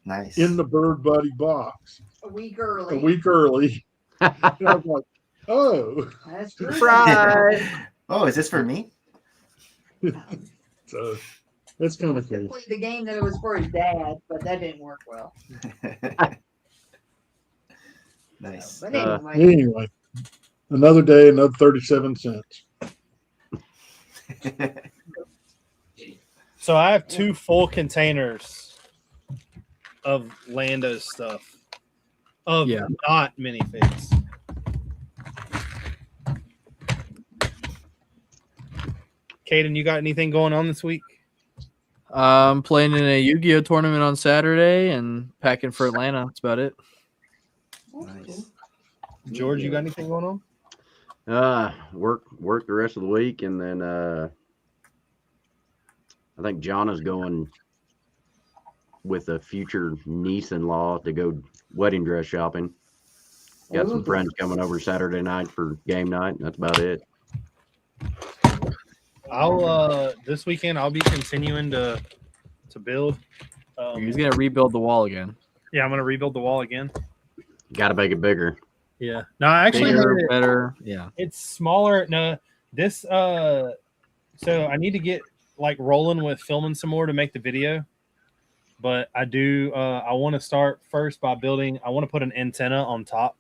nice in the bird buddy box. A week early. And I was like, oh. That's true. Surprise. Oh, is this for me? So that's kind of cool. The game that it was for his dad, but that didn't work well. Nice. But Anyway, another day, another 37 cents. So I have 2 full containers of Lando's stuff. Not minifigs. Caden, you got anything going on this week? I'm playing in a Yu-Gi-Oh tournament on Saturday and packing for Atlanta. That's about it. Nice. George, you got anything going on? Work the rest of the week, and then I think John is going with a future niece-in-law to go wedding dress shopping. Got some friends coming over Saturday night for game night. And that's about it. I'll this weekend I'll be continuing to build. He's gonna rebuild the wall again. Yeah, I'm gonna rebuild the wall again. Got to make it bigger. Yeah. No, I actually Bigger, better. Yeah. It's smaller. No, this so I need to get like rolling with filming some more to make the video. But I do I want to start first by building. I want to put an antenna on top.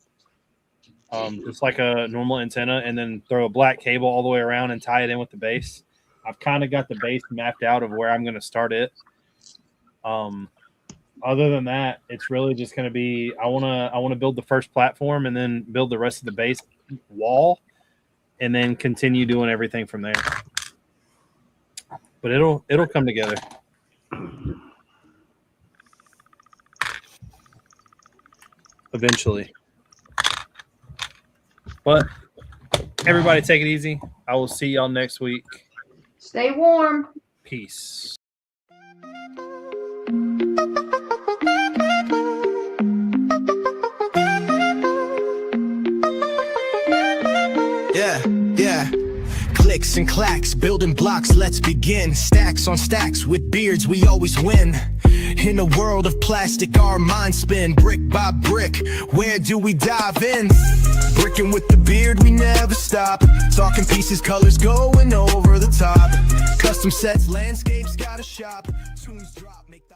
Just like a normal antenna, and then throw a black cable all the way around and tie it in with the base. I've kind of got the base mapped out of where I'm going to start it. Other than that, it's really just going to be I want to build the first platform and then build the rest of the base wall, and then continue doing everything from there. But it'll come together. Eventually. But everybody take it easy. I will see y'all next week. Stay warm. Peace. Yeah. Clicks and clacks, building blocks, let's begin. Stacks on stacks, with beards we always win. In a world of plastic, our minds spin. Brick by brick, where do we dive in? Brickin' with the beard, we never stop. Talking pieces, colors going over the top. Custom sets, landscapes, got a shop. Tunes drop, make